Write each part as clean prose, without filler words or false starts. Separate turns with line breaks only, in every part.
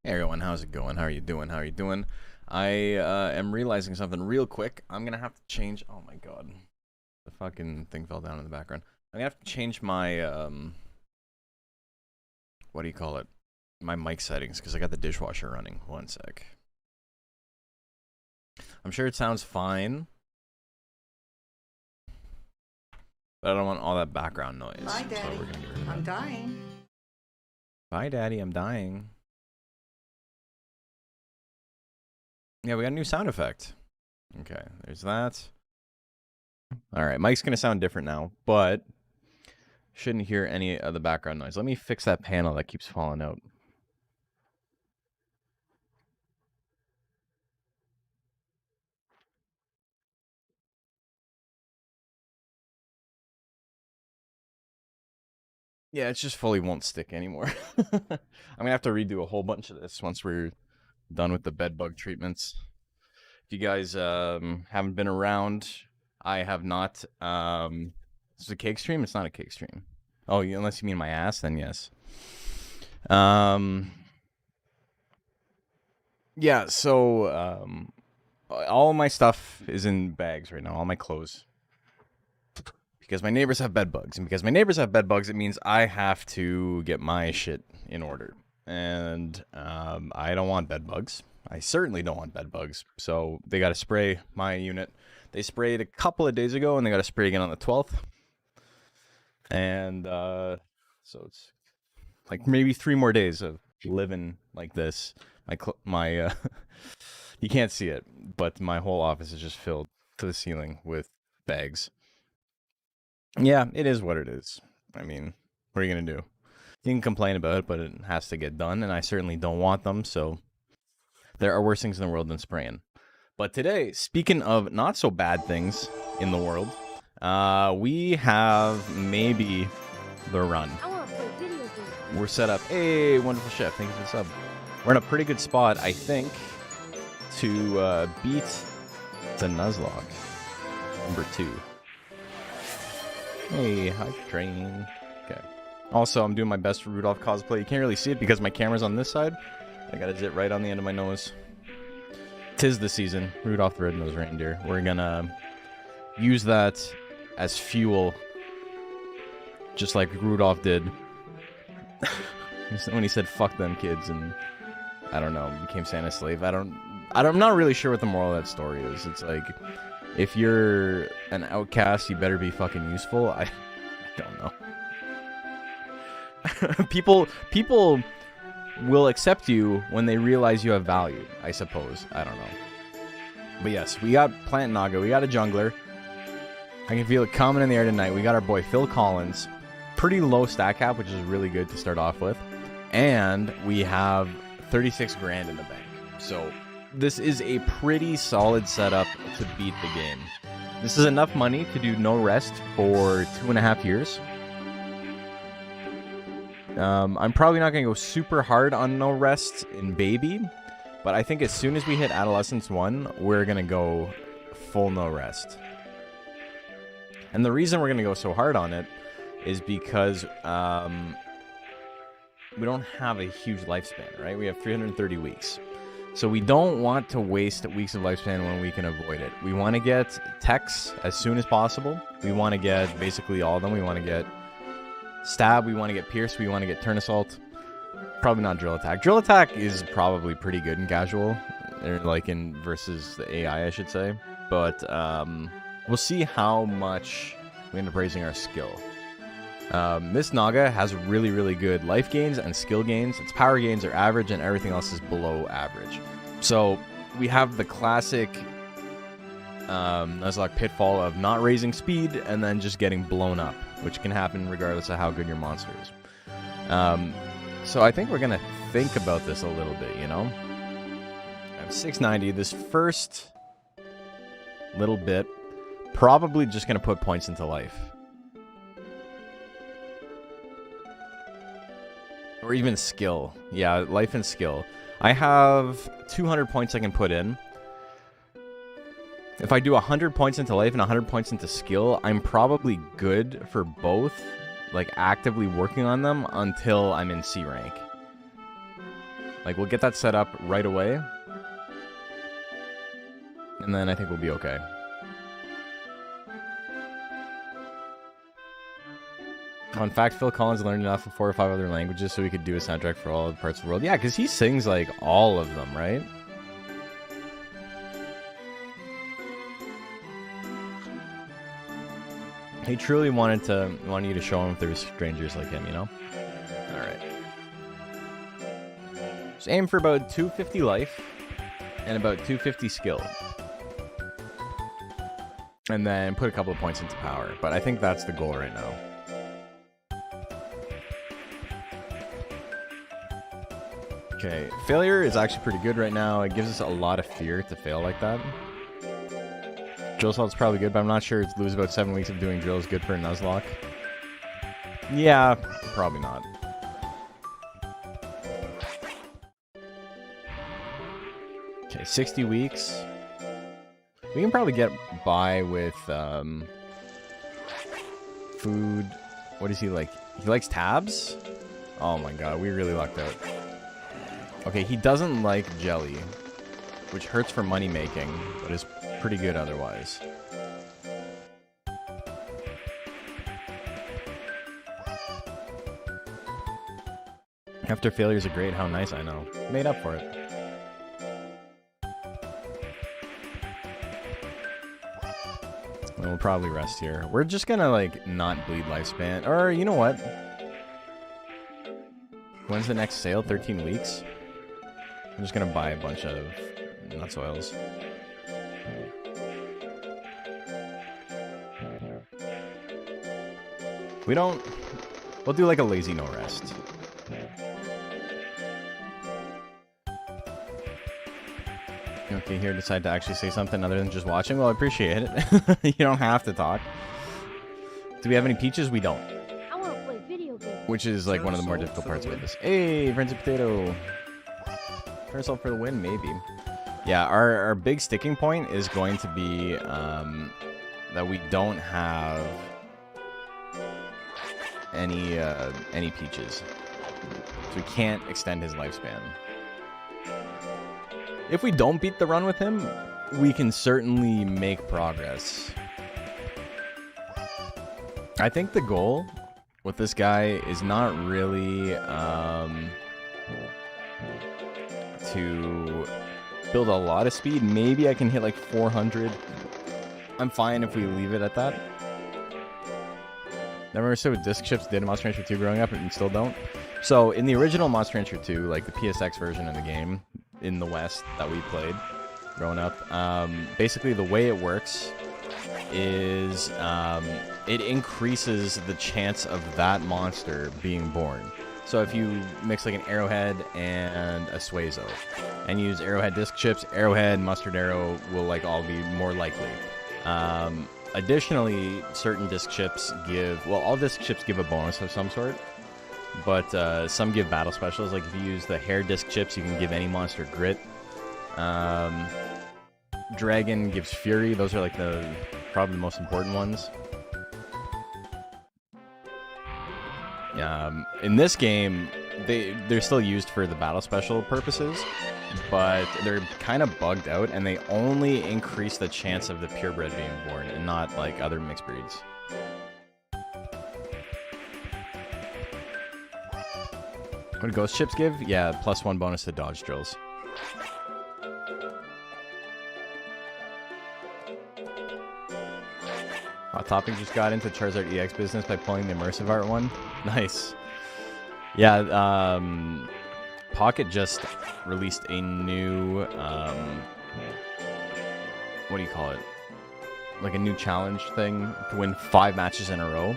Hey everyone, how's it going? How are you doing? How are you doing? I am realizing something real quick. I'm gonna have to change. Oh my god, the fucking thing fell down in the background. I'm gonna have to change my what do you call it? My mic settings because I got the dishwasher running. One sec. I'm sure it sounds fine, but I don't want all that background noise.
Bye, Daddy. I'm dying.
Bye, Daddy. I'm dying. Yeah, we got a new sound effect. Okay, there's that. All right, mic's gonna sound different now, but shouldn't hear any of the background noise. Let me fix that panel that keeps falling out. Yeah, it just fully won't stick anymore. I'm gonna have to redo a whole bunch of this once we're done with the bed bug treatments. If you guys haven't been around, I have not. This is a cake stream. It's not a cake stream. Oh, unless you mean my ass, then yes. Yeah. So all my stuff is in bags right now. All my clothes. Because my neighbors have bed bugs, and because my neighbors have bed bugs, it means I have to get my shit in order. And I don't want bed bugs. I certainly don't want bed bugs. So they got to spray my unit. They sprayed a couple of days ago, and they got to spray again on the 12th. And so it's like maybe 3 more days of living like this. My you can't see it, but my whole office is just filled to the ceiling with bags. Yeah, it is what it is. I mean, what are you going to do? You can complain about it, but it has to get done, and I certainly don't want them, so there are worse things in the world than spraying. But today, speaking of not so bad things in the world, we have maybe the run. We're set up. Hey, wonderful chef, thank you for the sub. We're in a pretty good spot, I think, to beat the Nuzlocke, number 2. Hey, hi, train. Okay. Also, I'm doing my best for Rudolph cosplay. You can't really see it because my camera's on this side. I got a zit right on the end of my nose. 'Tis the season. Rudolph the Red-Nosed Reindeer. We're gonna use that as fuel, just like Rudolph did when he said "fuck them kids" and I don't know, became Santa's slave. I'm not really sure what the moral of that story is. It's like, if you're an outcast, you better be fucking useful. I don't know. People will accept you when they realize you have value, I suppose. I don't know. But yes, we got Plant Naga. We got a jungler. I can feel it coming in the air tonight. We got our boy Phil Collins. Pretty low stat cap, which is really good to start off with. And we have 36 grand in the bank. So this is a pretty solid setup to beat the game. This is enough money to do no rest for 2.5 years. I'm probably not going to go super hard on no rest in baby, but I think as soon as we hit adolescence 1, we're going to go full no rest. And the reason we're going to go so hard on it is because we don't have a huge lifespan, right? We have 330 weeks. So we don't want to waste weeks of lifespan when we can avoid it. We want to get techs as soon as possible. We want to get basically all of them. We want to get stab. We want to get pierce. We want to get turn assault. Probably not drill attack. Drill attack is probably pretty good in casual, or like in versus the AI, I should say. But we'll see how much we end up raising our skill. This Naga has really, really good life gains and skill gains. Its power gains are average and everything else is below average. So we have the classic Nuzlocke pitfall of not raising speed and then just getting blown up, which can happen regardless of how good your monster is. So I think we're going to think about this a little bit, you know? I have 690. This first little bit, probably just going to put points into life. Or even skill. Yeah, life and skill. I have 200 points I can put in. If I do 100 points into life and 100 points into skill, I'm probably good for both, like actively working on them until I'm in C rank. Like, we'll get that set up right away. And then I think we'll be okay. In fact, Phil Collins learned enough of 4 or 5 other languages so he could do a soundtrack for all the parts of the world. Yeah, because he sings, like, all of them, right? He truly wanted you to show him if there were strangers like him, you know? Alright. Just aim for about 250 life and about 250 skill. And then put a couple of points into power. But I think that's the goal right now. Okay, failure is actually pretty good right now. It gives us a lot of fear to fail like that. Drill salt's probably good, but I'm not sure it's lose about 7 weeks of doing drill is good for a nuzlocke. Yeah, probably not. Okay, 60 weeks. We can probably get by with food. What does he like? He likes tabs? Oh my god, we really lucked out. Okay, he doesn't like jelly, which hurts for money making, but is pretty good otherwise. After failures are great, how nice, I know. Made up for it. And we'll probably rest here. We're just gonna, like, not bleed lifespan. Or, you know what? When's the next sale? 13 weeks? I'm just gonna buy a bunch of nuts oils. We'll do like a lazy no rest. Okay, here decide to actually say something other than just watching. Well, I appreciate it. You don't have to talk. Do we have any peaches? We don't.
I want to play video games.
Which is like one of the more difficult parts of this. Hey, Frenzy Potato. Turn for the win, maybe. Yeah, our big sticking point is going to be that we don't have any peaches. So we can't extend his lifespan. If we don't beat the run with him, we can certainly make progress. I think the goal with this guy is not really to build a lot of speed. Maybe I can hit like 400. I'm fine if we leave it at that. I remember so disc chips did in Monster Rancher 2 growing up and still don't. So in the original Monster Rancher 2, like the PSX version of the game in the West that we played growing up, basically the way it works is it increases the chance of that monster being born. So if you mix like an Arrowhead and a Suezo and use Arrowhead disc chips, Arrowhead, Mustard Arrow will like all be more likely. Additionally, certain disc chips give, well, all disc chips give a bonus of some sort, but some give battle specials. Like if you use the hair disc chips, you can give any monster grit. Dragon gives fury. Those are like probably the most important ones. In this game, they're still used for the battle special purposes, but they're kind of bugged out, and they only increase the chance of the purebred being born, and not like other mixed breeds. What do ghost chips give? Yeah, +1 bonus to dodge drills. Hot Topic just got into Charizard EX business by pulling the immersive art one. Nice. Yeah, Pocket just released a new, what do you call it? Like a new challenge thing to win 5 matches in a row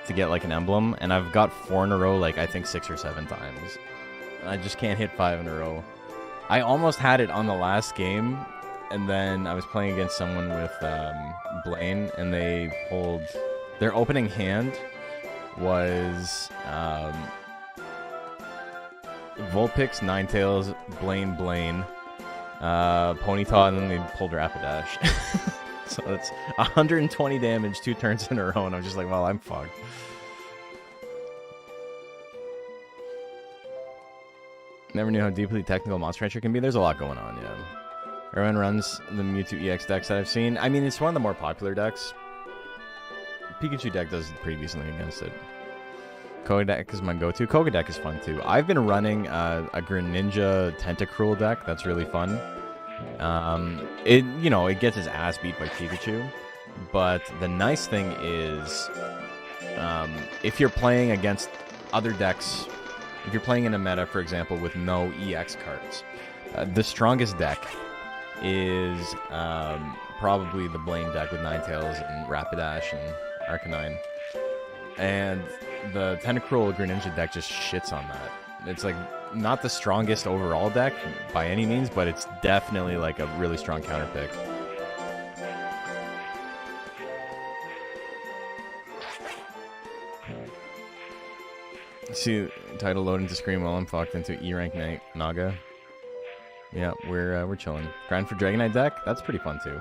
to get like an emblem. And I've got 4 in a row, like I think 6 or 7 times. I just can't hit 5 in a row. I almost had it on the last game. And then I was playing against someone with Blaine, and they pulled... Their opening hand was Vulpix, Ninetales, Blaine, Ponyta, and then they pulled Rapidash. So it's 120 damage 2 turns in a row, and I'm just like, well, I'm fucked. Never knew how deeply technical Monster Rancher can be. There's a lot going on, yeah. Everyone runs the Mewtwo EX decks that I've seen. I mean, it's one of the more popular decks. Pikachu deck does pretty decently against it. Koga deck is my go-to. Koga deck is fun too. I've been running a Greninja Tentacruel deck. That's really fun. It gets its ass beat by Pikachu. But the nice thing is, if you're playing against other decks, if you're playing in a meta, for example, with no EX cards, the strongest deck is probably the Blaine deck with Ninetales and Rapidash and Arcanine. And the Tentacruel Greninja deck just shits on that. It's like not the strongest overall deck by any means, but it's definitely like a really strong counter pick. See title loading to screen while I'm fucked into E-rank Naga. Yeah, we're chilling. Grind for Dragonite deck, that's pretty fun too.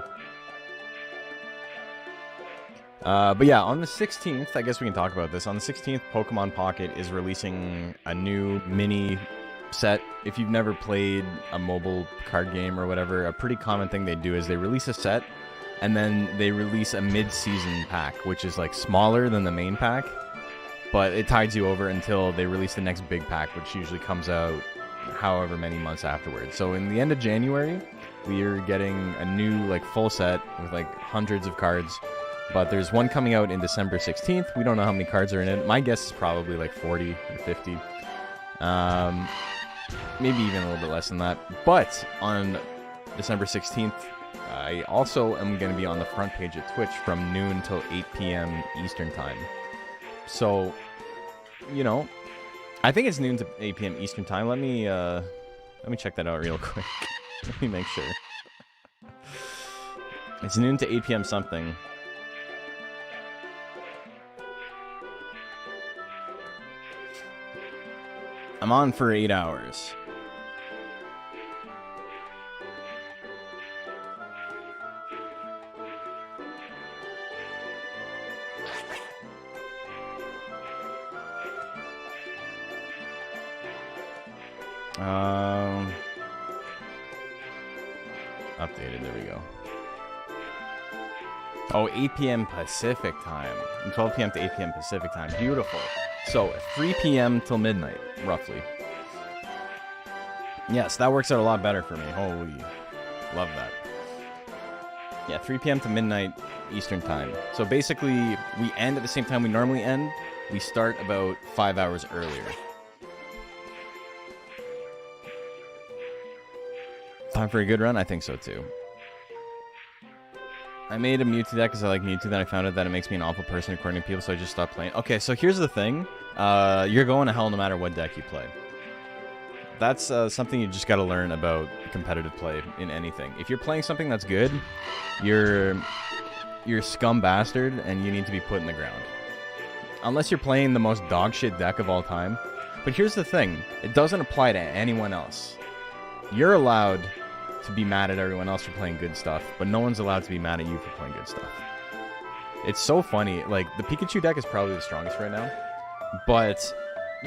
But yeah, on the 16th, I guess we can talk about this. On the 16th, Pokemon Pocket is releasing a new mini set. If you've never played a mobile card game or whatever, a pretty common thing they do is they release a set, and then they release a mid-season pack, which is like smaller than the main pack, but it tides you over until they release the next big pack, which usually comes out however many months afterwards. So in the end of January, we are getting a new like full set with like hundreds of cards. But there's one coming out in December 16th. We don't know how many cards are in it. My guess is probably like 40 or 50. Maybe even a little bit less than that. But on December 16th, I also am going to be on the front page at Twitch from noon till 8 p.m. Eastern time. So, I think it's noon to 8 p.m. Eastern time. Let me check that out real quick. Let me make sure. It's noon to 8 p.m. something. I'm on for 8 hours. Updated, there we go. Oh, 8 p.m. Pacific time. 12 p.m. to 8 p.m. Pacific time. Beautiful. So, 3 p.m. till midnight, roughly. Yes, that works out a lot better for me. Holy, love that. Yeah, 3 p.m. to midnight Eastern time. So basically, we end at the same time we normally end. We start about 5 hours earlier. Time for a good run? I think so too. I made a Mewtwo deck because I like Mewtwo, then I found out that it makes me an awful person according to people, so I just stopped playing. Okay, so here's the thing. You're going to hell no matter what deck you play. That's something you just got to learn about competitive play in anything. If you're playing something that's good, you're scum bastard and you need to be put in the ground. Unless you're playing the most dogshit deck of all time. But here's the thing. It doesn't apply to anyone else. You're allowed to be mad at everyone else for playing good stuff, but no one's allowed to be mad at you for playing good stuff. It's so funny. Like, the Pikachu deck is probably the strongest right now, but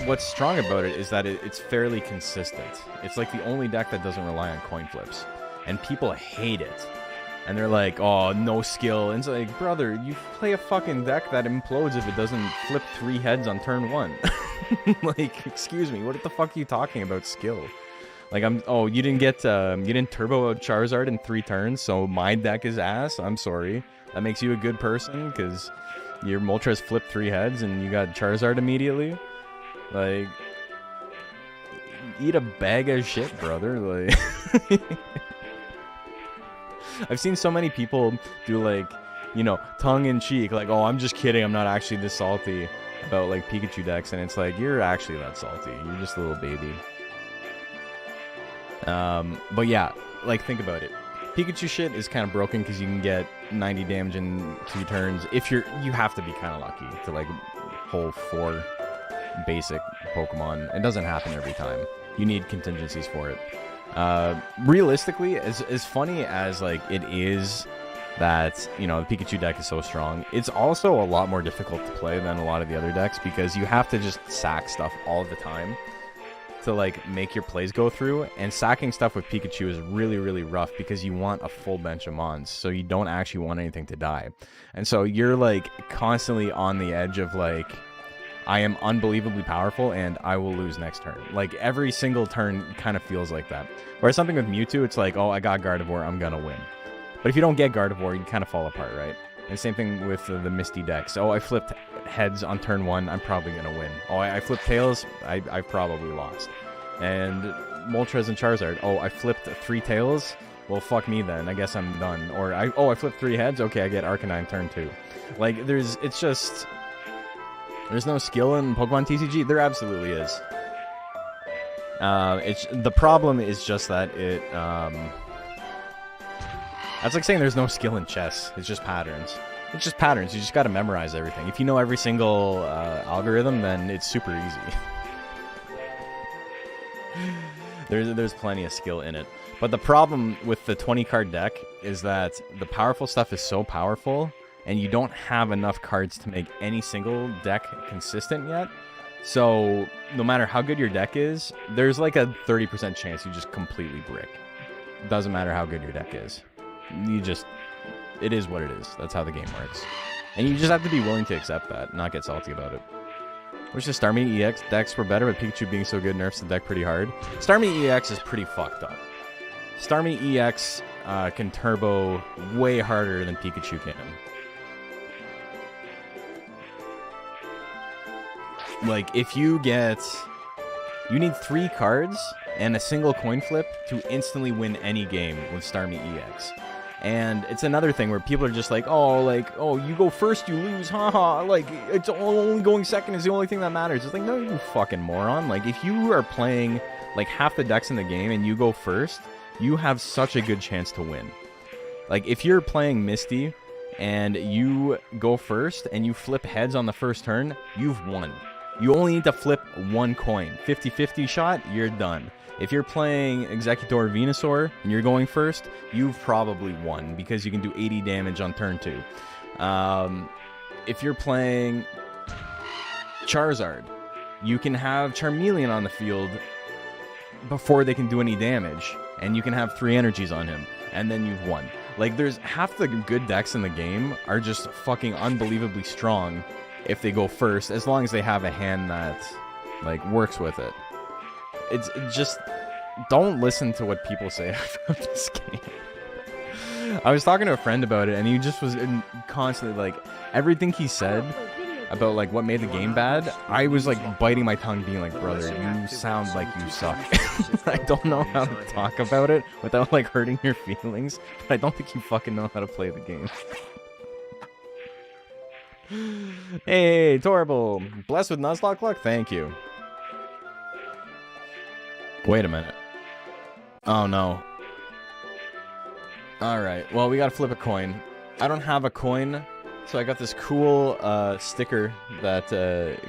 what's strong about it is that it's fairly consistent. It's like the only deck that doesn't rely on coin flips, and people hate it. And they're like, oh, no skill. And it's like, brother, you play a fucking deck that implodes if it doesn't flip 3 heads on turn 1. Like, excuse me, what the fuck are you talking about skill? Like, you didn't turbo out Charizard in 3 turns, so my deck is ass? I'm sorry. That makes you a good person, because your Moltres flipped 3 heads and you got Charizard immediately? Like, eat a bag of shit, brother. Like, I've seen so many people do, like, tongue-in-cheek, like, oh, I'm just kidding, I'm not actually this salty about, like, Pikachu decks, and it's like, you're actually that salty. You're just a little baby. But yeah, like, think about it. Pikachu shit is kind of broken because you can get 90 damage in 2 turns. You have to be kind of lucky to, like, pull 4 basic Pokemon. It doesn't happen every time. You need contingencies for it. Realistically, as funny as, like, it is that, the Pikachu deck is so strong, it's also a lot more difficult to play than a lot of the other decks because you have to just sack stuff all the time. to like make your plays go through, and sacking stuff with Pikachu is really, really rough because you want a full bench of mons, so you don't actually want anything to die. And so you're like constantly on the edge of like, I am unbelievably powerful and I will lose next turn. Like every single turn kind of feels like that. Whereas something with Mewtwo, it's like, oh, I got Gardevoir, I'm gonna win. But if you don't get Gardevoir, you kind of fall apart, right? And same thing with the Misty decks. Oh, I flipped heads on turn 1, I'm probably gonna win. Oh, I flipped tails, I've probably lost. And Moltres and Charizard. Oh, I flipped 3 tails, well, fuck me then, I guess I'm done. Or, I flipped 3 heads, okay, I get Arcanine turn 2. Like, it's just... There's no skill in Pokemon TCG? There absolutely is. The problem is just that it, That's like saying there's no skill in chess. It's just patterns. It's just patterns. You just gotta memorize everything. If you know every single algorithm, then it's super easy. There's plenty of skill in it. But the problem with the 20-card deck is that the powerful stuff is so powerful, and you don't have enough cards to make any single deck consistent yet. So no matter how good your deck is, there's like a 30% chance you just completely brick. Doesn't matter how good your deck is. It is what it is. That's how the game works. And you just have to be willing to accept that, not get salty about it. Wish the Starmie EX decks were better, but Pikachu being so good nerfs the deck pretty hard. Starmie EX is pretty fucked up. Starmie EX can turbo way harder than Pikachu can. Like, if you need 3 cards and a single coin flip to instantly win any game with Starmie EX. And it's another thing where people are just like, oh, you go first, you lose, haha. Like, it's only going second is the only thing that matters. It's like, no, you fucking moron. Like, if you are playing, like, half the decks in the game and you go first, you have such a good chance to win. Like, if you're playing Misty and you go first and you flip heads on the first turn, you've won. You only need to flip 1 coin. 50-50 shot, you're done. If you're playing Executor Venusaur and you're going first, you've probably won because you can do 80 damage on turn 2. If you're playing Charizard, you can have Charmeleon on the field before they can do any damage, and you can have 3 energies on him, and then you've won. Like, there's half the good decks in the game are just fucking unbelievably strong if they go first, as long as they have a hand that, like, works with it. It's just, don't listen to what people say about this game. I was talking to a friend about it, and he just was constantly, like, everything he said about, like, what made the game bad, I was, like, biting my tongue being like, brother, you sound like you suck. I don't know how to talk about it without, like, hurting your feelings, but I don't think you fucking know how to play the game. Hey, Torble, blessed with nuzlocke luck? Thank you. Wait a minute. Oh, no. Alright, well, we gotta flip a coin. I don't have a coin, so I got this cool sticker that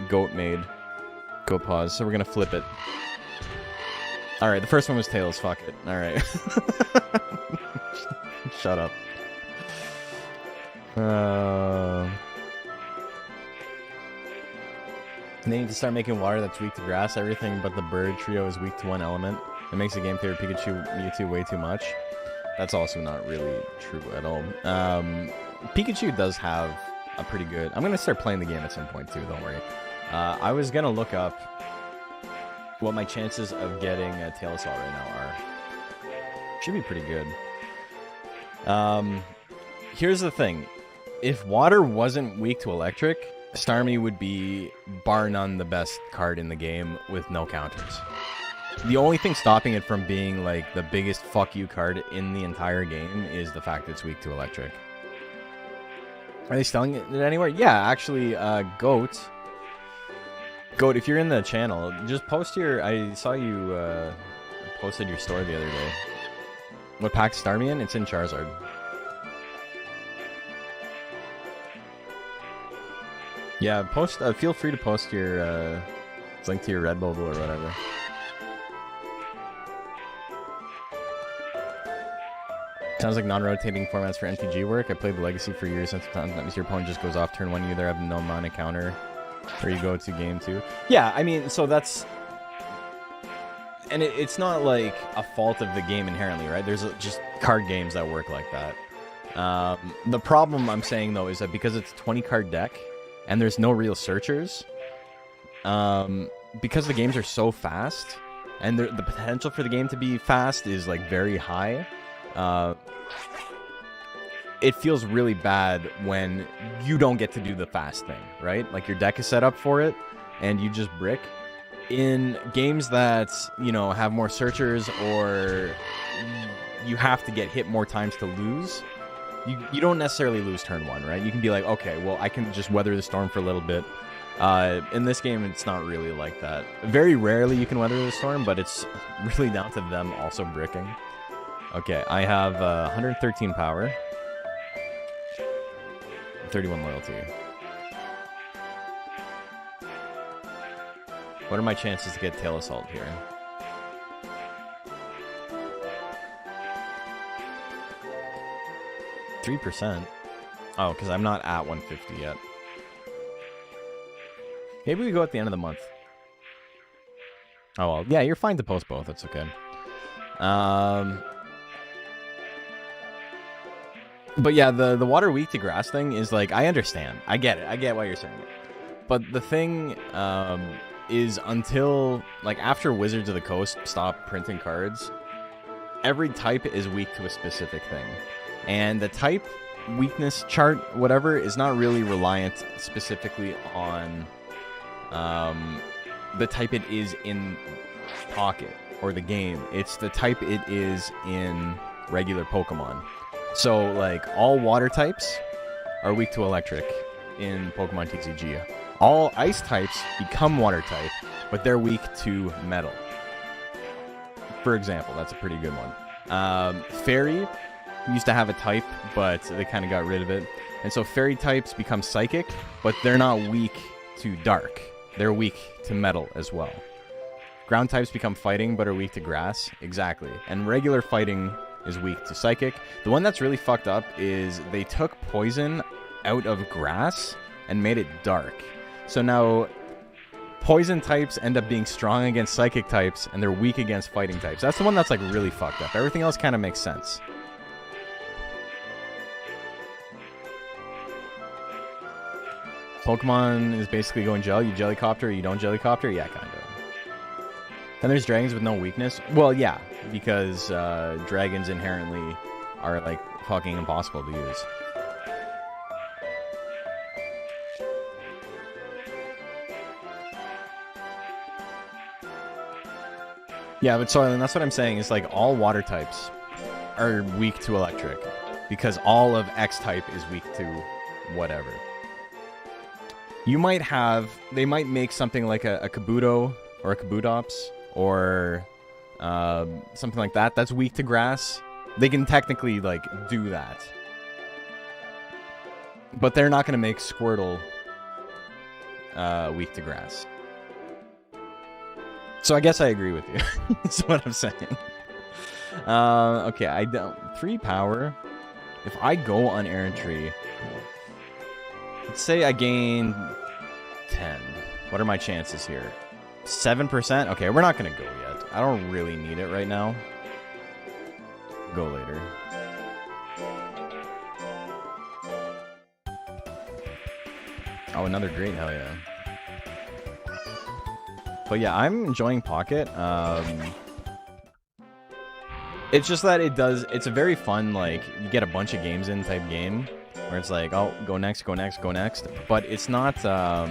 Goat made. Goat Paws, so we're gonna flip it. Alright, the first one was Tails, fuck it. Alright. Shut up. They need to start making water that's weak to grass. Everything but the bird trio is weak to one element. It makes the game favorite Pikachu, Mewtwo way too much. That's also not really true at all. Pikachu does have a pretty good... I'm going to start playing the game at some point too, don't worry. I was going to look up what my chances of getting a Tailosalt right now are. Should be pretty good. Here's the thing. If water wasn't weak to electric, Starmie would be, bar none, the best card in the game with no counters. The only thing stopping it from being, like, the biggest fuck you card in the entire game is the fact that it's weak to electric. Are they selling it anywhere? Yeah, actually, Goat, if you're in the channel, just post your... I saw you posted your store the other day. What pack's Starmie in? It's in Charizard. Yeah, post. Feel free to post your link to your Redbubble or whatever. Sounds like non-rotating formats for MTG work. I played the Legacy for years. Sometimes your opponent just goes off turn 1. You either have no mana counter, or you go to game 2. Yeah, I mean, so that's and it's not like a fault of the game inherently, right? There's just card games that work like that. The problem I'm saying though is that because it's a 20 card deck and there's no real searchers, because the games are so fast and the potential for the game to be fast is like very high, it feels really bad when you don't get to do the fast thing, right? Like your deck is set up for it and you just brick. In games that, you know, have more searchers or you have to get hit more times to lose, you don't necessarily lose turn 1, right? You can be like, okay, well, I can just weather the storm for a little bit. In this game, it's not really like that. Very rarely you can weather the storm, but it's really down to them also bricking. Okay, I have 113 power. 31 loyalty. What are my chances to get Tail Assault here? %. Oh, because I'm not at 150 yet. Maybe we go at the end of the month. Oh, well. Yeah, you're fine to post both. That's okay. But yeah, the water weak to grass thing is like, I understand. I get it. I get why you're saying it. But the thing is until, like, after Wizards of the Coast stop printing cards, every type is weak to a specific thing. And the type weakness chart, whatever, is not really reliant specifically on the type it is in Pocket or the game. It's the type it is in regular Pokemon. So, like, all water types are weak to electric in Pokemon TCG. All ice types become water type, but they're weak to metal. For example, that's a pretty good one. Fairy used to have a type, but they kind of got rid of it. And so fairy types become psychic, but they're not weak to dark. They're weak to metal as well. Ground types become fighting, but are weak to grass. Exactly. And regular fighting is weak to psychic. The one that's really fucked up is they took poison out of grass and made it dark. So now poison types end up being strong against psychic types, and they're weak against fighting types. That's the one that's like really fucked up. Everything else kind of makes sense. Pokemon is basically going gel. You Jellycopter, you don't Jellycopter? Yeah, kind of. Then there's dragons with no weakness. Well, yeah, because dragons inherently are like fucking impossible to use. Yeah, but so that's what I'm saying is like all water types are weak to electric because all of X type is weak to whatever. You might have, they might make something like a Kabuto or a Kabutops or something like that that's weak to grass. They can technically like do that. But they're not going to make Squirtle weak to grass. So I guess I agree with you. That's what I'm saying. Okay, I don't... 3 power. If I go on Errantry... Let's say I gain 10. What are my chances here? 7%? Okay, we're not going to go yet. I don't really need it right now. Go later. Oh, another great, hell yeah. But yeah, I'm enjoying Pocket. It's just that it's a very fun, like, you get a bunch of games in type game, where it's like, oh, go next, go next, go next. But it's not, how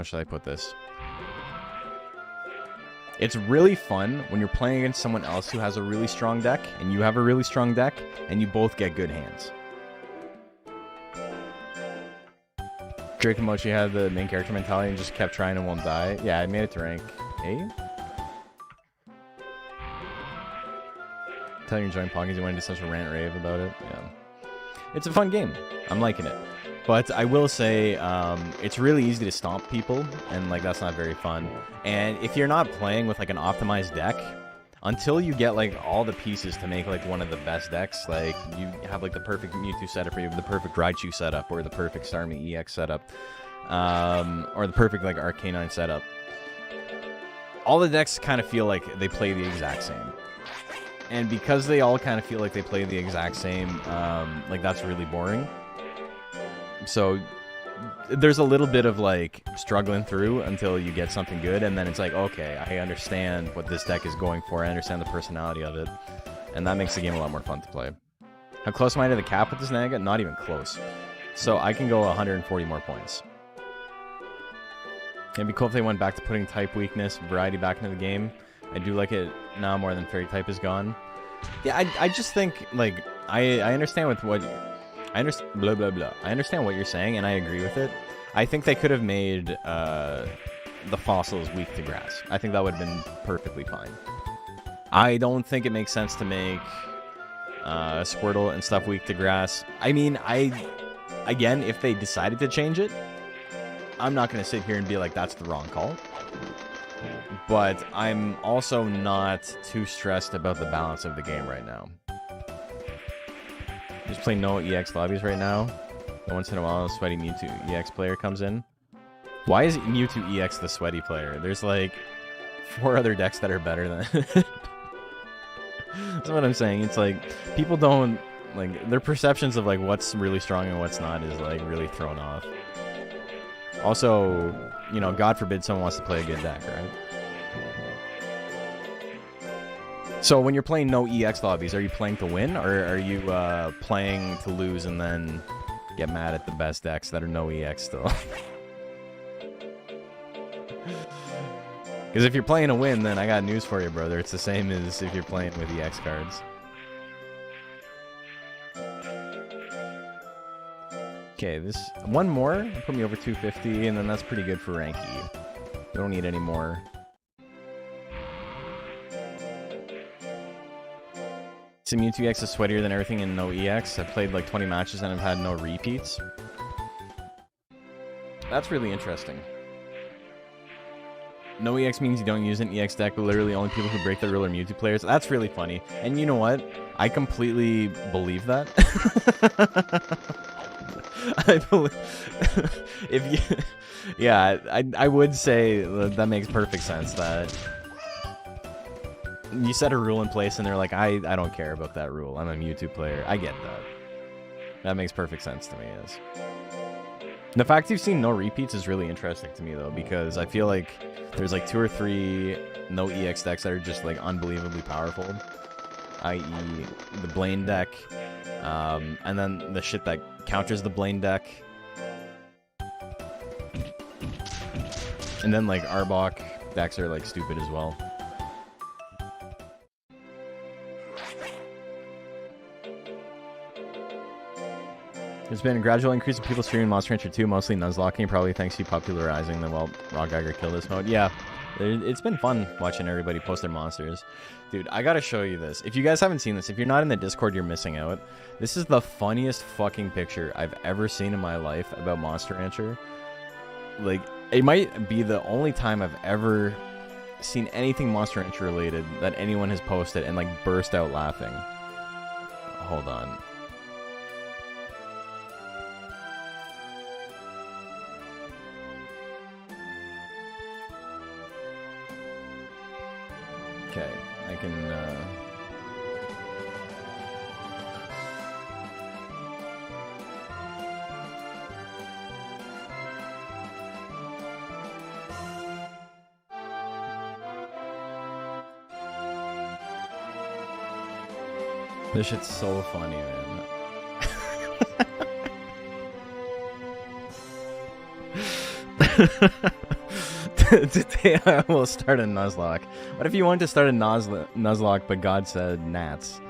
should I put this? It's really fun when you're playing against someone else who has a really strong deck, and you have a really strong deck, and you both get good hands. Dracomochi had the main character mentality and just kept trying and won't die. Yeah, I made it to rank 8. Telling you to join Poggins, you want to do such a rant rave about it. Yeah. It's a fun game. I'm liking it. But I will say, it's really easy to stomp people, and like that's not very fun. And if you're not playing with like an optimized deck, until you get like all the pieces to make like one of the best decks, like you have like the perfect Mewtwo setup, or you have the perfect Raichu setup, or the perfect Starmie EX setup, or the perfect like Arcanine setup, all the decks kind of feel like they play the exact same. And because they all kind of feel like they play the exact same, like, that's really boring. So there's a little bit of, like, struggling through until you get something good, and then it's like, okay, I understand what this deck is going for, I understand the personality of it, and that makes the game a lot more fun to play. How close am I to the cap with this Naga? Not even close. So I can go 140 more points. It'd be cool if they went back to putting type weakness, variety back into the game. I do like it now more than fairy type is gone. Yeah, I just think, like, I understand with what... I understand, blah, blah, blah. I understand what you're saying, and I agree with it. I think they could have made the fossils weak to grass. I think that would have been perfectly fine. I don't think it makes sense to make Squirtle and stuff weak to grass. I mean, again, if they decided to change it, I'm not going to sit here and be like, that's the wrong call. But I'm also not too stressed about the balance of the game right now. Just play no EX lobbies right now. Once in a while, a sweaty Mewtwo EX player comes in. Why is Mewtwo EX the sweaty player? There's like 4 other decks that are better than it. That's what I'm saying. It's like, people don't, like, their perceptions of, like, what's really strong and what's not is, like, really thrown off. Also, you know, God forbid someone wants to play a good deck, right? So when you're playing no EX lobbies, are you playing to win, or are you playing to lose and then get mad at the best decks that are no EX still? Because if you're playing to win, then I got news for you, brother. It's the same as if you're playing with EX cards. Okay, this one more put me over 250, and then that's pretty good for rank E. Don't need any more. Mewtwo EX is sweatier than everything in no EX. I've played like 20 matches and I've had no repeats. That's really interesting. No EX means you don't use an EX deck, but literally only people who break the rule are Mewtwo players. That's really funny. And you know what? I completely believe that. I believe... if you... yeah, I would say that makes perfect sense that... You set a rule in place and they're like, I don't care about that rule. I'm a Mewtwo player. I get that. That makes perfect sense to me, yes. The fact you've seen no repeats is really interesting to me, though, because I feel like there's like 2 or 3 no EX decks that are just like unbelievably powerful. I.e. the Blaine deck, and then the shit that counters the Blaine deck. And then like Arbok decks are like stupid as well. There's been a gradual increase in people streaming Monster Hunter 2, mostly nuzlocking, probably thanks to you popularizing them while Raw Geiger killed this mode. Yeah, it's been fun watching everybody post their monsters. Dude, I gotta show you this. If you guys haven't seen this, if you're not in the Discord, you're missing out. This is the funniest fucking picture I've ever seen in my life about Monster Hunter. Like, it might be the only time I've ever seen anything Monster Hunter related that anyone has posted and, like, burst out laughing. Hold on. Okay, I can, This shit's so funny, man. Today I will start a nuzlocke. What if you wanted to start a nuzlocke, but God said gnats?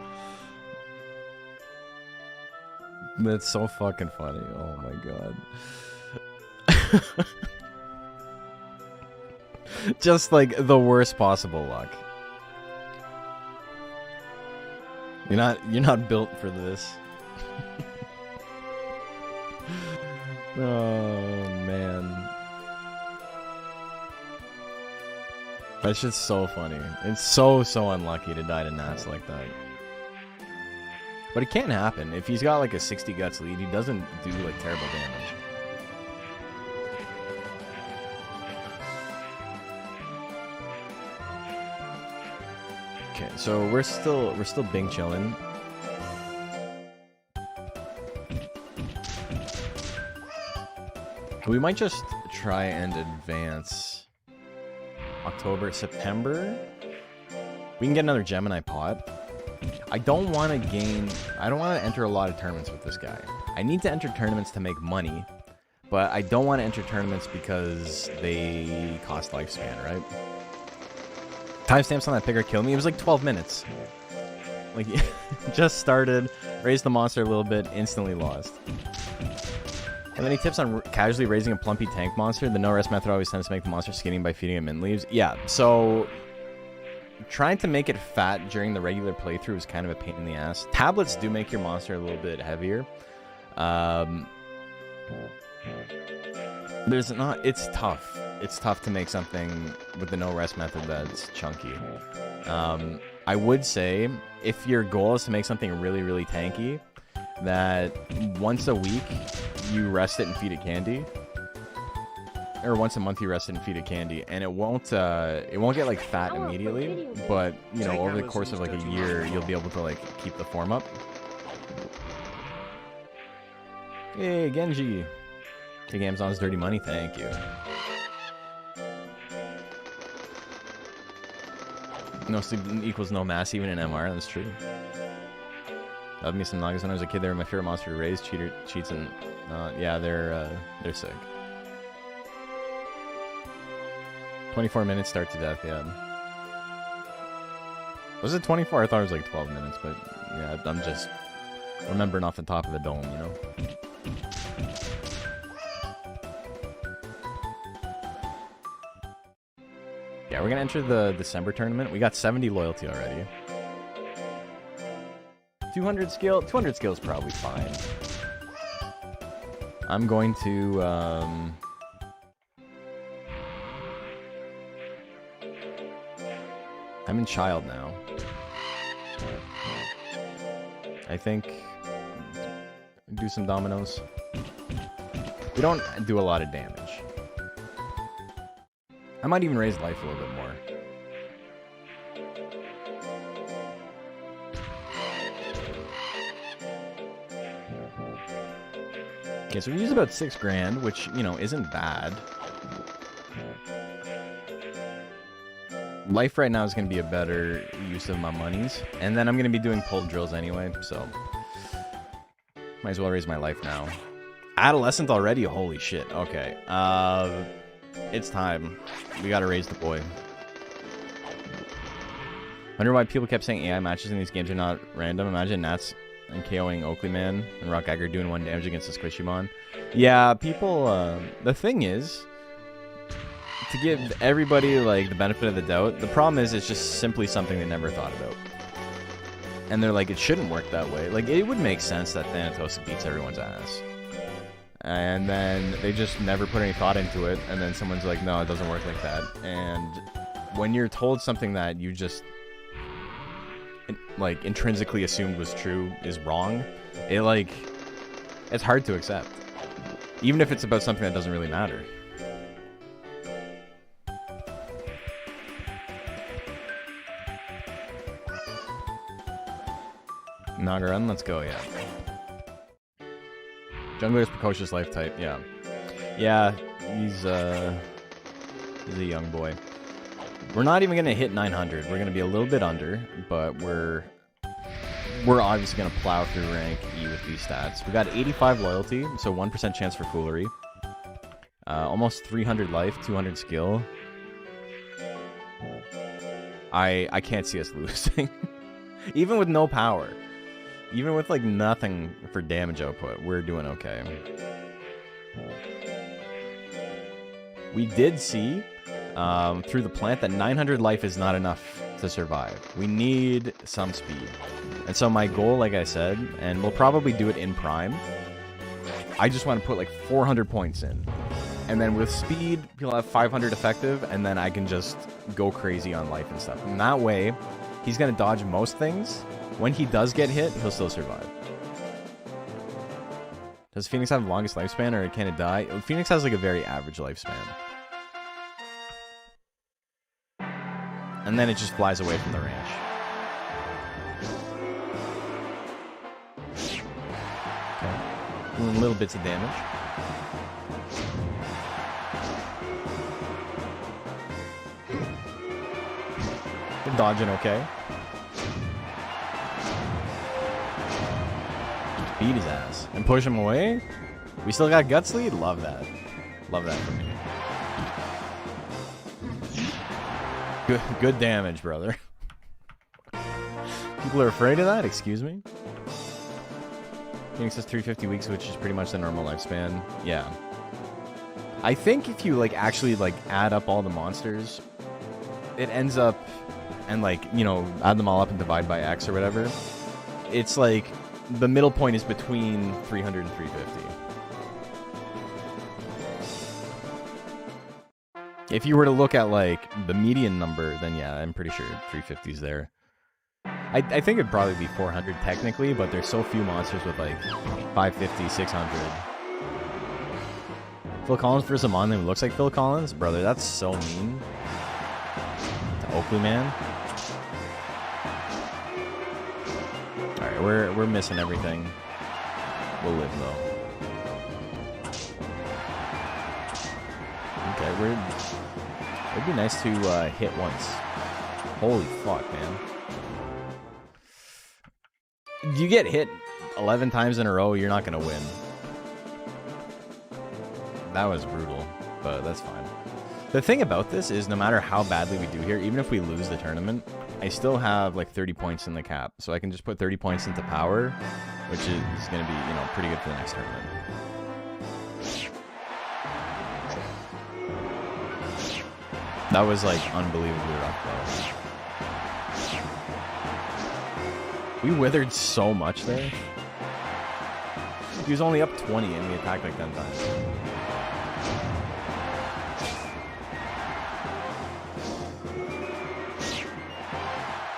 That's so fucking funny. Oh my god. Just like the worst possible luck. You're not built for this. Oh man. That's just so funny. It's so unlucky to die to gnats like that. But it can happen. If he's got like a 60 guts lead, he doesn't do like terrible damage. So we're still bing chilling. We might just try and advance October, September. We can get another Gemini pot. I don't want to enter a lot of tournaments with this guy. I need to enter tournaments to make money, but I don't want to enter tournaments because they cost lifespan, right? Timestamps on that picker killed me. It was like 12 minutes. Like, just started, raised the monster a little bit, instantly lost. And any tips on casually raising a plumpy tank monster? The no-rest method always tends to make the monster skinny by feeding it mint leaves. Yeah, so trying to make it fat during the regular playthrough is kind of a pain in the ass. Tablets do make your monster a little bit heavier. It's tough. It's tough to make something with the no-rest method that's chunky. I would say, if your goal is to make something really, really tanky, that once a week you rest it and feed it candy. Or once a month you rest it and feed it candy, and it won't get like fat immediately, but you know, over the course of like a year you'll be able to like keep the form up. Hey, Genji! Take Amazon's dirty money, thank you. No sleep equals no mass, even in MR, that's true. Loved me some Nagas when I was a kid, they were my favorite monster to raise. Cheats and yeah, they're sick. 24 minutes start to death, yeah. Was it 24? I thought it was like 12 minutes, but yeah, I'm just remembering off the top of the dome, you know? Yeah, we're gonna enter the December tournament. We got 70 loyalty already. 200 skill? 200 skill is probably fine. I'm going to, I'm in child now. I think do some dominoes. We don't do a lot of damage. I might even raise life a little bit more. Okay, so we use about 6 grand, which, you know, isn't bad. Life right now is going to be a better use of my monies. And then I'm going to be doing pull drills anyway, so might as well raise my life now. Adolescent already? Holy shit. Okay. It's time. We got to raise the boy. Wonder why people kept saying AI matches in these games are not random. Imagine Nats and KOing Oakley Man and Rock Geiger doing 1 damage against the Squishymon. Yeah, people, the thing is, to give everybody, like, the benefit of the doubt, the problem is it's just simply something they never thought about. And they're like, it shouldn't work that way. Like, it would make sense that Thanatos beats everyone's ass. And then they just never put any thought into it, and then someone's like, no, it doesn't work like that. And when you're told something that you just, like, intrinsically assumed was true is wrong, it, like, it's hard to accept. Even if it's about something that doesn't really matter. Nagaran, let's go, yeah. Jungler's precocious life type, yeah. Yeah, he's a young boy. We're not even gonna hit 900. We're gonna be a little bit under, but we're obviously gonna plow through rank E with these stats. We got 85 loyalty, so 1% chance for foolery. Almost 300 life, 200 skill. I can't see us losing. Even with no power. Even with, like, nothing for damage output, we're doing okay. We did see, through the plant, that 900 life is not enough to survive. We need some speed. And so my goal, like I said, and we'll probably do it in Prime, I just want to put, like, 400 points in. And then with speed, he'll have 500 effective, and then I can just go crazy on life and stuff. And that way, he's going to dodge most things. When he does get hit, he'll still survive. Does Phoenix have the longest lifespan, or can it die? Phoenix has, like, a very average lifespan. And then it just flies away from the ranch. Doing little bits of damage. We're dodging okay. Beat his ass. And push him away? We still got Guts lead? Love that. Love that for me. Good damage, brother. People are afraid of that? Excuse me? Phoenix has 350 weeks, which is pretty much the normal lifespan. Yeah. I think if you, like, actually, like, add up all the monsters, it ends up, and, like, you know, add them all up and divide by X or whatever. It's, like, the middle point is between 300 and 350. If you were to look at, like, the median number, then yeah, I'm pretty sure 350 is there. I think it'd probably be 400 technically, but there's so few monsters with, like, 550, 600. Phil Collins versus a mon who looks like Phil Collins? Brother, that's so mean. To Oakley, man. Alright, we're missing everything. We'll live, though. Okay, it'd be nice to hit once. Holy fuck, man. You get hit 11 times in a row, you're not going to win. That was brutal, but that's fine. The thing about this is no matter how badly we do here, even if we lose the tournament, I still have like 30 points in the cap. So I can just put 30 points into power, which is going to be, you know, pretty good for the next tournament. That was like unbelievably rough, though. We withered so much there. He was only up 20 and we attacked like 10 times.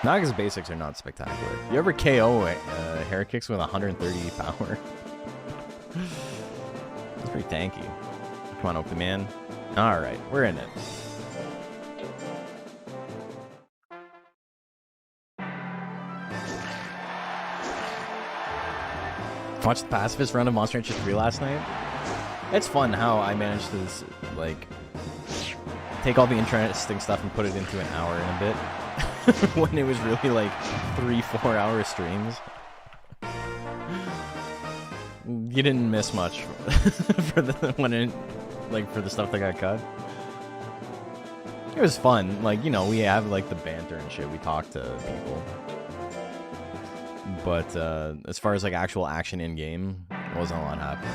Naga's basics are not spectacular. You ever KO hair kicks with 130 power? It's pretty tanky. Come on, Oakley man. Alright, we're in it. Watched the pacifist run of Monster Rancher 3 last night. It's fun how I managed to, like, take all the interesting stuff and put it into an hour and a bit. When it was really, like, 3-4 hour streams. You didn't miss much for the for the stuff that got cut. It was fun. Like, you know, we have, like, the banter and shit. We talk to people. But as far as like actual action in game, wasn't a lot happening.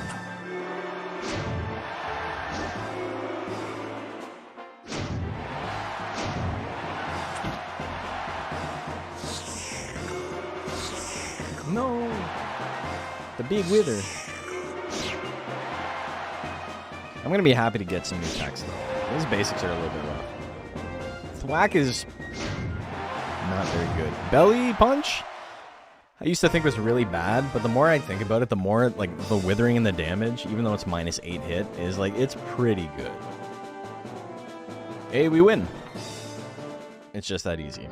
No, the big wither. I'm gonna be happy to get some new text though. These basics are a little bit rough. Thwack is not very good. Belly punch? I used to think was really bad, but the more I think about it, the more, like, the withering and the damage, even though it's -8 hit, is, like, it's pretty good. Hey, we win. It's just that easy.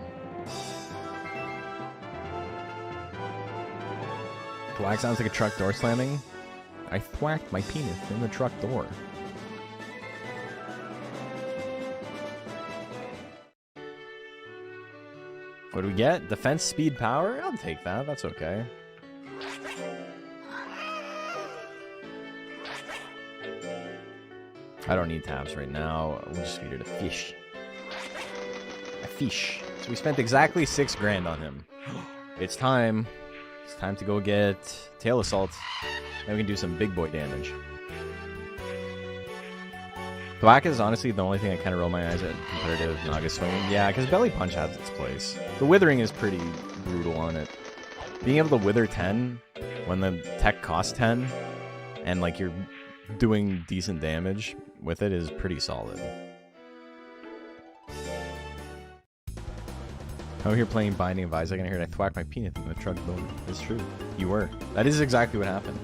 Thwack sounds like a truck door slamming. I thwacked my penis in the truck door. What do we get? Defense, speed, power? I'll take that. That's okay. I don't need tabs right now. We'll just feed her to fish. A fish. So we spent exactly 6 grand on him. It's time. It's time to go get Tail Assault. And we can do some big boy damage. Black is honestly the only thing I kind of roll my eyes at comparative Naga swinging. Yeah, because Belly Punch has its place. The withering is pretty brutal on it. Being able to wither 10 when the tech costs 10 and like you're doing decent damage with it is pretty solid. I'm here playing Binding of Isaac and I heard I thwacked my penis in the truck door. It's true. You were. That is exactly what happened.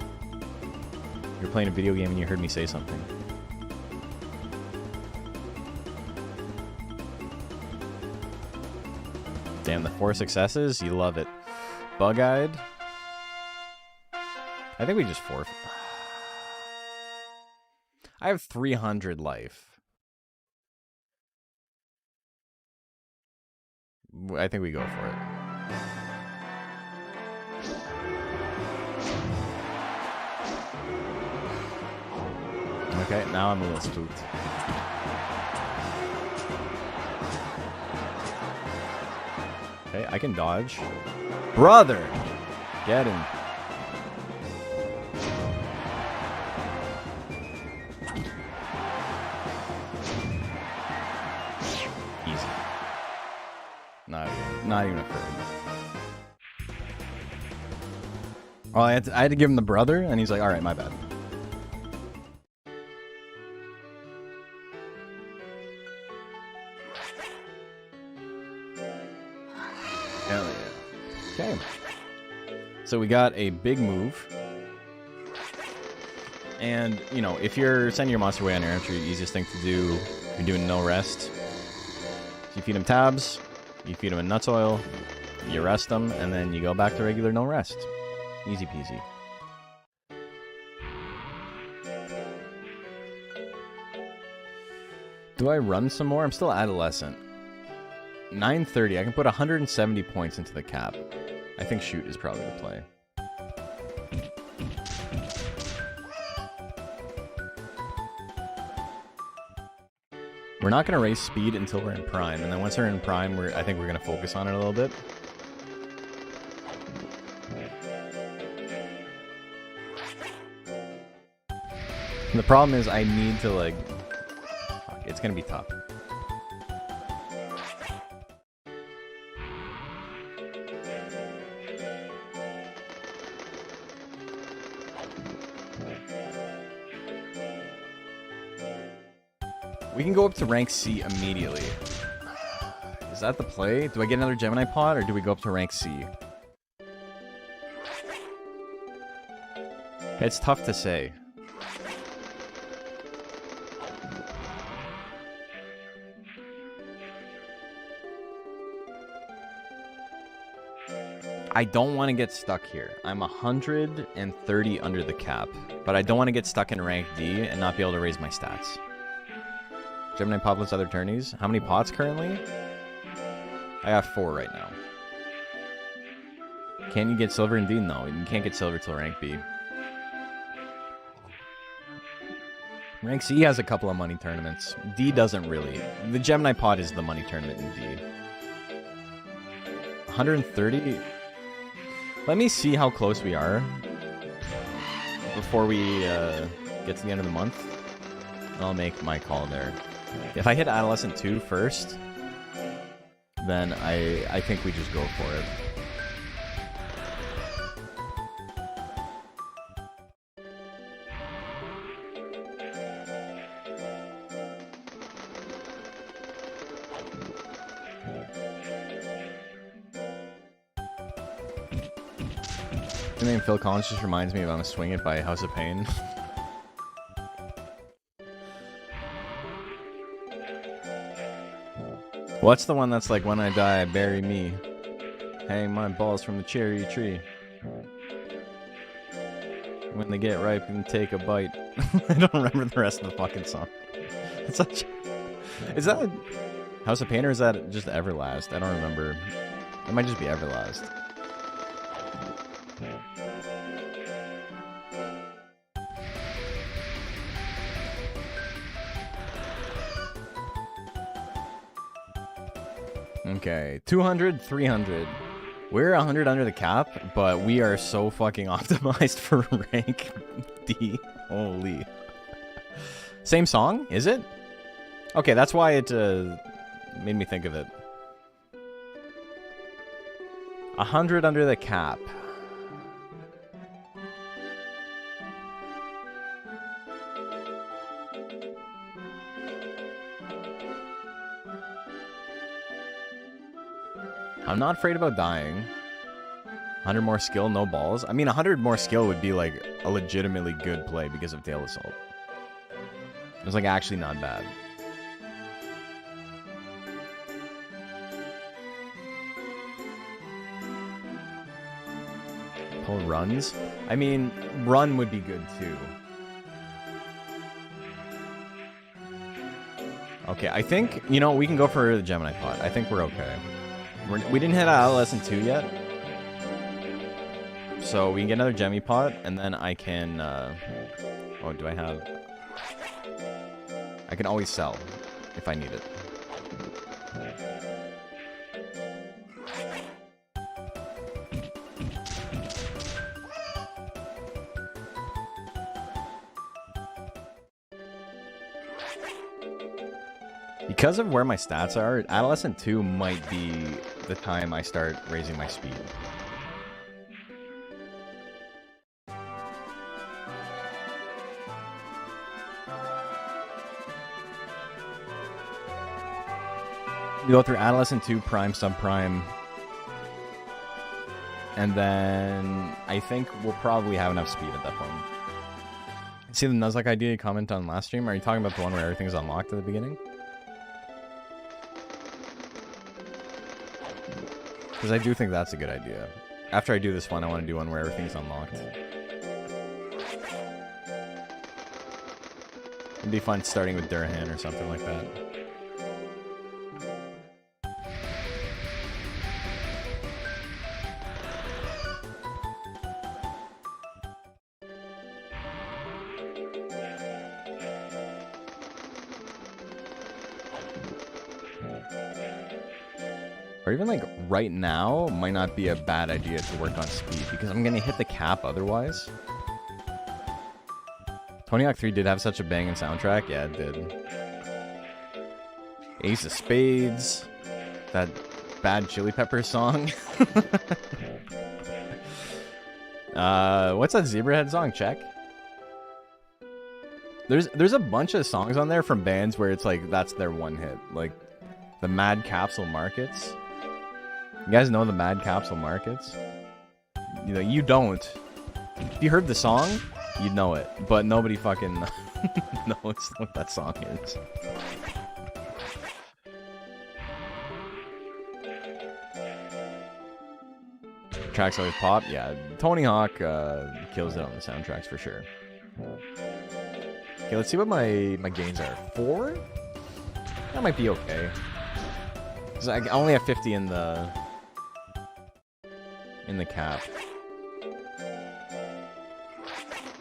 You're playing a video game and you heard me say something. Damn, the 4 successes? You love it. Bug-eyed? I think we just forfeit. I have 300 life. I think we go for it. Okay, now I'm a little spooked. Okay, I can dodge. Brother! Get him. Easy. Not even a third. Oh, I had to give him the brother, and he's like, alright, my bad. Hell yeah. Okay. So we got a big move. And, you know, if you're sending your monster away on your entry, the easiest thing to do, if you're doing no rest, so you feed him tabs, you feed him a nuts oil, you rest them, and then you go back to regular no rest. Easy peasy. Do I run some more? I'm still adolescent. 930. I can put 170 points into the cap. I think shoot is probably the play. We're not going to raise speed until we're in prime, and then once we're in prime, I think we're going to focus on it a little bit. And the problem is I need to, like... Fuck, it's going to be tough. We can go up to rank C immediately. Is that the play? Do I get another Gemini pod, or do we go up to rank C? It's tough to say. I don't want to get stuck here. I'm 130 under the cap, but I don't want to get stuck in rank D and not be able to raise my stats. Gemini pod plus other tourneys. How many pots currently? I got 4 right now. Can you get silver in D? No, you can't get silver till rank B. Rank C has a couple of money tournaments. D doesn't really. The Gemini pod is the money tournament in D. 130? Let me see how close we are before we get to the end of the month. I'll make my call there. If I hit Adolescent 2 first, then I think we just go for it. The name Phil Collins just reminds me of I'm a Swing It by House of Pain. What's the one that's like, when I die, bury me? Hang my balls from the cherry tree. When they get ripe, and take a bite. I don't remember the rest of the fucking song. It's such... Is that House of Pain, or is that just Everlast? I don't remember. It might just be Everlast. Okay, 200, 300. We're 100 under the cap, but we are so fucking optimized for rank D. Holy. Same song? Is it? Okay, that's why it made me think of it. 100 under the cap. I'm not afraid about dying. 100 more skill, no balls. I mean, 100 more skill would be like a legitimately good play because of Tail Assault. It was like actually not bad. Pull runs? I mean, run would be good too. Okay, I think, you know, we can go for the Gemini pot. I think we're okay. We didn't hit Adolescent 2 yet. So we can get another Gemmy pot, and then I can, oh, do I have... I can always sell if I need it. Because of where my stats are, Adolescent 2 might be the time I start raising my speed. You go through Adolescent 2, Prime, Subprime, and then I think we'll probably have enough speed at that point. See the Nuzlocke idea you commented on last stream? Are you talking about the one where everything's unlocked at the beginning? Because I do think that's a good idea. After I do this one, I want to do one where everything's unlocked. It'd be fun starting with Durahan or something like that. Or even like right now might not be a bad idea to work on speed because I'm gonna hit the cap otherwise. Tony Hawk 3 did have such a banging soundtrack. Yeah, it did. Ace of Spades. That Bad Chili Peppers song. What's that Zebrahead song? Check. There's a bunch of songs on there from bands where it's like that's their one hit. Like the Mad Capsule Markets. You guys know the Mad Capsule Markets? You know, you don't. If you heard the song, you'd know it. But nobody fucking knows what that song is. Tracks always pop? Yeah, Tony Hawk kills it on the soundtracks for sure. Okay, let's see what my gains are. 4? That might be okay. Because I only have 50 in the cap.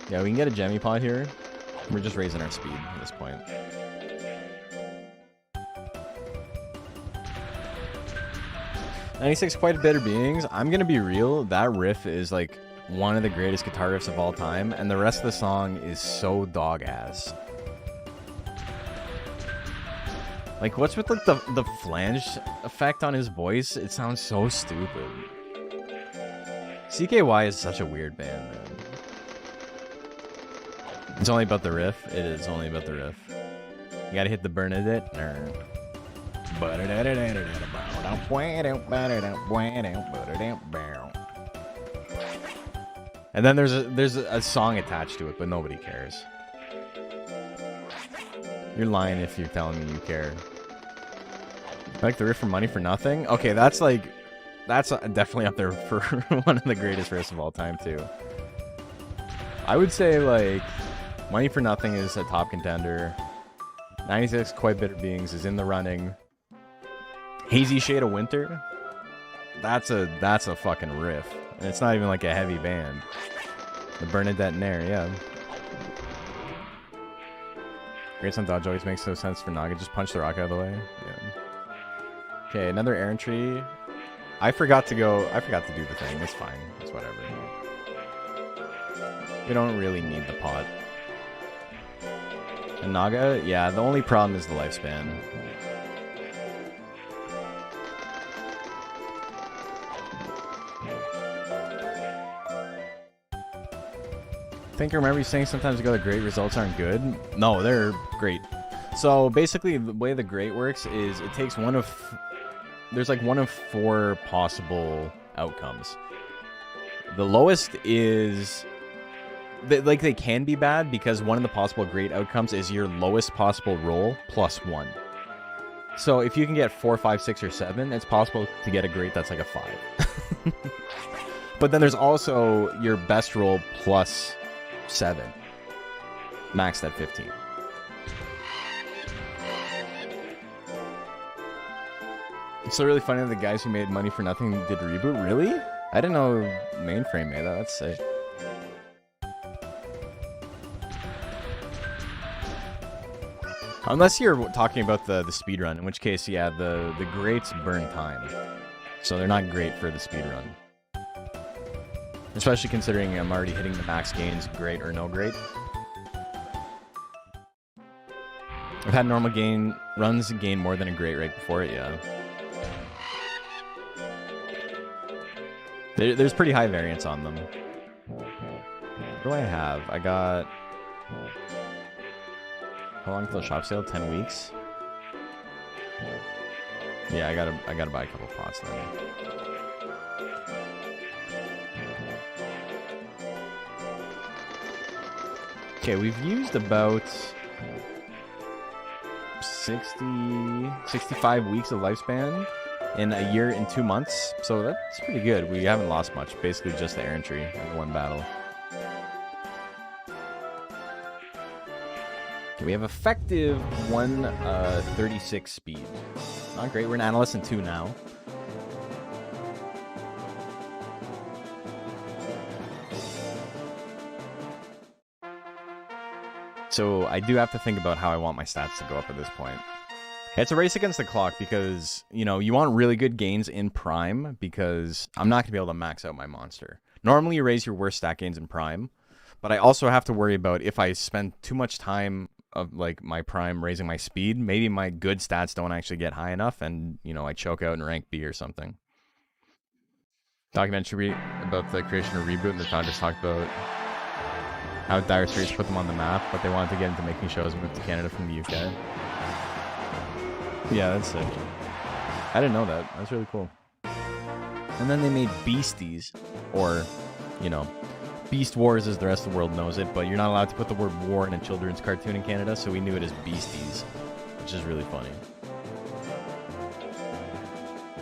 Yeah, we can get a Gemmy pot here. We're just raising our speed at this point. "96 quite a bit of beings." I'm gonna be real, that riff is like one of the greatest guitar riffs of all time, and the rest of the song is so dog ass. Like, what's with like the flange effect on his voice? It sounds so stupid. CKY is such a weird band, man. It's only about the riff. It is only about the riff. You gotta hit the Bernadette. And then there's a song attached to it, but nobody cares. You're lying if you're telling me you care. Like the riff from Money for Nothing? Okay, that's definitely up there for one of the greatest riffs of all time, too. I would say, like, Money for Nothing is a top contender. 96 Quite Bitter Beings is in the running. Hazy Shade of Winter? That's a fucking riff. And it's not even like a heavy band. The Bernadette Nair, yeah. Great Sun Dodge always makes no sense for Naga. Just punch the rock out of the way. Yeah. Okay, another errant tree. I forgot to do the thing. It's fine. It's whatever. We don't really need the pot. And Naga, yeah, the only problem is the lifespan. I think I remember you saying sometimes ago the great results aren't good. No, they're great. So basically, the way the great works is it takes there's like one of 4 possible outcomes. The lowest is like they can be bad because one of the possible great outcomes is your lowest possible roll plus 1. So if you can get 4, 5, 6, or 7, it's possible to get a great that's like a 5. But then there's also your best roll plus 7, maxed at 15. It's so really funny that the guys who made money for nothing did reboot. Really? I didn't know Mainframe made that. That's sick. Unless you're talking about the speedrun, in which case, yeah, the greats burn time. So they're not great for the speedrun. Especially considering I'm already hitting the max gains, great or no great. I've had normal runs gain more than a great right before it, yeah. There's pretty high variance on them. What do I have? I got... How long till the shop sale? 10 weeks? Yeah, I gotta buy a couple pots then. Okay, we've used about 65 weeks of lifespan in a year and 2 months, so that's pretty good. We haven't lost much, basically just the errantry in one battle. Okay, we have effective 136 speed. Not great. We're an analyst in 2 now. So I do have to think about how I want my stats to go up at this point. It's a race against the clock because, you know, you want really good gains in Prime because I'm not going to be able to max out my monster. Normally you raise your worst stat gains in Prime, but I also have to worry about if I spend too much time of like my Prime raising my speed, maybe my good stats don't actually get high enough and, you know, I choke out in rank B or something. Documentary about the creation of Reboot, and the founders talked about how Dire Straits put them on the map, but they wanted to get into making shows and move to Canada from the UK. Yeah, that's sick. I didn't know that. That's really cool. And then they made Beasties, or, you know, Beast Wars as the rest of the world knows it, but you're not allowed to put the word war in a children's cartoon in Canada, so we knew it as Beasties, which is really funny.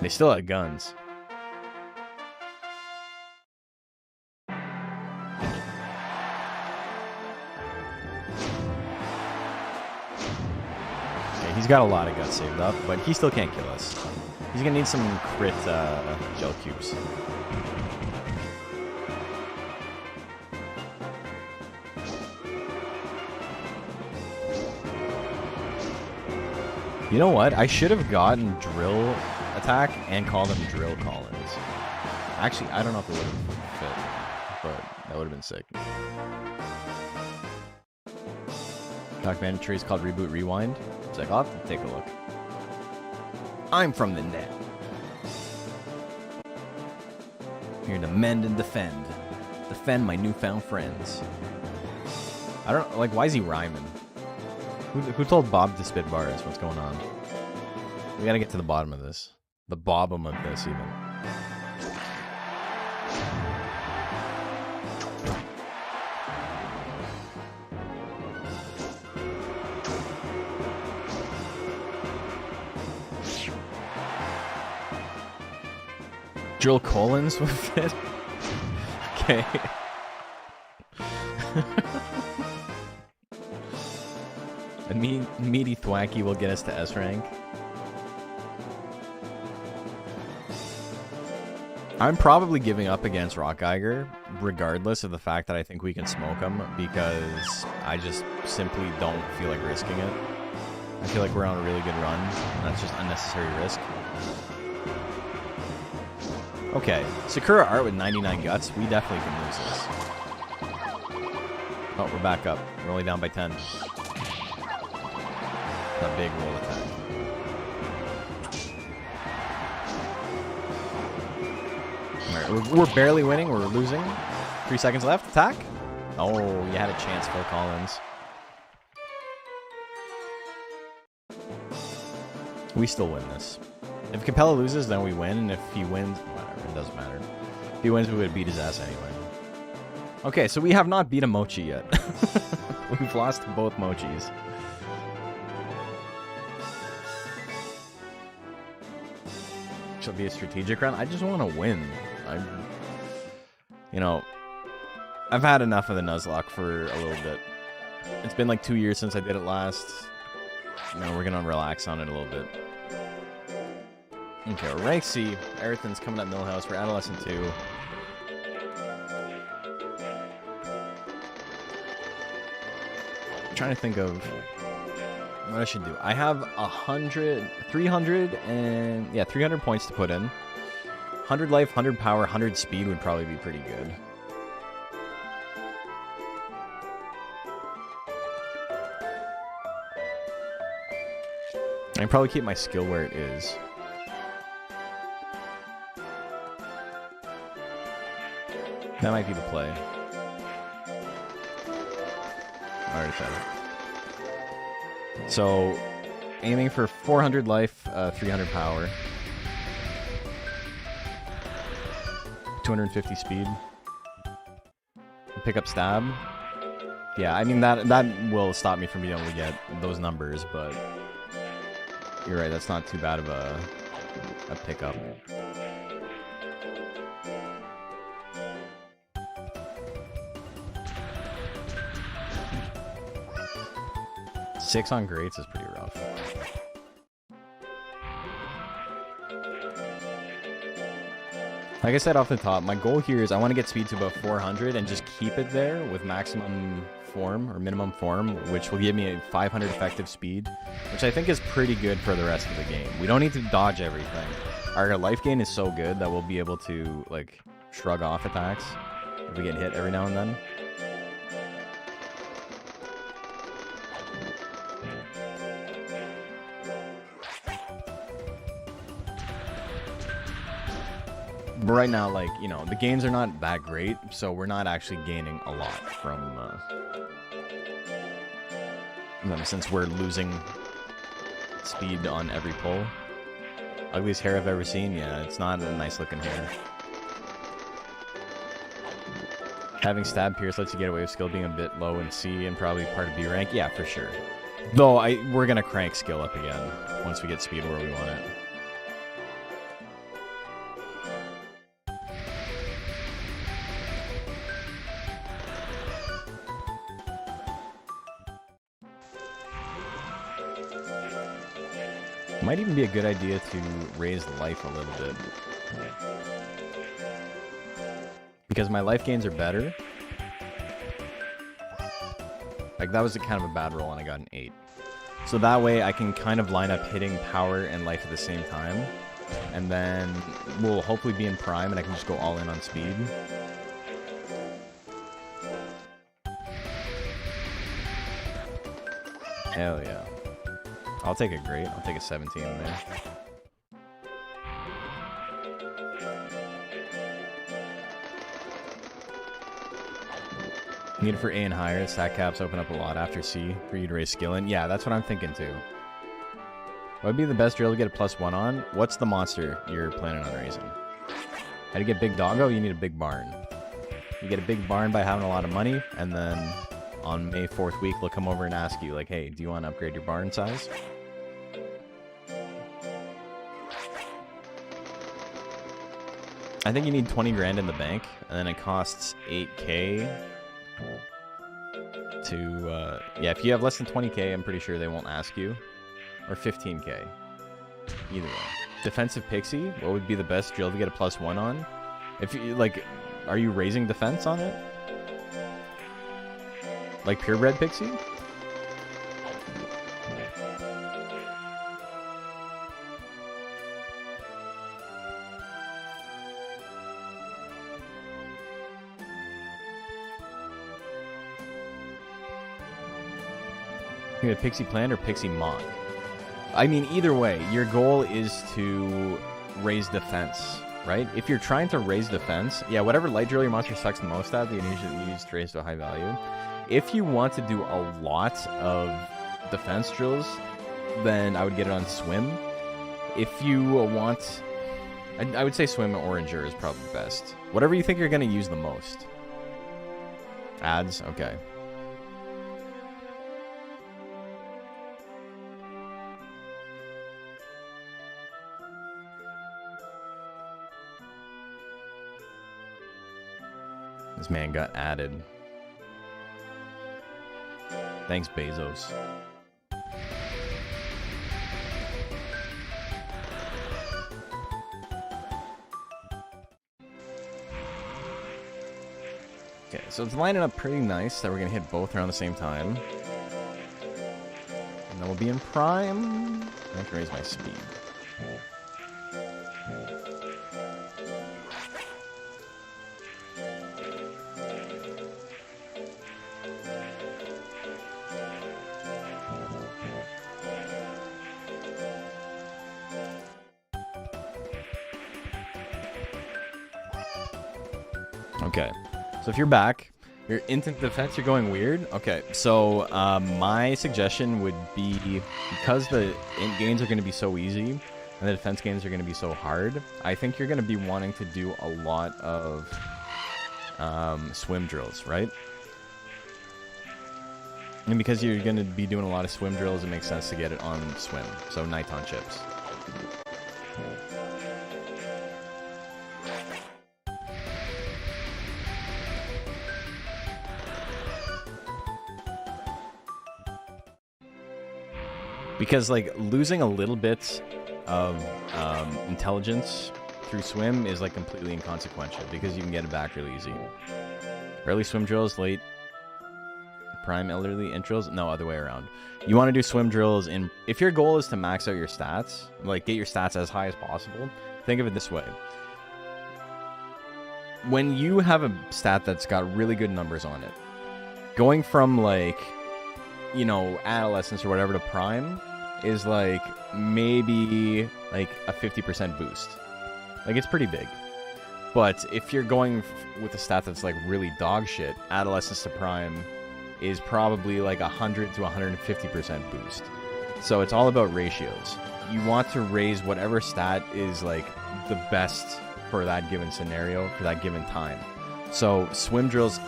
They still had guns. He's got a lot of guts saved up, but he still can't kill us. He's gonna need some crit gel cubes. You know what? I should have gotten drill attack and called him Drill Collins. Actually, I don't know if it would have fit, but that would have been sick. Documentary is called Reboot Rewind. It's like, I'll have to take a look. I'm from the net. Here to mend and defend. Defend my newfound friends. I don't like, why is he rhyming? Who told Bob to spit bars? What's going on? We gotta get to the bottom of this. The bottom of this, even. Drill Collins would fit? Okay. A meaty thwacky will get us to S rank. I'm probably giving up against Rock Geiger, regardless of the fact that I think we can smoke him, because I just simply don't feel like risking it. I feel like we're on a really good run, and that's just unnecessary risk. Okay, Sakura Art with 99 guts. We definitely can lose this. Oh, we're back up. We're only down by 10. A big roll attack. Alright, we're barely winning. We're losing. 3 seconds left. Attack. Oh, you had a chance, Phil Collins. We still win this. If Capella loses, then we win. And if he wins, whatever, it doesn't matter. If he wins, we would beat his ass anyway. Okay, so we have not beat a Mochi yet. We've lost both Mochis. Shall be a strategic run. I just want to win. You know, I've had enough of the nuzlocke for a little bit. It's been like 2 years since I did it last. You know, we're gonna relax on it a little bit. Okay, we're rank C. Everything's coming up Millhouse. We're Adolescent 2. I'm trying to think of what I should do. I have 300 points to put in. 100 life, 100 power, 100 speed would probably be pretty good. I can probably keep my skill where it is. That might be the play. Alright, then. So, aiming for 400 life, 300 power. 250 speed. Pick up stab. Yeah, I mean, that will stop me from being able to get those numbers, but you're right, that's not too bad of a pickup. Six on greats is pretty rough. Like I said off the top, my goal here is I want to get speed to about 400 and just keep it there with maximum form or minimum form, which will give me a 500 effective speed, which I think is pretty good for the rest of the game. We don't need to dodge everything. Our life gain is so good that we'll be able to like shrug off attacks if we get hit every now and then. But right now, like, you know, the gains are not that great, so we're not actually gaining a lot from them since we're losing speed on every pull. Ugliest hair I've ever seen? Yeah, it's not a nice looking hair. Having stab pierce lets you get away with skill being a bit low in C and probably part of B rank? Yeah, for sure. Though, we're gonna crank skill up again once we get speed where we want it. Might even be a good idea to raise life a little bit. Because my life gains are better. Like, that was kind of a bad roll and I got an 8. So that way I can kind of line up hitting power and life at the same time. And then we'll hopefully be in prime and I can just go all in on speed. Hell yeah. I'll take a great. I'll take a 17 there. Need it for A and higher. Stat caps open up a lot after C for you to raise skill in. Yeah, that's what I'm thinking too. What would be the best drill to get a +1 on? What's the monster you're planning on raising? How to get big doggo? You need a big barn. You get a big barn by having a lot of money, and then on May 4th week, they'll come over and ask you, like, hey, do you want to upgrade your barn size? I think you need 20 grand in the bank, and then it costs 8k to, yeah, if you have less than 20k, I'm pretty sure they won't ask you. Or 15k. Either way. Defensive Pixie, what would be the best drill to get a +1 on? If you, like, are you raising defense on it? Like purebred Pixie? You get a Pixie Plant or Pixie Mock? I mean, either way, your goal is to raise defense, right? If you're trying to raise defense, yeah, whatever light drill your monster sucks the most at, you usually use to raise to a high value. If you want to do a lot of defense drills, then I would get it on Swim. If you want, I would say Swim or Endure is probably best. Whatever you think you're going to use the most. Ads? Okay. This man got added. Thanks, Bezos. So it's lining up pretty nice that we're going to hit both around the same time. And then we'll be in prime. I have to raise my speed. Okay, so if you're back, your instant defense, you're going weird. Okay, so my suggestion would be, because the int gains are going to be so easy and the defense gains are going to be so hard, I think you're going to be wanting to do a lot of swim drills, right? And because you're going to be doing a lot of swim drills, it makes sense to get it on swim, so Niton chips. Because, like, losing a little bit of intelligence through swim is, like, completely inconsequential, because you can get it back really easy. Early swim drills, late prime elderly intros? No, other way around. You want to do swim drills in... If your goal is to max out your stats, like, get your stats as high as possible, think of it this way. When you have a stat that's got really good numbers on it, going from, like... you know, adolescence or whatever to prime is like maybe like a 50% boost. Like, it's pretty big. But if you're going with a stat that's like really dog shit, adolescence to prime is probably like 100 to 150% boost. So it's all about ratios. You want to raise whatever stat is like the best for that given scenario, for that given time. So swim drills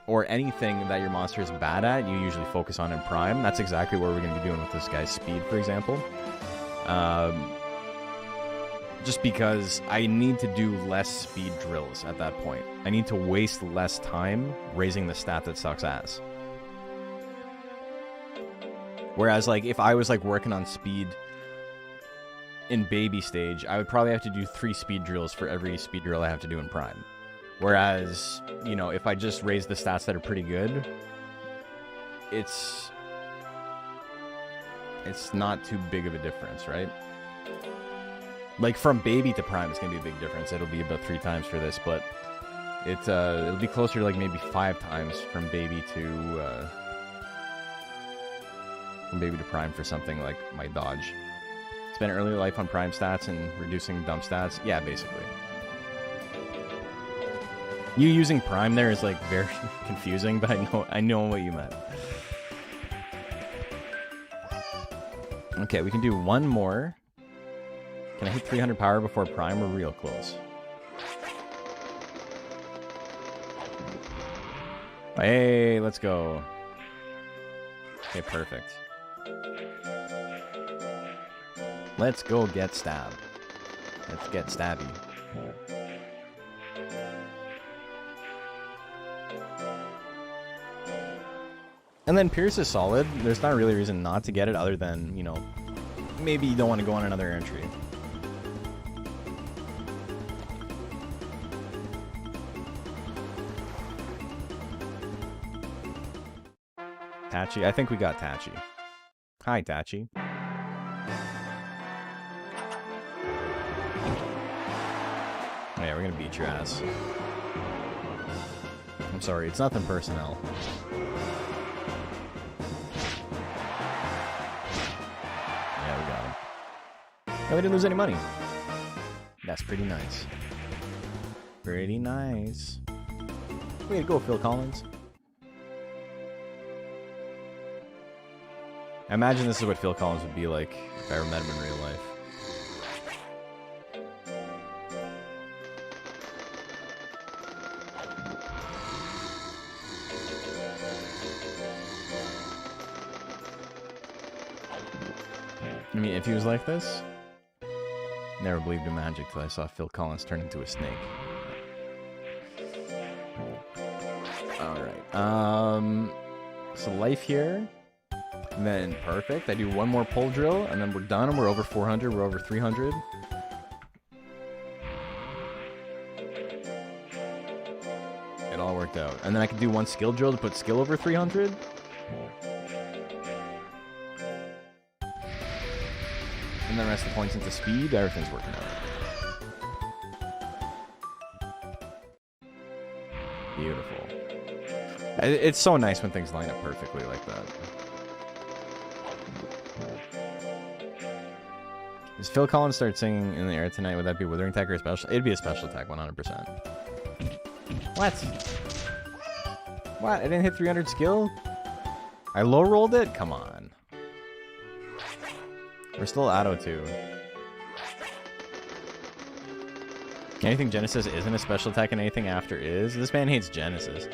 or anything that your monster is bad at, you usually focus on in prime. That's exactly what we're going to be doing with this guy's speed, for example. Just because I need to do less speed drills at that point. I need to waste less time raising the stat that sucks ass. Whereas, like, if I was, like, working on speed in baby stage, I would probably have to do 3 speed drills for every speed drill I have to do in prime. Whereas, you know, if I just raise the stats that are pretty good, it's not too big of a difference, right? Like, from baby to prime, it's going to be a big difference. It'll be about 3 times for this, but it'll be closer to, like, maybe 5 times from baby to prime for something like my dodge. Spend early life on prime stats and reducing dump stats. Yeah, basically. You using prime there is, like, very confusing, but I know what you meant. Okay, we can do one more. Can I hit 300 power before prime? We're real close. Hey, let's go. Okay, perfect. Let's go get stabbed. Let's get stabby. And then Pierce is solid. There's not really a reason not to get it other than, you know, maybe you don't want to go on another entry. Tachi? I think we got Tachi. Hi, Tachi. Oh, yeah, we're gonna beat your ass. I'm sorry, it's nothing personnel. And we didn't lose any money. That's pretty nice. Pretty nice. Way to go, Phil Collins. I imagine this is what Phil Collins would be like if I ever met him in real life. I mean, if he was like this... Never believed in magic till I saw Phil Collins turn into a snake. Alright. So life here. And then perfect. I do one more pull drill, and then we're done, and we're over 400, we're over 300. It It all worked out. And then I could do one skill drill to put skill over 300. And then rest the points into speed. Everything's working out. Beautiful. It's so nice when things line up perfectly like that. Is Phil Collins start singing in the air tonight? Would that be Withering Attack or a special? It'd be a special attack, 100%. What? What? I didn't hit 300 skill? I low rolled it? Come on. We're still at 02. Anything Genesis isn't a special attack and anything after is? This man hates Genesis.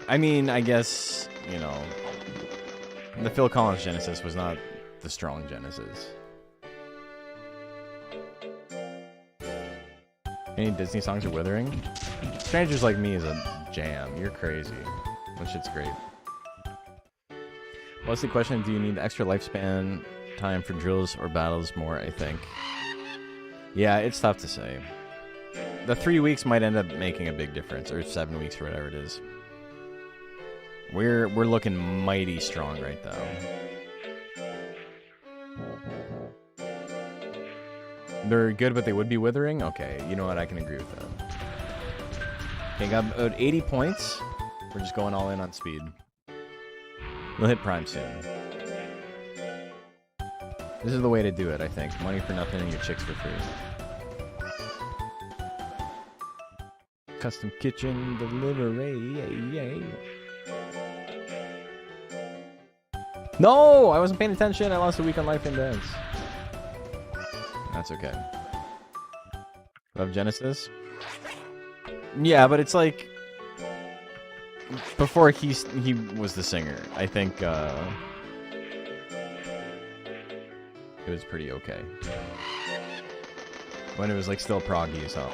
I mean, I guess, you know, the Phil Collins Genesis was not the strong Genesis. Any Disney songs are Withering? Strangers Like Me is a jam. You're crazy. That shit's great. What's the question? Do you need extra lifespan time for drills or battles more, I think? Yeah, it's tough to say. The 3 weeks might end up making a big difference, or 7 weeks or whatever it is. We're looking mighty strong right now. They're good, but they would be withering? Okay, you know what? I can agree with that. Okay, got about 80 points. We're just going all in on speed. We'll hit Prime soon. This is the way to do it, I think. Money for nothing and your chicks for free. Custom kitchen delivery. Yay. No! I wasn't paying attention. I lost a week on Life Index. That's okay. Love Genesis? Yeah, but it's like... Before he was the singer, I think it was pretty okay. When it was like still proggy as hell.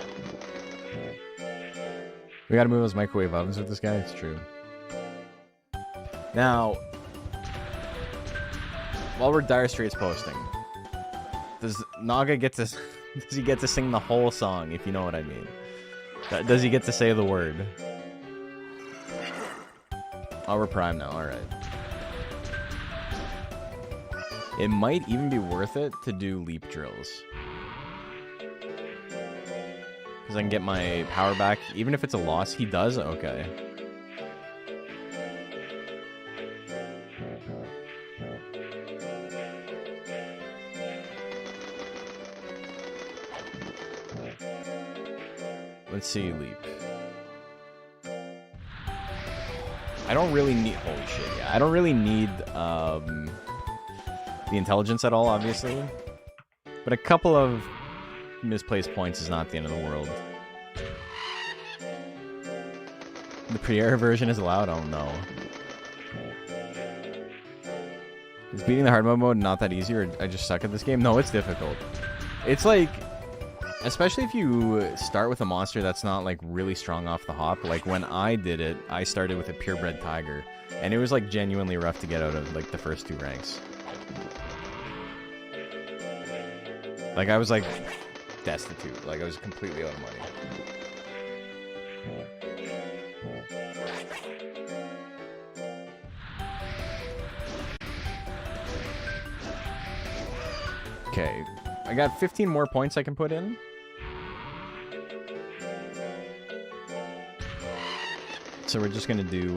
We gotta move those microwave ovens with this guy, it's true. Now, while we're Dire Straits posting, does Naga get to... Does he get to sing the whole song, if you know what I mean? Does he get to say the word? Oh, we're Prime now, alright. It might even be worth it to do leap drills. Because I can get my power back. Even if it's a loss, he does? Okay. Let's see, leap. I don't really need... Holy shit, yeah. I don't really need the intelligence at all, obviously. But a couple of misplaced points is not the end of the world. The pre-air version is allowed? Oh, no. Is beating the hard mode not that easy, or I just suck at this game? No, it's difficult. It's like... Especially if you start with a monster that's not, like, really strong off the hop. Like, when I did it, I started with a purebred tiger. And it was, like, genuinely rough to get out of, like, the first 2 ranks. Like, I was, like, destitute. Like, I was completely out of money. Okay. I got 15 more points I can put in. So we're just going to do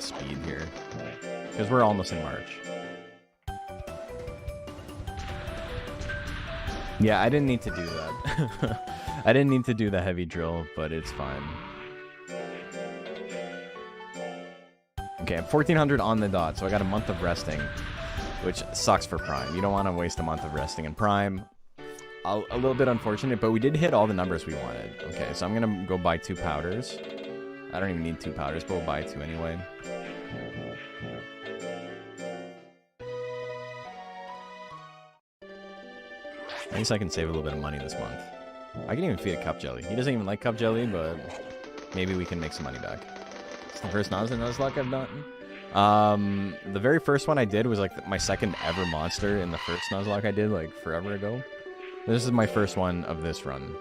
speed here. Because we're almost in March. Yeah, I didn't need to do that. I didn't need to do the heavy drill, but it's fine. Okay, I'm 1400 on the dot, so I got a month of resting. Which sucks for Prime. You don't want to waste a month of resting in Prime. A little bit unfortunate, but we did hit all the numbers we wanted. Okay, so I'm going to go buy 2 powders. I don't even need 2 powders, but we'll buy 2 anyway. At least I can save a little bit of money this month. I can even feed a Cup Jelly. He doesn't even like Cup Jelly, but maybe we can make some money back. It's the first nuzlocke I've done. The very first one I did was like my second ever monster in the first nuzlocke I did like forever ago. This is my first one of this run.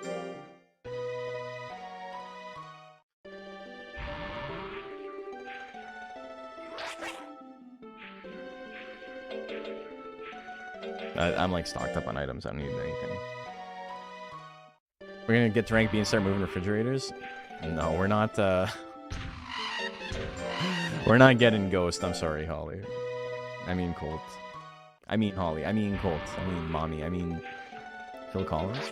I'm like stocked up on items. I don't need anything. We're gonna get to rank B and start moving refrigerators? No, we're not, we're not getting Ghost. I'm sorry, Holly. I mean Colt. I mean Holly. I mean Colt. I mean Mommy. I mean Phil Collins.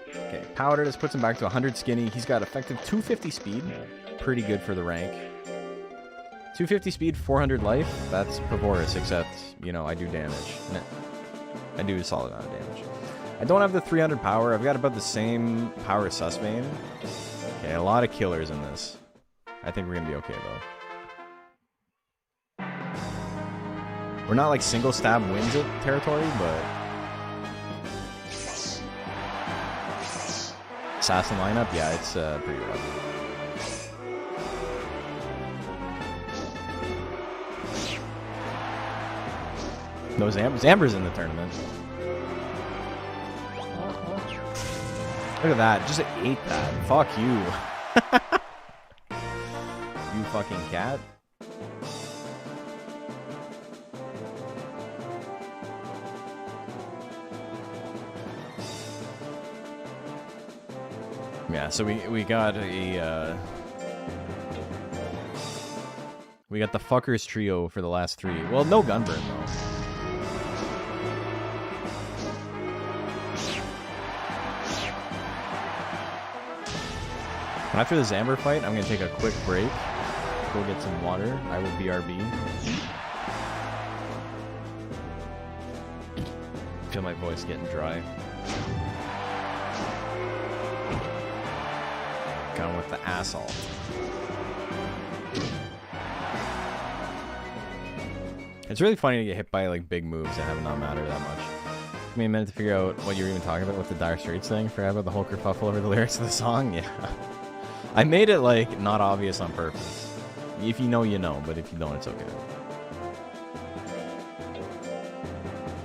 Okay, Powder just puts him back to 100 skinny. He's got effective 250 speed. Pretty good for the rank. 250 speed, 400 life. That's Pavorus, except, you know, I do damage. I do a solid amount of damage. I don't have the 300 power. I've got about the same power Susbane. Okay, a lot of killers in this. I think we're going to be okay, though. We're not like single stab wins it territory, but... Assassin lineup? Yeah, it's pretty rough. No, Zamber's in the tournament. Look at that. Just ate that. Fuck you. You fucking cat. Yeah, so we got a we got the fuckers trio for the last 3. Well, no gunburn though. After the Zamber fight, I'm gonna take a quick break, go get some water. I will BRB. Feel my voice getting dry. Going with the assault. It's really funny to get hit by like big moves that have not matter that much. Took me a minute to figure out what you were even talking about with the Dire Straits thing. Forgot about the whole kerfuffle over the lyrics of the song. Yeah. I made it, like, not obvious on purpose. If you know, you know, but if you don't, it's okay.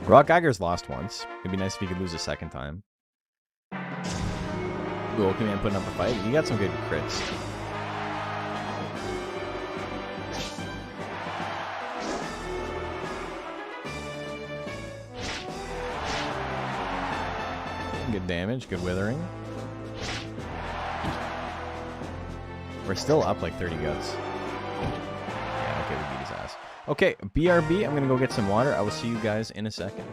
Rock Geiger's lost once. It'd be nice if he could lose a second time. Ooh, okay, man, putting up a fight. You got some good crits. Good damage, good withering. We're still up like 30 guts. Yeah, okay, we beat his ass. Okay, BRB, I'm gonna go get some water. I will see you guys in a second.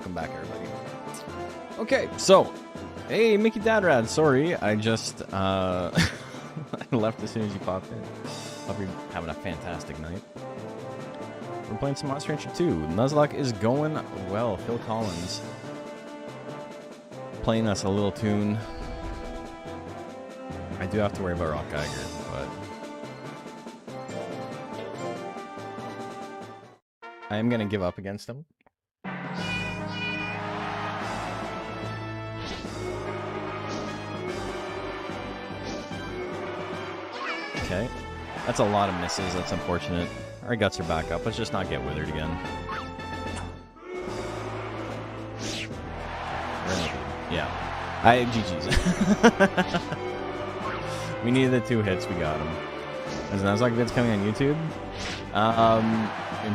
welcome back, everybody. Okay, so, hey, Mickey Dadrad, sorry, I just, I left as soon as you popped in. Hope you're having a fantastic night. We're playing some Monster Rancher 2. Nuzlocke is going well. Phil Collins playing us a little tune. I do have to worry about Rock Geiger, but I am going to give up against him. Okay. That's a lot of misses. That's unfortunate. Our guts are back up. Let's just not get withered again. Yeah. GG's. We needed the 2 hits. We got them. As Nuzlocke vids coming on YouTube.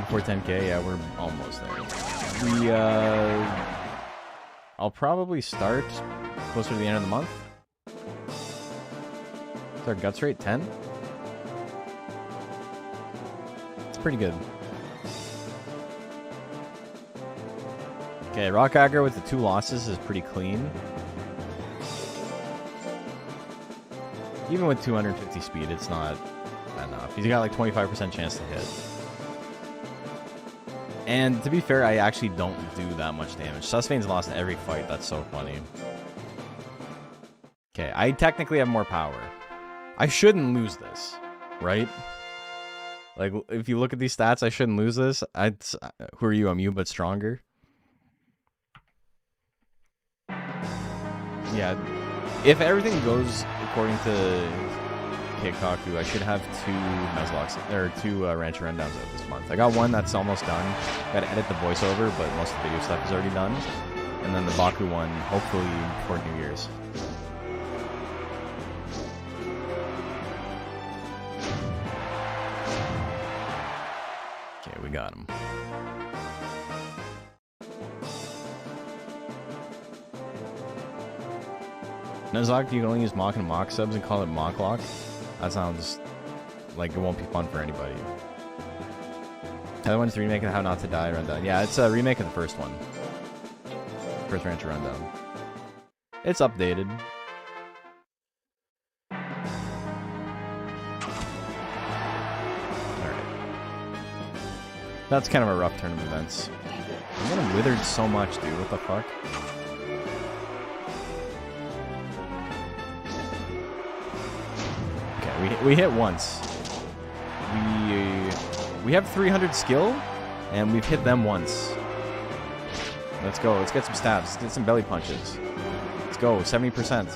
Before 10K, yeah, we're almost there. I'll probably start closer to the end of the month. Is our guts rate 10? Pretty good. Okay, Rock Aggro with the 2 losses is pretty clean. Even with 250 speed, it's not enough. He's got like 25% chance to hit. And to be fair, I actually don't do that much damage. Susvane's lost every fight. That's so funny. Okay, I technically have more power. I shouldn't lose this, right? Like, if you look at these stats, I shouldn't lose this. Who are you? I'm you, but stronger. Yeah. If everything goes according to Keikaku, I should have 2 Nuzlocks, or 2 Rancher Rundowns out this month. I got one that's almost done. Gotta edit the voiceover, but most of the video stuff is already done. And then the Baku one, hopefully before New Year's. Okay, we got him. Nuzlocke, you can only use Mock and Mock subs and call it Mock Lock. That sounds like it won't be fun for anybody. The other one's the remake of How Not to Die Rundown. Yeah, it's a remake of the first one. First Rancher Rundown. It's updated. That's kind of a rough turn of events. I'm getting withered so much, dude. What the fuck? Okay, we hit once. We have 300 skill, and we've hit them once. Let's go. Let's get some stabs. Let's get some belly punches. Let's go. 70%.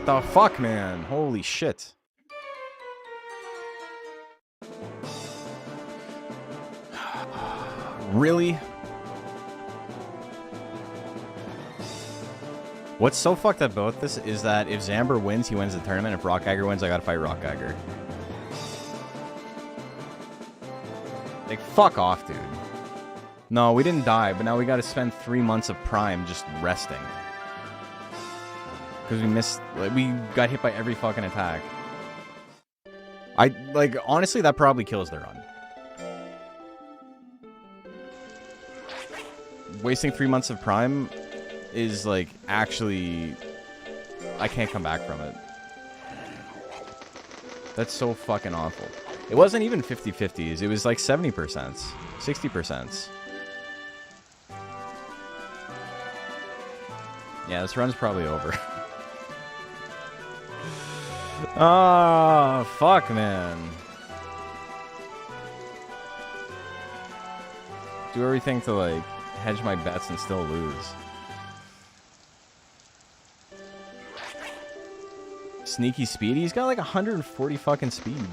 The fuck, man? Holy shit. Really? What's so fucked up about this is that if Zamber wins, he wins the tournament. If Rock Geiger wins, I gotta fight Rock Geiger. Like, fuck off, dude. No, we didn't die, but now we gotta spend 3 months of Prime just resting. Because we missed... Like, we got hit by every fucking attack. Honestly, that probably kills the run. Wasting 3 months of Prime is, like, actually... I can't come back from it. That's so fucking awful. It wasn't even 50-50s. It was, like, 70%. 60%. Yeah, this run's probably over. Ah, fuck, man. Do everything to, like... hedge my bets and still lose. Sneaky speed? He's got like 140 fucking speed.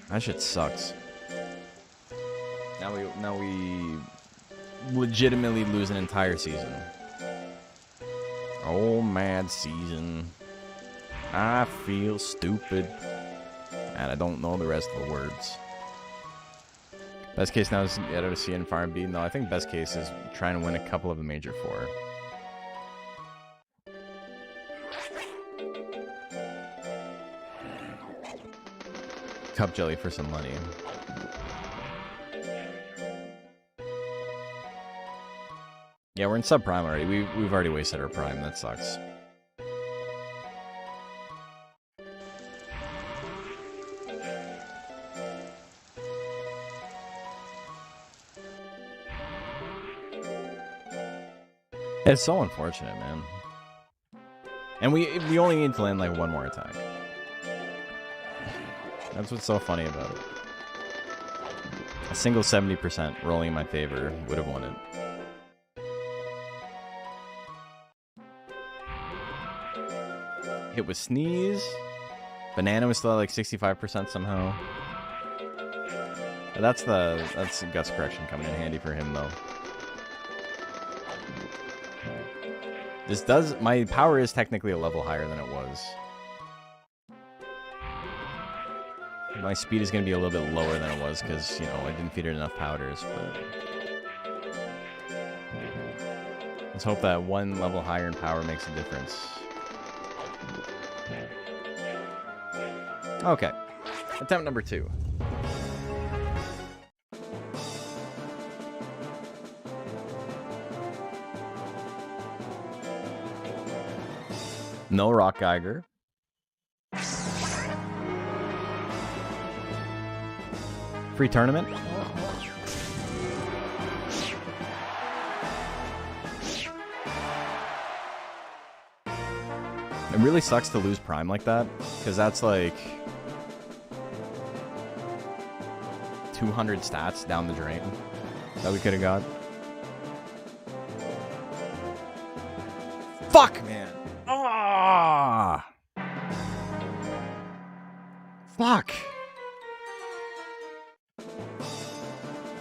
That shit sucks. Now we legitimately lose an entire season. Oh, mad season. I feel stupid. And I don't know the rest of the words. Best case now is get out of C and Farm B. No, I think best case is trying to win a couple of the Major 4. Cup jelly for some money. Yeah, we're in sub-prime already. We've already wasted our prime. That sucks. It's so unfortunate, man. And we only need to land like one more attack. That's what's so funny about it. A single 70% rolling in my favor would have won it. Hit with Sneeze. Banana was still at like 65% somehow. But that's Guts Correction coming in handy for him though. My power is technically a level higher than it was. My speed is going to be a little bit lower than it was because, you know, I didn't feed it enough powders, but... Let's hope that one level higher in power makes a difference. Okay. Attempt number 2. No Rock Geiger. Free tournament. It really sucks to lose Prime like that, because that's like 200 stats down the drain that we could have got. Fuck, man. Ah! Fuck.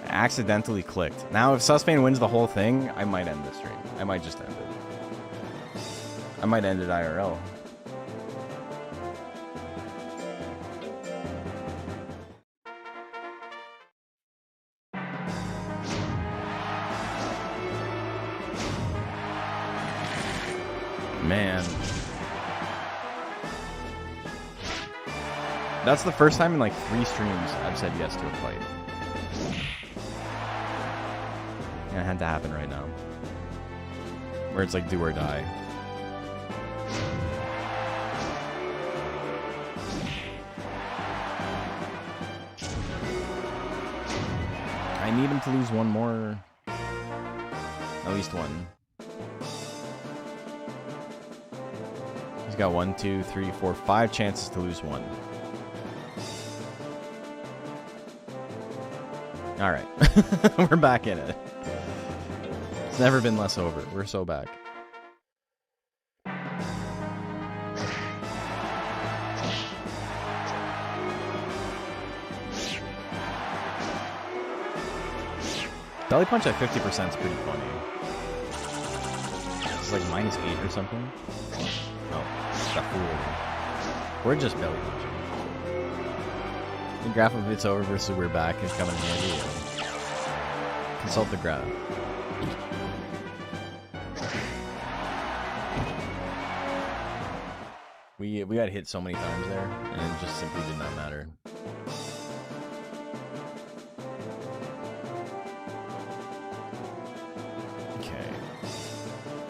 I accidentally clicked. Now, if Susbane wins the whole thing, I might end this stream. I might just end it. I might end it IRL. Man. That's the first time in like 3 streams I've said yes to a fight. It had to happen right now. Where it's like do or die. I need him to lose one more. At least one. He's got 1, 2, 3, 4, 5 chances to lose one. Alright. We're back in it. It's never been less over. We're so back. Belly Punch at 50% is pretty funny. It's like -8 or something. Oh, got fooled. We're just Belly Punching. The graph of It's Over versus We're Back is coming in handy. Consult the graph. We got hit so many times there, and it just simply did not matter. Okay.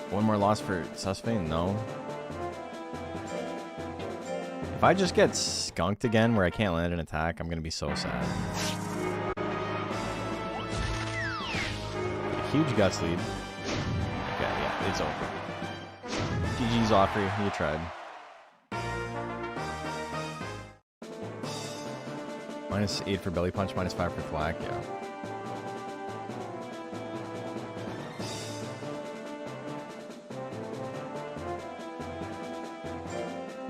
One more loss for Susbane? No. If I just get skunked again where I can't land an attack, I'm gonna be so sad. Huge Guts lead. Okay, yeah, it's over. GG's Offrey, you tried. -8 for Belly Punch, -5 for Thwack, yeah.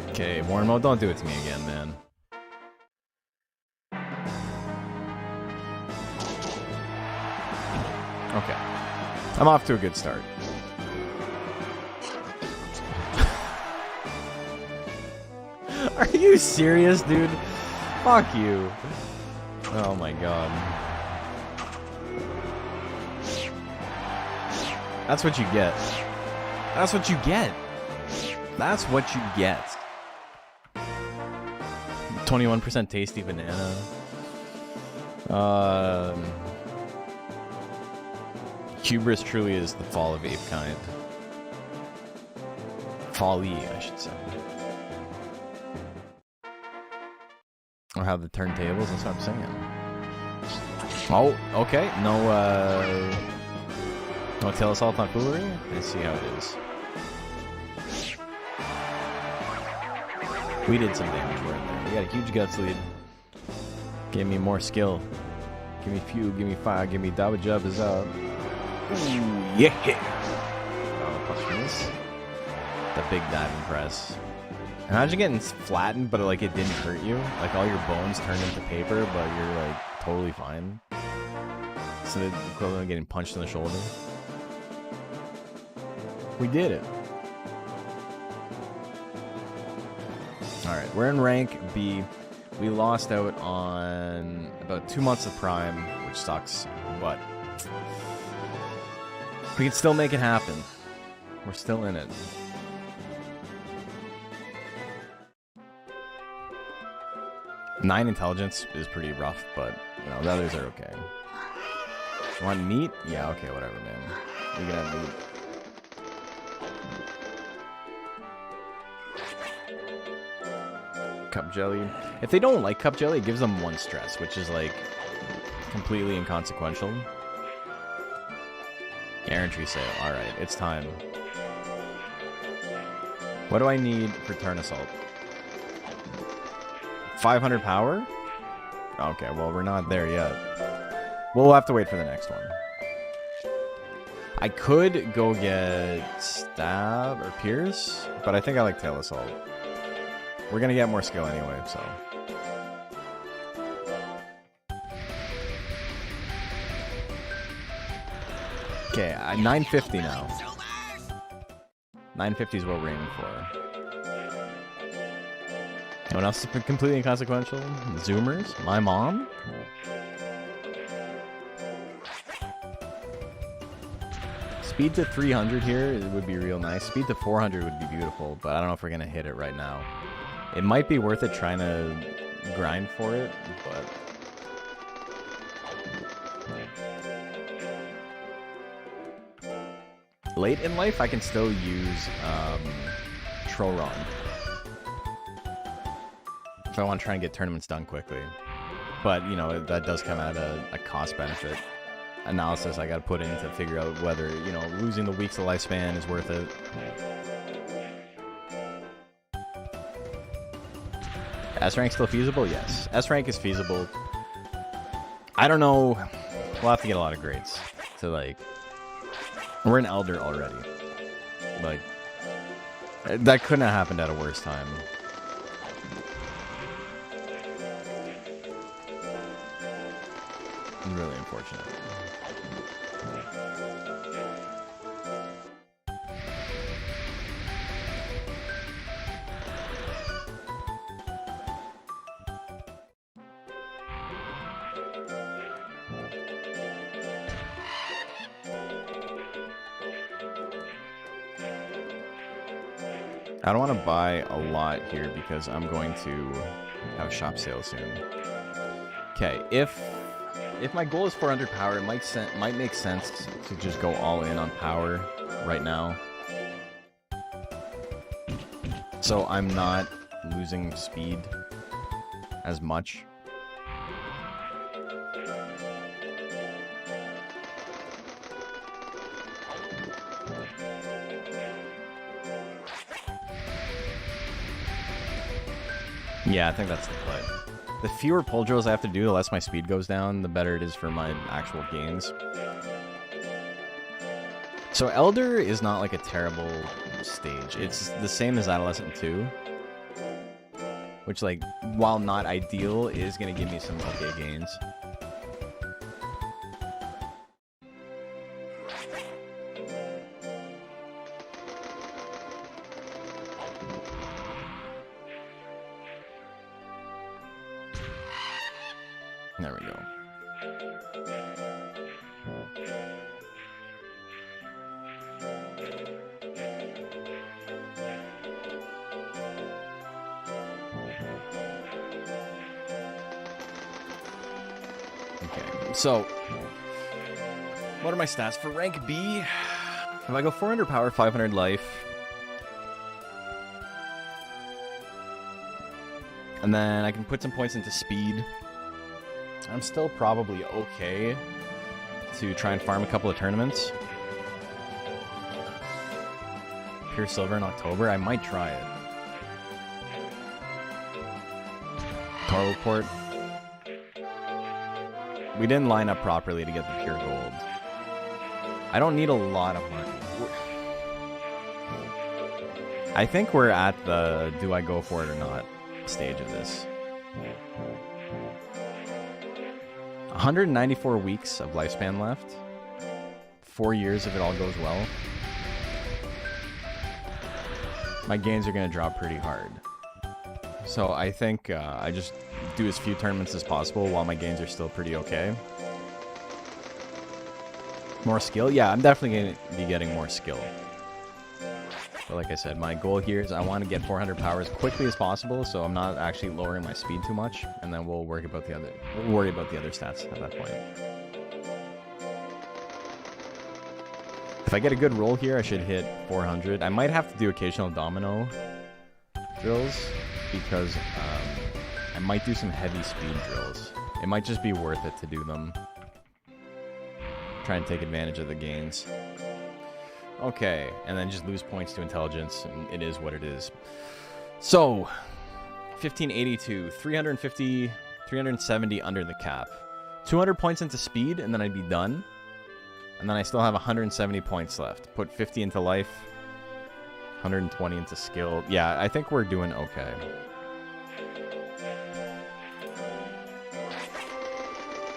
Okay, Warren Mode, don't do it to me again, man. Okay. I'm off to a good start. Are you serious, dude? Fuck you. Oh my god. That's what you get. That's what you get. That's what you get. 21% tasty banana. Hubris truly is the fall of ape kind. Folly, I should say. Or how the turntables, that's what I'm saying. Oh, okay. No tail assault on foolery? Let's see how it is. We did some damage right there. We got a huge guts lead. Give me more skill. Give me few, give me fire, give me double jump is up. Ooh, yeah! Oh, plus miss. The big diving press. Imagine getting flattened, but like it didn't hurt you. Like all your bones turned into paper, but you're like totally fine. So the equivalent of getting punched in the shoulder. We did it. Alright, we're in rank B. We lost out on about 2 months of Prime, which sucks, but we can still make it happen. We're still in it. Nine intelligence is pretty rough, but you know, the others are okay. You want meat? Yeah, okay, whatever, man. You can have meat. Cup jelly. If they don't like cup jelly, it gives them 1 stress, which is like completely inconsequential. Guarantee sale. Alright, it's time. What do I need for turn assault? 500 power? Okay, well, we're not there yet. We'll have to wait for the next one. I could go get stab or pierce, but I think I like tail assault. We're gonna get more skill anyway, so. Okay, 950 now. 950 is what we're aiming for. Anyone else is completely inconsequential? Zoomers? My mom? Speed to 300 here it would be real nice. Speed to 400 would be beautiful, but I don't know if we're going to hit it right now. It might be worth it trying to grind for it, but... Late in life, I can still use Troll Rod. If I want to try and get tournaments done quickly. But, you know, that does come at a cost-benefit analysis I got to put in to figure out whether, you know, losing the weeks of lifespan is worth it. S-rank still feasible? Yes. S-rank is feasible. I don't know. We'll have to get a lot of grades to, like... We're an Elder already. Like, that couldn't have happened at a worse time. Really unfortunate. I don't want to buy a lot here because I'm going to have a shop sale soon. Okay, if my goal is 400 power, it might make sense to just go all in on power right now. So I'm not losing speed as much. Yeah, I think that's the play. The fewer pull drills I have to do, the less my speed goes down, the better it is for my actual gains. So Elder is not like a terrible stage. It's the same as Adolescent 2. Which, like, while not ideal, is going to give me some okay gains. There we go. Okay, so What are my stats for rank B? If I go 400 power, 500 life, and then I can put some points into speed, I'm still probably okay to try and farm a couple of tournaments. Pure Silver in October, I might try it. Toro Port. We didn't line up properly to get the Pure Gold. I don't need a lot of money. I think we're at the do I go for it or not stage of this. 194 weeks of lifespan left. 4 years if it all goes well. My gains are going to drop pretty hard. So I think I just do as few tournaments as possible while my gains are still pretty okay. More skill? Yeah, I'm definitely going to be getting more skill. But like I said, my goal here is I want to get 400 power as quickly as possible, so I'm not actually lowering my speed too much, and then we'll worry about the other stats at that point. If I get a good roll here, I should hit 400. I might have to do occasional domino drills because I might do some heavy speed drills. It might just be worth it to do them. Try and take advantage of the gains. Okay, and then just lose points to intelligence, and it is what it is. So, 1582, 350, 370 under the cap. 200 points into speed, and then I'd be done. And then I still have 170 points left. Put 50 into life, 120 into skill. Yeah, I think we're doing okay.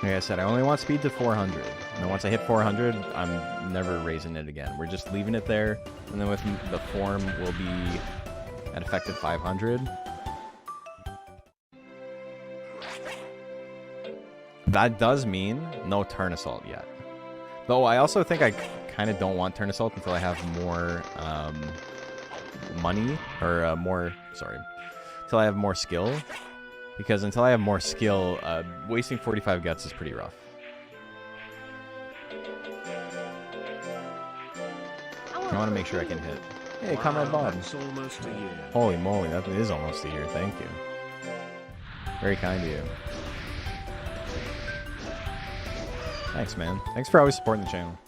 Like I said, I only want speed to 400. And then once I hit 400, I'm never raising it again. We're just leaving it there. And then with the form, we'll be at effective 500. That does mean no turn assault yet. Though I also think I kind of don't want turn assault until I have more money. Or until I have more skill. Because until I have more skill, wasting 45 guts is pretty rough. I want to make sure I can hit. Hey, Comrade Bob.
That's almost a year.
Holy moly, that is almost a year. Thank you. Very kind of you. Thanks, man. Thanks for always supporting the channel.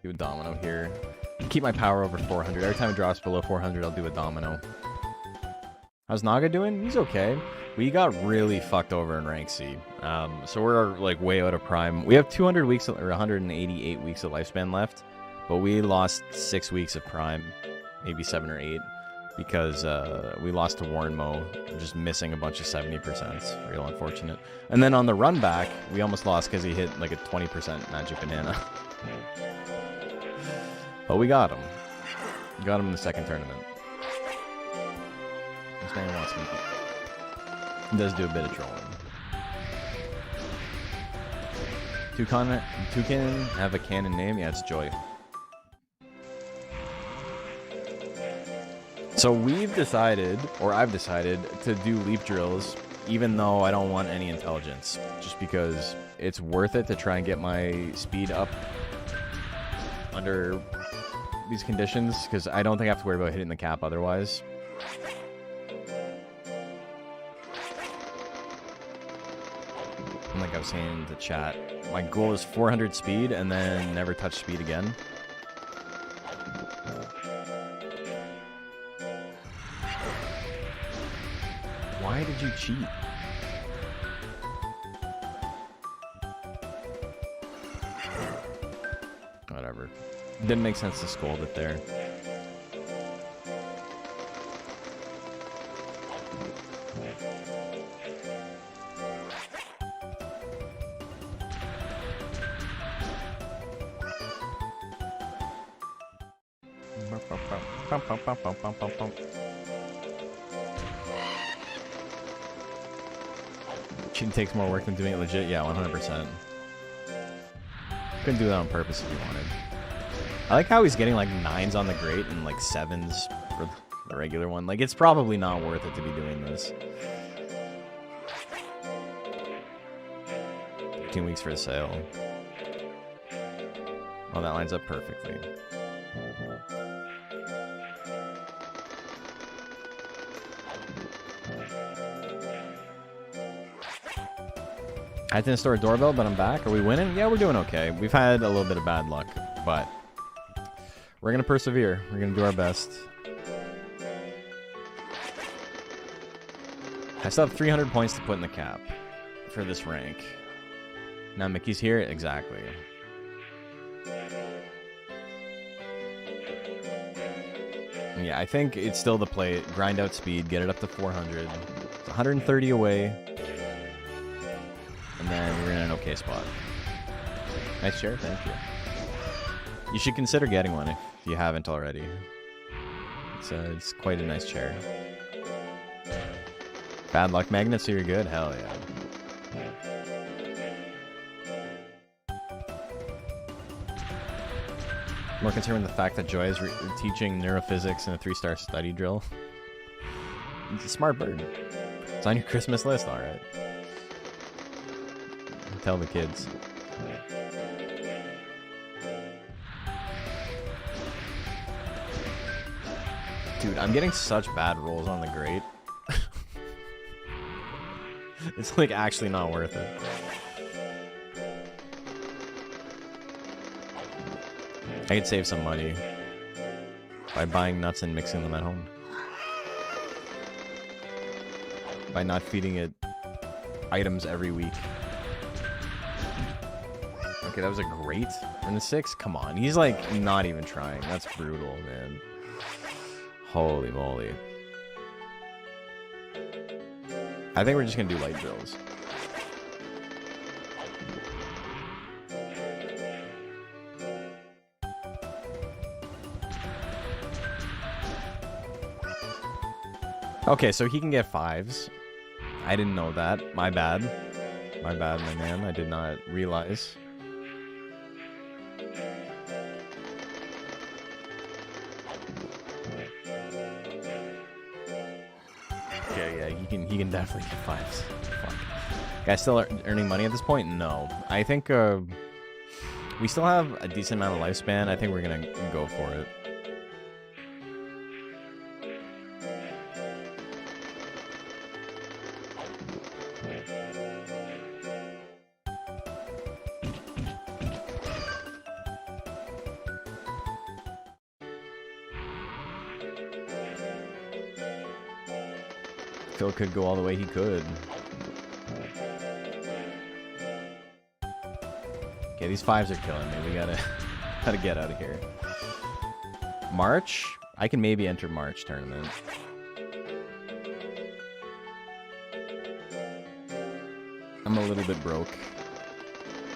Do a domino here. Keep my power over 400. Every time it drops below 400, I'll do a domino. How's Naga doing? He's okay. We got really fucked over in rank C. So we're like way out of prime. We have 200 weeks or 188 weeks of lifespan left, but we lost 6 weeks of prime, maybe 7 or 8, because we lost to Warren Mo, just missing a bunch of 70%. Real unfortunate. And then on the run back, we almost lost because he hit like a 20% magic banana. But we got him. We got him in the second tournament. This man wants me. He does do a bit of trolling. Toucan have a canon name? Yeah, it's Joy. So we've decided, or I've decided, to do leap drills, even though I don't want any intelligence. Just because it's worth it to try and get my speed up under these conditions, because I don't think I have to worry about hitting the cap otherwise. And like I was saying in the chat, my goal is 400 speed and then never touch speed again. Why did you cheat? Whatever. Didn't make sense to scold it there. Cheating takes more work than doing it legit. Yeah, 100%. Couldn't do that on purpose if you wanted. I like how he's getting like 9s on the grate and like 7s for the regular one. Like, it's probably not worth it to be doing this. 15 weeks for the sale. Oh, that lines up perfectly. I didn't store a doorbell, but I'm back. Are we winning? Yeah, we're doing okay. We've had a little bit of bad luck, but we're going to persevere. We're going to do our best. I still have 300 points to put in the cap for this rank. Now Mickey's here? Exactly. Yeah, I think it's still the play. Grind out speed, get it up to 400. It's 130 away. And then we're in an okay spot. Nice chair, thank you. You should consider getting one if you haven't already. It's quite a nice chair. Bad luck magnet, so you're good? Hell yeah. More concerned with the fact that Joy is teaching neurophysics in a 3-star study drill. He's a smart bird. It's on your Christmas list, alright. Tell the kids. Dude, I'm getting such bad rolls on the grate. It's like actually not worth it. I could save some money by buying nuts and mixing them at home. By not feeding it items every week. Okay, that was a great. And the 6? Come on. He's like not even trying. That's brutal, man. Holy moly. I think we're just gonna do light drills. Okay, so he can get 5s. I didn't know that. My bad. My bad, my man. I did not realize. Okay, yeah, he can definitely get 5s. Fuck. Guys still earning money at this point? No. I think we still have a decent amount of lifespan. I think we're gonna go for it. Phil could go all the way he could. Okay, these 5s are killing me. We gotta get out of here. March? I can maybe enter March tournament. I'm a little bit broke.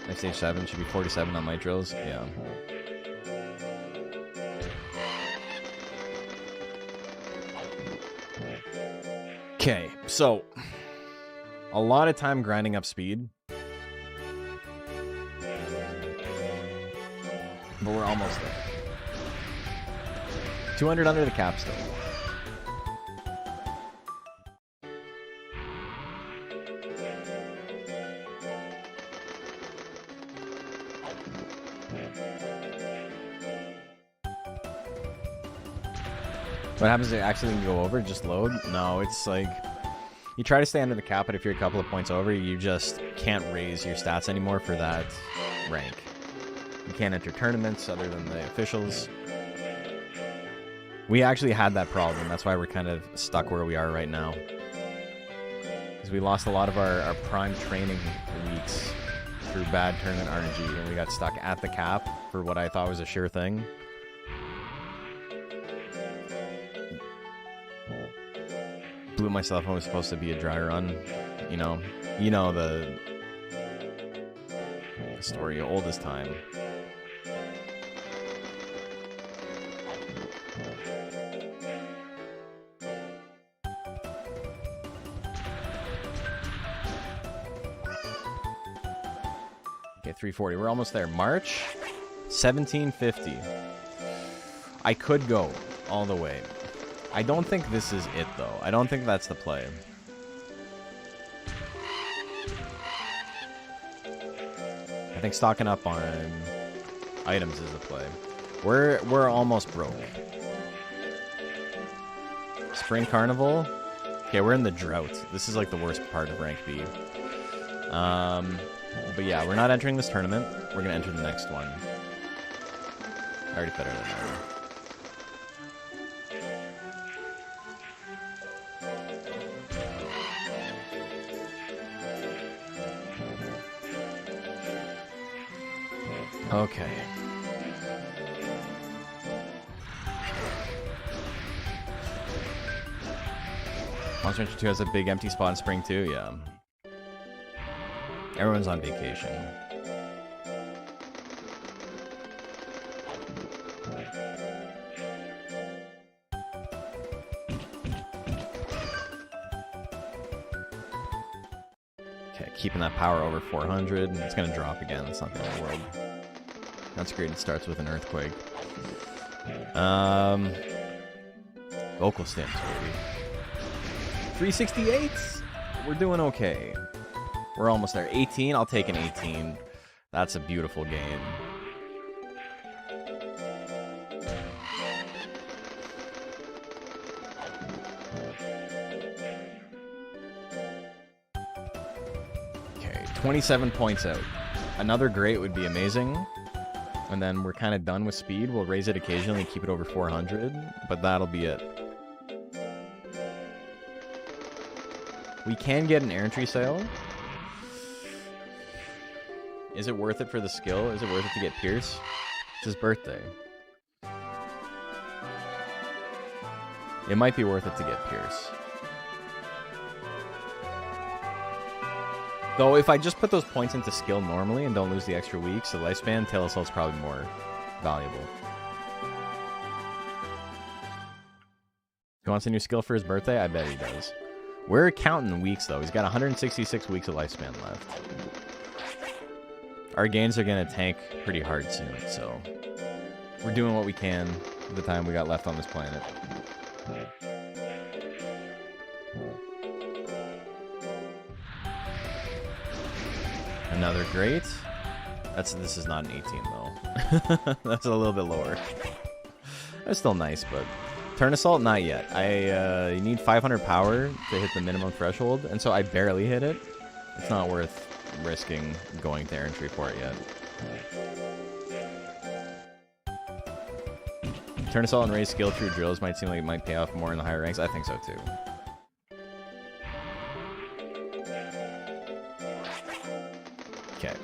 My stage 7 should be 47 on light drills. Yeah. Okay, so a lot of time grinding up speed. But we're almost there. 200 under the cap still. What happens if it actually go over? Just load? No, it's like you try to stay under the cap, but if you're a couple of points over, you just can't raise your stats anymore for that rank. You can't enter tournaments other than the officials. We actually had that problem. That's why we're kind of stuck where we are right now. Because we lost a lot of our prime training weeks through bad tournament RNG, and we got stuck at the cap for what I thought was a sure thing. Blew myself when it was supposed to be a dry run. You know the story, old as time. Okay, 340. We're almost there. March 1750. I could go all the way. I don't think this is it, though. I don't think that's the play. I think stocking up on items is the play. We're almost broke. Spring Carnival? Okay, we're in the drought. This is like the worst part of rank B. But yeah, we're not entering this tournament. We're gonna enter the next one. I already better than that. Okay. Monster Hunter 2 has a big empty spot in spring too, yeah. Everyone's on vacation. Okay, keeping that power over 400. It's gonna drop again. It's not the end of the world. That's great. It starts with an earthquake. Vocal stamps, baby. 368. We're doing okay. We're almost there. 18. I'll take an 18. That's a beautiful game. Okay, 27 points out. Another great would be amazing. And then we're kind of done with speed. We'll raise it occasionally and keep it over 400, but that'll be it. We can get an errantry sale. Is it worth it for the skill? Is it worth it to get Pierce? It's his birthday. It might be worth it to get Pierce. Though, if I just put those points into skill normally and don't lose the extra weeks, the lifespan, Tail Assault's probably more valuable. He wants a new skill for his birthday? I bet he does. We're counting weeks, though. He's got 166 weeks of lifespan left. Our gains are going to tank pretty hard soon, so we're doing what we can with the time we got left on this planet. Another great. This is not an 18 though. That's a little bit lower. That's still nice, but Turn Assault, not yet. You need 500 power to hit the minimum threshold, and so I barely hit it. It's not worth risking going to errantry for it yet. Turn Assault and raise skill through drills might seem like it might pay off more in the higher ranks. I think so too. Okay.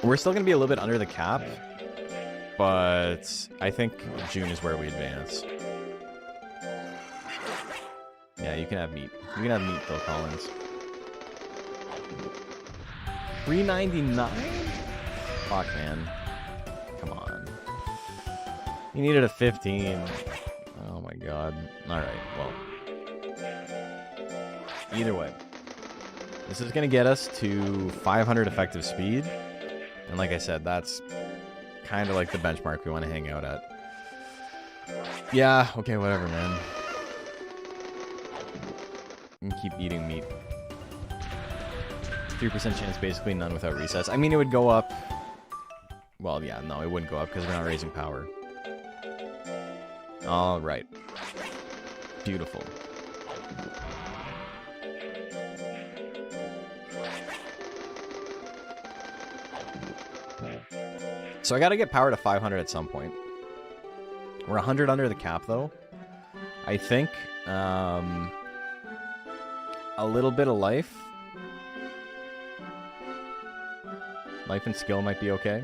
We're still going to be a little bit under the cap, but I think June is where we advance. Yeah, you can have meat. You can have meat, Phil Collins. 399? Fuck, man. Come on. You needed a 15. Oh my god. Alright, well. Either way. This is going to get us to 500 effective speed. And like I said, that's kind of like the benchmark we want to hang out at. Yeah, okay, whatever, man. You can keep eating meat. 3% chance, basically none without resets. I mean, it would go up. Well, yeah, no, it wouldn't go up because we're not raising power. All right. Beautiful. So I gotta get power to 500 at some point. We're 100 under the cap, though. I think a little bit of life. Life and skill might be okay.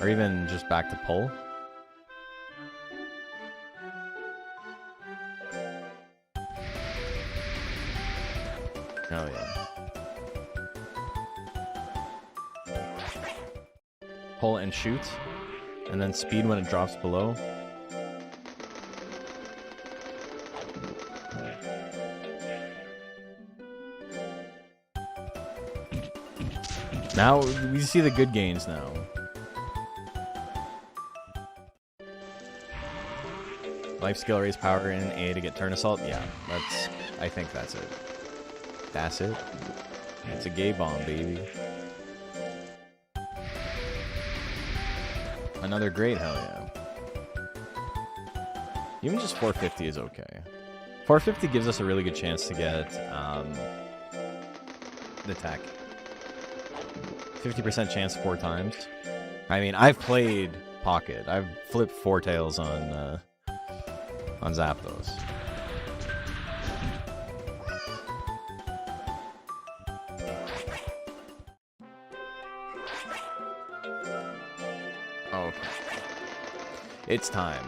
Or even just back to pull. Oh, yeah. Pull and shoot. And then speed when it drops below. Now, we see the good gains now. Life skill, raise power, and A to get turn assault. Yeah, I think that's it. That's it. It's a gay bomb, baby. Another great, hell yeah. Even just 450 is okay. 450 gives us a really good chance to get the tech. 50% chance 4 times. I mean, I've played Pocket. I've flipped 4 tails on Zapdos. Oh, okay. It's time.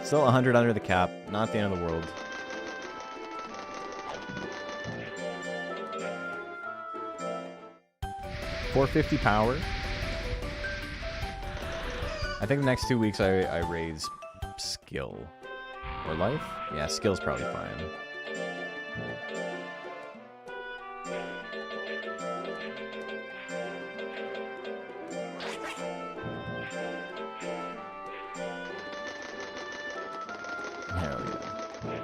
Still 100 under the cap. Not the end of the world. $450 power. I think the next 2 weeks I raise skill. Or life? Yeah, skill's probably fine. Hell yeah.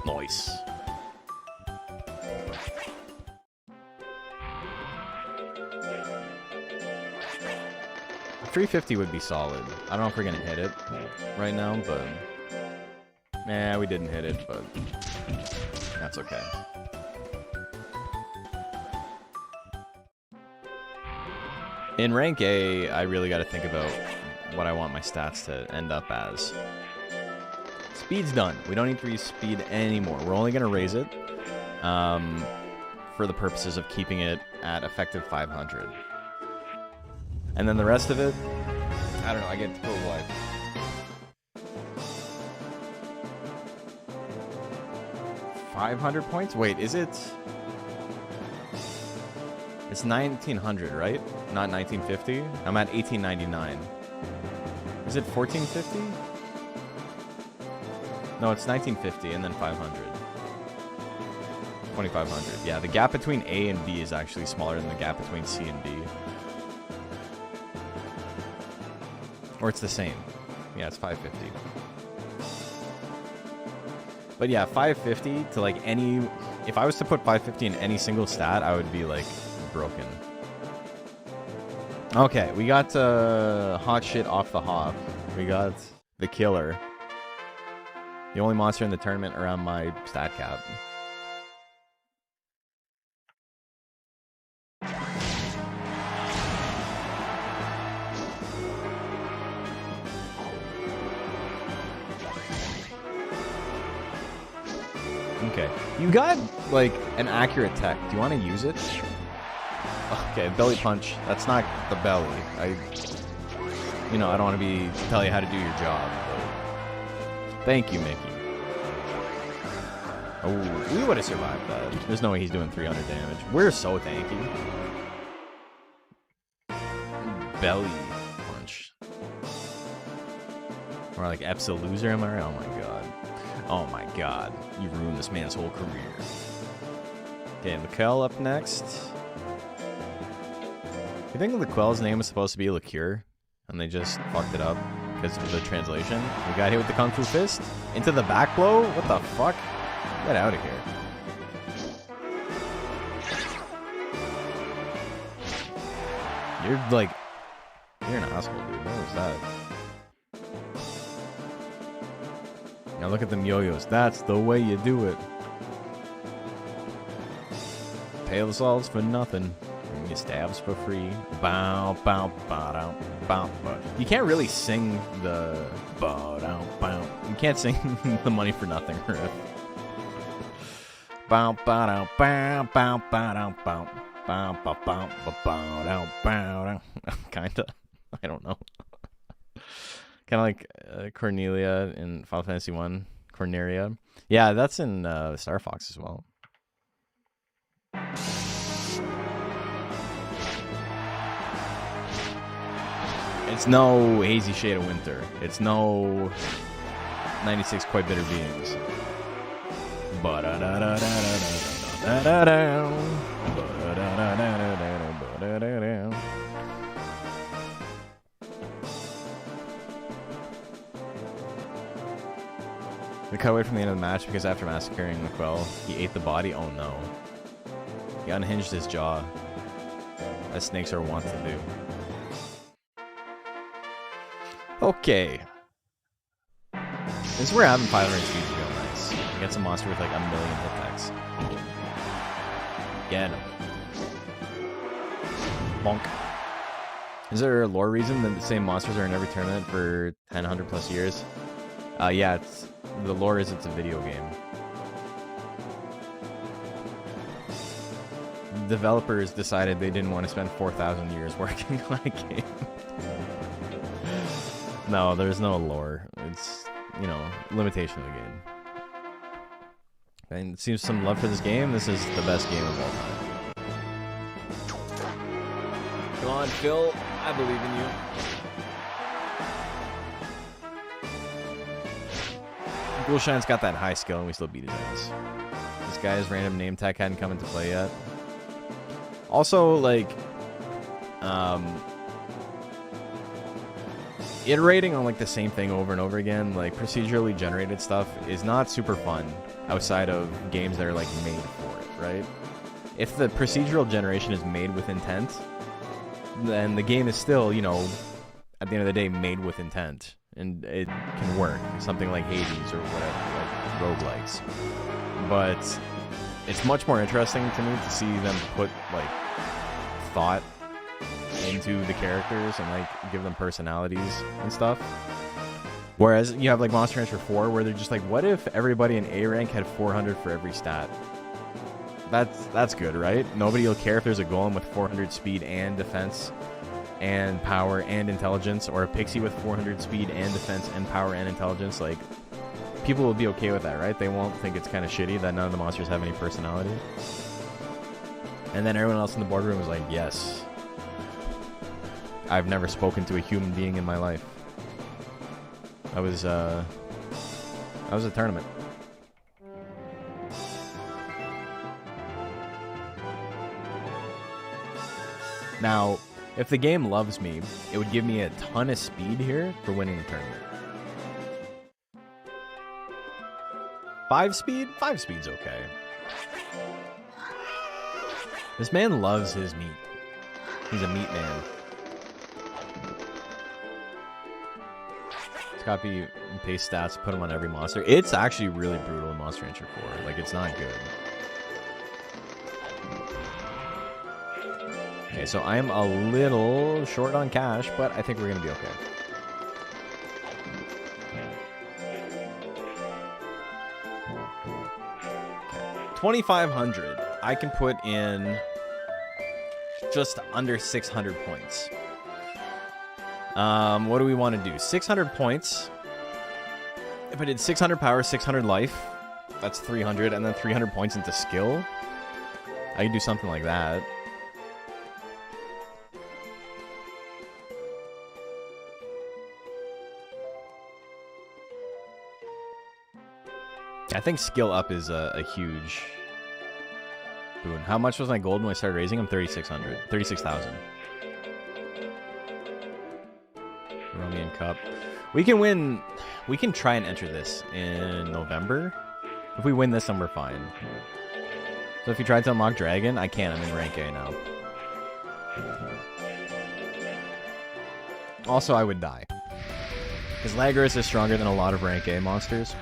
Nice. $350 would be solid. I don't know if we're gonna hit it right now, but we didn't hit it, but that's okay. In rank A, I really got to think about what I want my stats to end up as. Speed's done. We don't need to use speed anymore. We're only going to raise it for the purposes of keeping it at effective 500. And then the rest of it, I don't know, I get to put what? $500 points? Wait, is it? It's 1900, right? Not 1950? I'm at 1899. Is it 1450? No, it's 1950 and then 500. 2500. Yeah, the gap between A and B is actually smaller than the gap between C and D. Or it's the same. Yeah, it's 550. But yeah, 550 to like any... If I was to put 550 in any single stat, I would be like broken. Okay, we got hot shit off the hop. We got the killer. The only monster in the tournament around my stat cap. Okay, you got like an accurate tech. Do you want to use it? Okay, belly punch. That's not the belly. I don't want to tell you how to do your job. But thank you, Mickey. Oh, we would have survived that. There's no way he's doing 300 damage. We're so tanky. Belly punch. Or like Epsa loser, am I right? Oh my god. Oh my god. You ruined this man's whole career. Okay, Laquelle up next. You think Laquelle's name was supposed to be Liqueur, and they just fucked it up because of the translation? We got hit with the Kung Fu Fist? Into the back blow? What the fuck? Get out of here. You're an asshole, dude. What was that? Now look at them yo-yos. That's the way you do it. Pay the salts for nothing. And you stabs for free. Bow, bow, bow, down, bow, bow. You can't really sing the bow, down, bow. You can't sing the money for nothing riff. Bow, bow, down, bow, bow, bow, down, bow. Bow, bow, bow, bow, bow, down, bow, down. Kinda. I don't know. Kind of like Cornelia in Final Fantasy 1. Corneria. Yeah, that's in Star Fox as well. It's no Hazy Shade of Winter. It's no 96 Quite Bitter Beings. Ba-da-da-da-da-da-da. We cut away from the end of the match because after massacring McQuell, he ate the body. Oh no. He unhinged his jaw, as snakes are wont to do. Okay. This is where having 500 speed is real nice. Against a monster with like a million hit decks. Get him. Bonk. Is there a lore reason that the same monsters are in every tournament for 100 plus years? Yeah, the lore is it's a video game. Developers decided they didn't want to spend 4,000 years working on a game. No, there's no lore. It's, you know, limitation of the game. And it seems some love for this game. This is the best game of all time. Come on, Phil. I believe in you. Ghoulshine's got that high skill and we still beat his ass. This guy's random name tag hadn't come into play yet. Also, like, iterating on like the same thing over and over again, like procedurally generated stuff, is not super fun outside of games that are like made for it, right? If the procedural generation is made with intent, then the game is still, you know, at the end of the day, made with intent, and it can work. Something like Hades or whatever, like roguelikes. But it's much more interesting to me to see them put like thought into the characters and like give them personalities and stuff. Whereas you have like Monster Hunter 4 where they're just like, what if everybody in A rank had 400 for every stat? That's good, right? Nobody will care if there's a golem with 400 speed and defense and power and intelligence, or a pixie with 400 speed and defense and power and intelligence. Like, people will be okay with that, right? They won't think it's kind of shitty that none of the monsters have any personality. And then everyone else in the boardroom was like, yes. I've never spoken to a human being in my life. That was a tournament. Now, if the game loves me, it would give me a ton of speed here for winning the tournament. 5 speed? 5 speed's okay. This man loves his meat. He's a meat man. Let's copy and paste stats, put them on every monster. It's actually really brutal in Monster Hunter 4. Like, it's not good. Okay, so I'm a little short on cash, but I think we're going to be okay. Okay. 2,500. I can put in just under 600 points. What do we want to do? 600 points. If I did 600 power, 600 life, that's 300, and then 300 points into skill. I could do something like that. I think skill up is a huge boon. How much was my gold when I started raising them? 3,600. 36,000. Romian Cup. We can win. We can try and enter this in November. If we win this, then we're fine. So if you tried to unlock Dragon, I can't. I'm in rank A now. Also, I would die. Because Lagros is stronger than a lot of rank A monsters.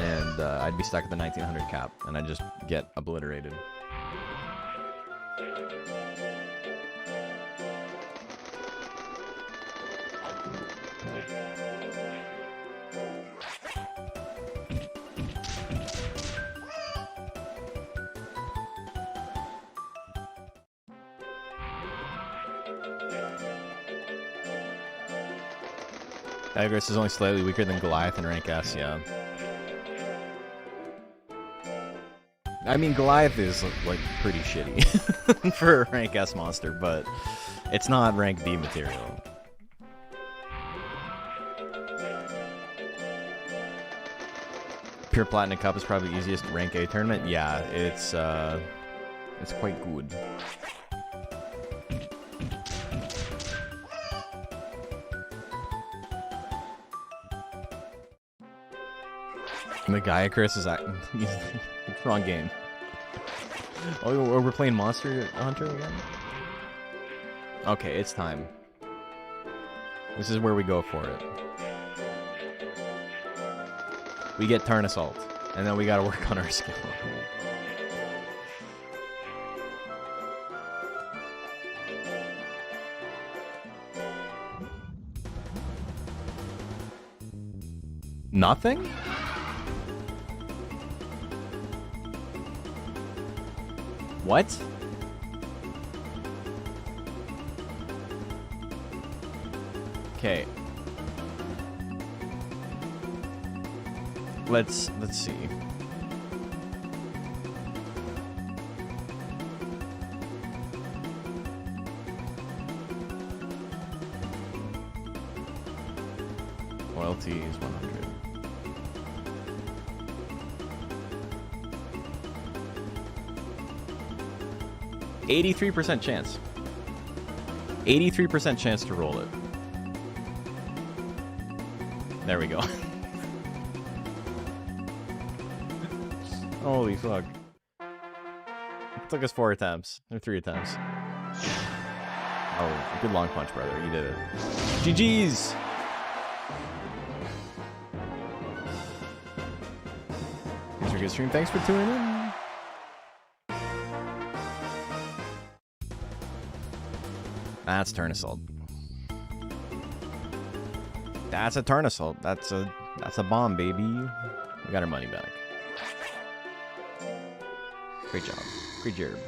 And I'd be stuck at the 1900 cap, and I'd just get obliterated. Lagros is only slightly weaker than Goliath in rank S, yeah. I mean, Goliath is, like, pretty shitty for a rank S monster, but it's not rank B material. Pure Platinum Cup is probably the easiest rank A tournament. Yeah, it's It's quite good. The guy Chris is acting. He's wrong game. Oh, we're playing Monster Hunter again? Okay, it's time. This is where we go for it. We get Turn Assault, and then we gotta work on our skill. Nothing? What? Okay. Let's see. Loyalty is 100. 83% chance. 83% chance to roll it. There we go. Holy fuck. It took us 4 attempts. Or 3 attempts. Oh, good long punch, brother. You did it. GG's! Thanks for a good stream. Thanks for tuning in. That's Turn Assault. That's a Turn Assault. That's a bomb, baby. We got our money back. Great job. Great job.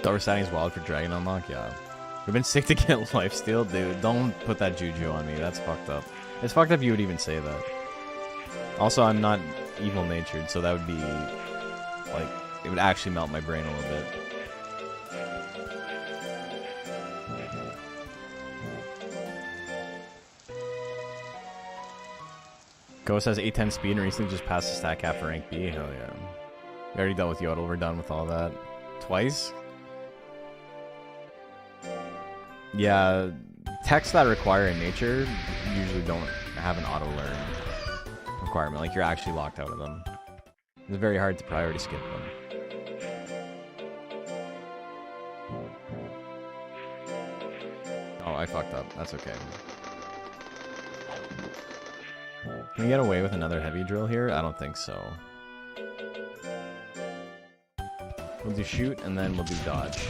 Dollar signing is wild for Dragon Unlock, yeah. We've been sick to get lifesteal, dude. Don't put that juju on me. That's fucked up. It's fucked up you would even say that. Also, I'm not evil-natured, so that would be, like, it would actually melt my brain a little bit. Ghost has 810 speed and recently just passed the stat cap for rank B. Hell yeah. We already dealt with Yodel. We're done with all that. Twice? Yeah, texts that require in nature usually don't have an auto-learn requirement. Like, you're actually locked out of them. It's very hard to priority skip them. Oh, I fucked up. That's okay. Can we get away with another heavy drill here? I don't think so. We'll do shoot, and then we'll do dodge.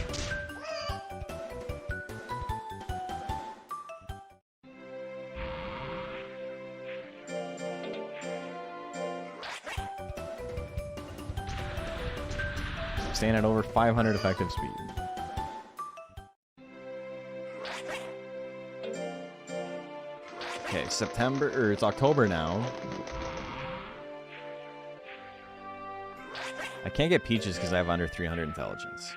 Staying at over 500 effective speed. Okay, September, or it's October now. I can't get peaches because I have under 300 intelligence.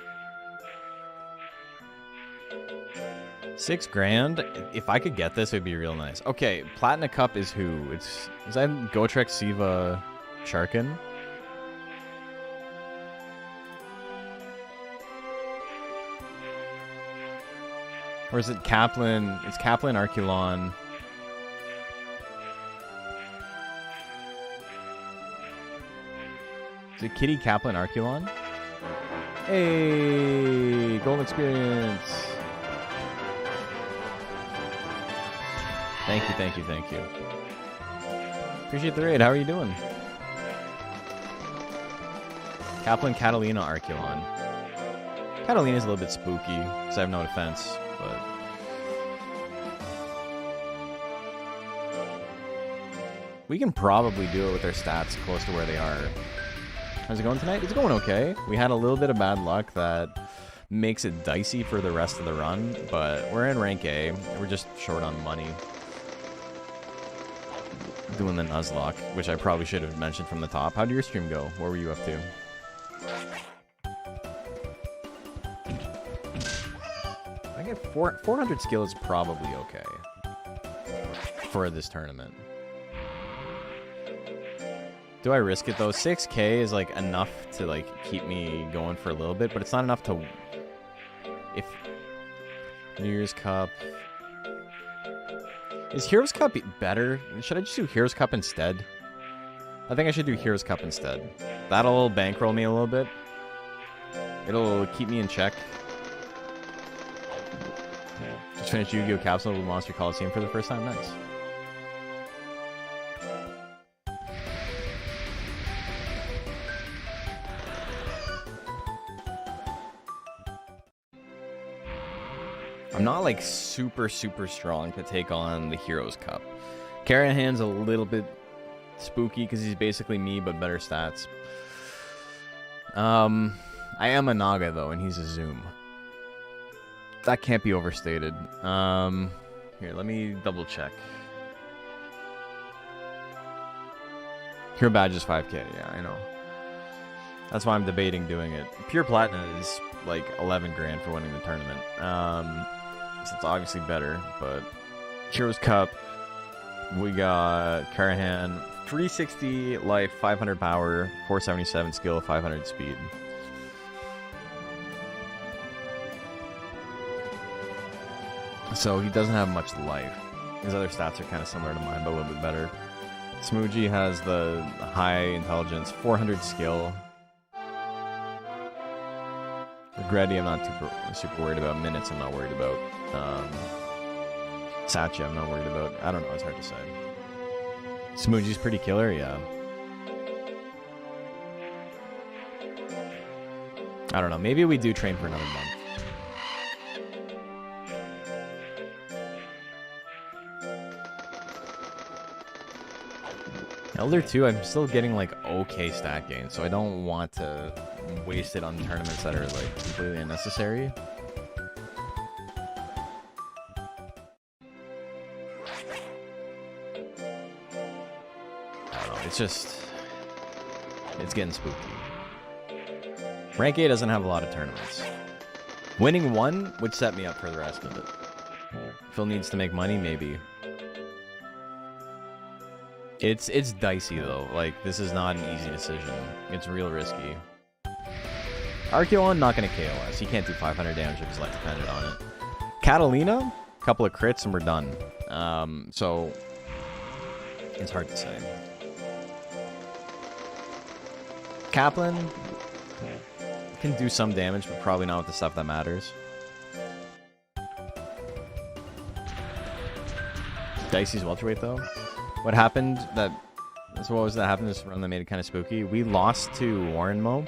6 grand? If I could get this, it would be real nice. Okay, Platinum Cup is who? Is that Gotrek, Siva, Sharkin? Or is it Kaplan? It's Kaplan, Arculon. Is it Kitty, Kaplan, Arculon? Hey, gold experience. Thank you, thank you, thank you. Appreciate the raid. How are you doing? Kaplan, Catalina, Arculon. Catalina's a little bit spooky, because I have no defense, but... we can probably do it with their stats close to where they are. How's it going tonight? It's going okay. We had a little bit of bad luck that makes it dicey for the rest of the run, but we're in rank A. We're just short on money. doing the nuzlocke, which I probably should have mentioned from the top. How did your stream go? What were you up to? I get 400 skill is probably okay for this tournament. Do I risk it though? 6k is like enough to like keep me going for a little bit, but it's not enough to. If New Year's Cup is Heroes Cup better? Should I just do Heroes Cup instead? I think I should do Heroes Cup instead. That'll bankroll me a little bit. It'll keep me in check. Just finished Yu-Gi-Oh! Capsule with Monster Coliseum for the first time. Nice. I'm not like super strong to take on the Heroes Cup. Carahan's a little bit spooky because he's basically me but better stats. I am a Naga though, and he's a Zoom. That can't be overstated. Here, let me double check. Hero badge is 5k. Yeah, I know. That's why I'm debating doing it. Pure Platinum is like 11 grand for winning the tournament. So it's obviously better, but Heroes Cup, we got Carahan, 360 life, 500 power, 477 skill, 500 speed. So he doesn't have much life. His other stats are kind of similar to mine, but a little bit better. Smoogie has the high intelligence, 400 skill. Regretti, I'm not super worried about. Minutes, I'm not worried about. Satya, I'm not worried about. I don't know, it's hard to say. Smoogie's pretty killer, yeah. I don't know, maybe we do train for another month. Elder 2, I'm still getting like okay stat gain, so I don't want to waste it on tournaments that are like completely unnecessary. I don't know, it's getting spooky. Rank A doesn't have a lot of tournaments. Winning one would set me up for the rest of it. Phil needs to make money, maybe. It's dicey though. Like, this is not an easy decision. It's real risky. Archeon, not gonna KOS. He can't do 500 damage if he's left dependent on it. Catalina, a couple of crits and we're done. So it's hard to say. Kaplan can do some damage, but probably not with the stuff that matters. Dicey's welterweight though. What happened that... So what was that happened this run that made it kind of spooky? We lost to Warren Mo,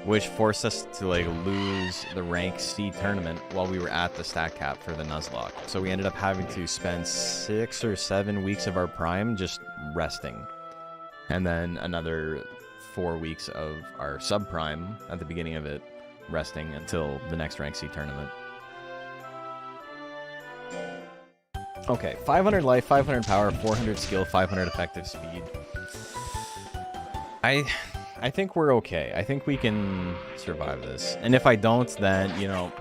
which forced us to like lose the rank C tournament while we were at the stat cap for the Nuzlocke. So we ended up having to spend 6 or 7 weeks of our prime just resting. And then another 4 weeks of our subprime at the beginning of it, resting until the next rank C tournament. Okay, 500 life, 500 power, 400 skill, 500 effective speed. I think we're okay. I think we can survive this. And if I don't, then, you know,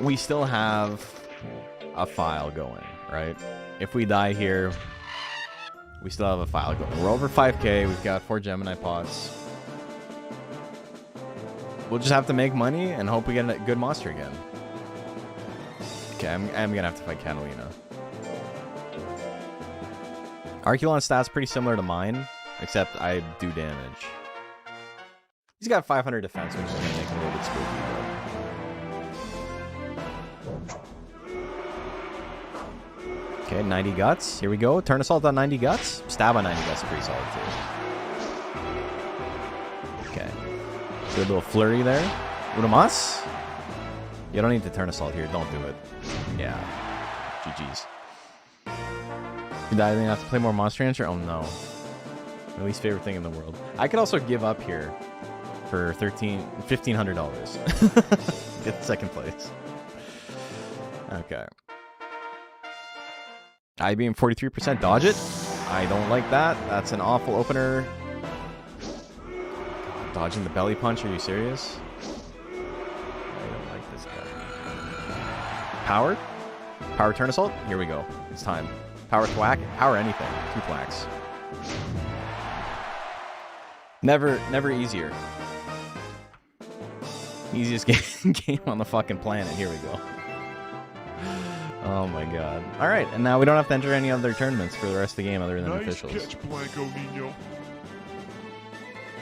we still have a file going, right? If we die here, we still have a file going. We're over 5k. We've got 4 Gemini pots. We'll just have to make money and hope we get a good monster again. Okay, I'm gonna have to fight Catalina. Archeon's stats pretty similar to mine, except I do damage. He's got 500 defense, which is gonna make him a little bit spooky. Okay, 90 guts. Here we go. Turn Assault on 90 guts. Stab on 90 guts is pretty solid too. Okay. Good little flurry there. Udamas. You don't need to turn Assault here. Don't do it. Yeah. GG's. You die, then you have to play more Monster Rancher? Oh no. My least favorite thing in the world. I could also give up here for $1,500. Get second place. Okay. I-beam 43%, dodge it. I don't like that. That's an awful opener. Dodging the belly punch, are you serious? I don't like this guy. Power? Power turn assault? Here we go. It's time. Power thwack? Power anything. 2 thwacks. Never easier. Easiest game on the fucking planet. Here we go. Oh my god. Alright, and now we don't have to enter any other tournaments for the rest of the game other than officials.
Catch, Blanco Nino.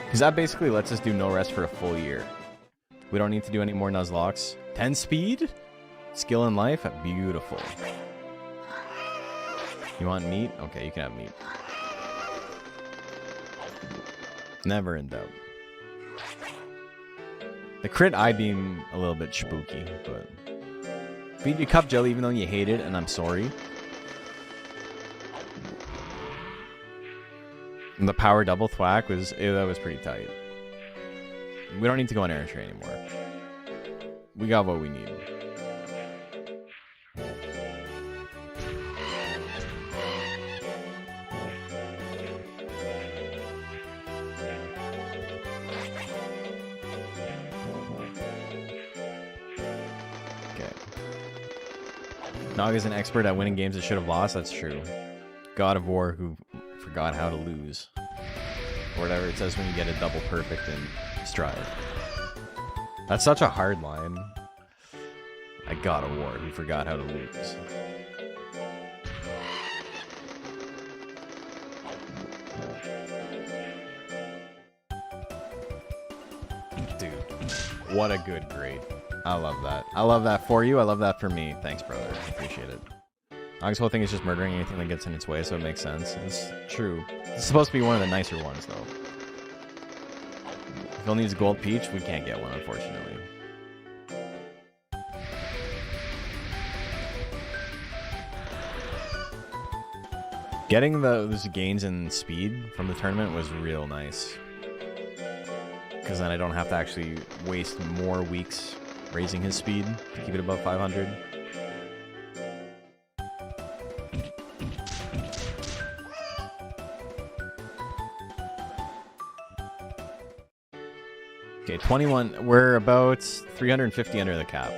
Because that basically lets us do no rest for a full year. We don't need to do any more nuzlocks. 10 speed? Skill in life? Beautiful. You want meat? Okay, you can have meat. Never in doubt. The crit I-beam a little bit spooky, but... Feed you cup jelly even though you hate it, and I'm sorry. And the power double thwack was... that was pretty tight. We don't need to go on air tray anymore. We got what we need. Nog is an expert at winning games that should have lost. That's true. God of War who forgot how to lose. Or whatever it says when you get a double perfect in Stride. That's such a hard line. I God of War who forgot how to lose. Dude, what a good grade. I love that. I love that for you. I love that for me. Thanks, brother. I appreciate it. Nog's whole thing is just murdering anything that gets in its way, so it makes sense. It's true. It's supposed to be one of the nicer ones, though. If Phil needs a gold peach, we can't get one, unfortunately. Getting those gains in speed from the tournament was real nice. Because then I don't have to actually waste more weeks raising his speed to keep it above 500. Okay, 21. We're about 350 under the cap.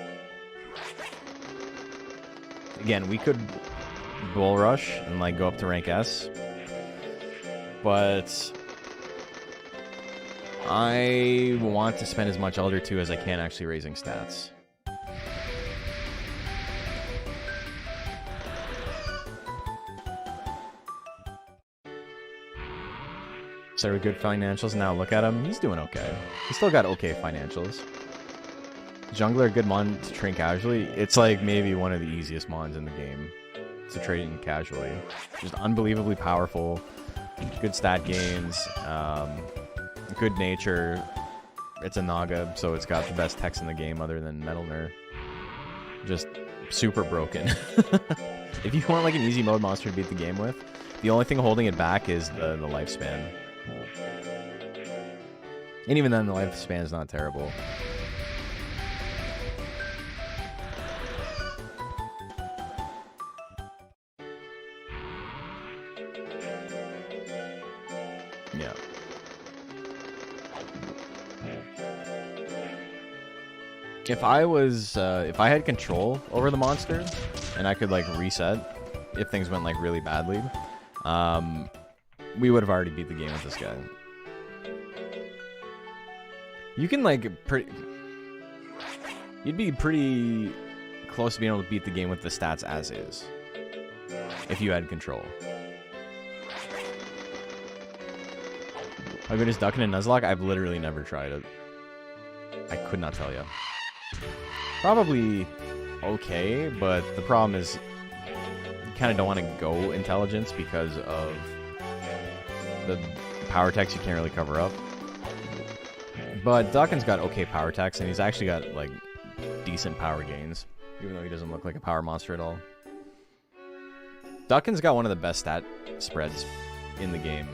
Again, we could bull rush and like go up to rank S, but I want to spend as much Elder 2 as I can actually raising stats. Started with good financials, now look at him. He's doing okay. He's still got okay financials. Jungler, good mon to train casually. It's like maybe one of the easiest mons in the game to train casually. Just unbelievably powerful, good stat gains, good nature. It's a Naga, so it's got the best text in the game other than Metalner. Just super broken. If you want like an easy mode monster to beat the game with, the only thing holding it back is the lifespan. And even then, the lifespan is not terrible. Yeah. If I had control over the monster, and I could like reset if things went like really badly, we would have already beat the game with this guy. You can like you'd be pretty close to being able to beat the game with the stats as is, if you had control. How good is Ducking and Nuzlocke? I've literally never tried it. I could not tell you. Probably okay, but the problem is you kind of don't want to go intelligence because of the power text you can't really cover up. But Duckin's got okay power text, and he's actually got like decent power gains, even though he doesn't look like a power monster at all. Duckin's got one of the best stat spreads in the game.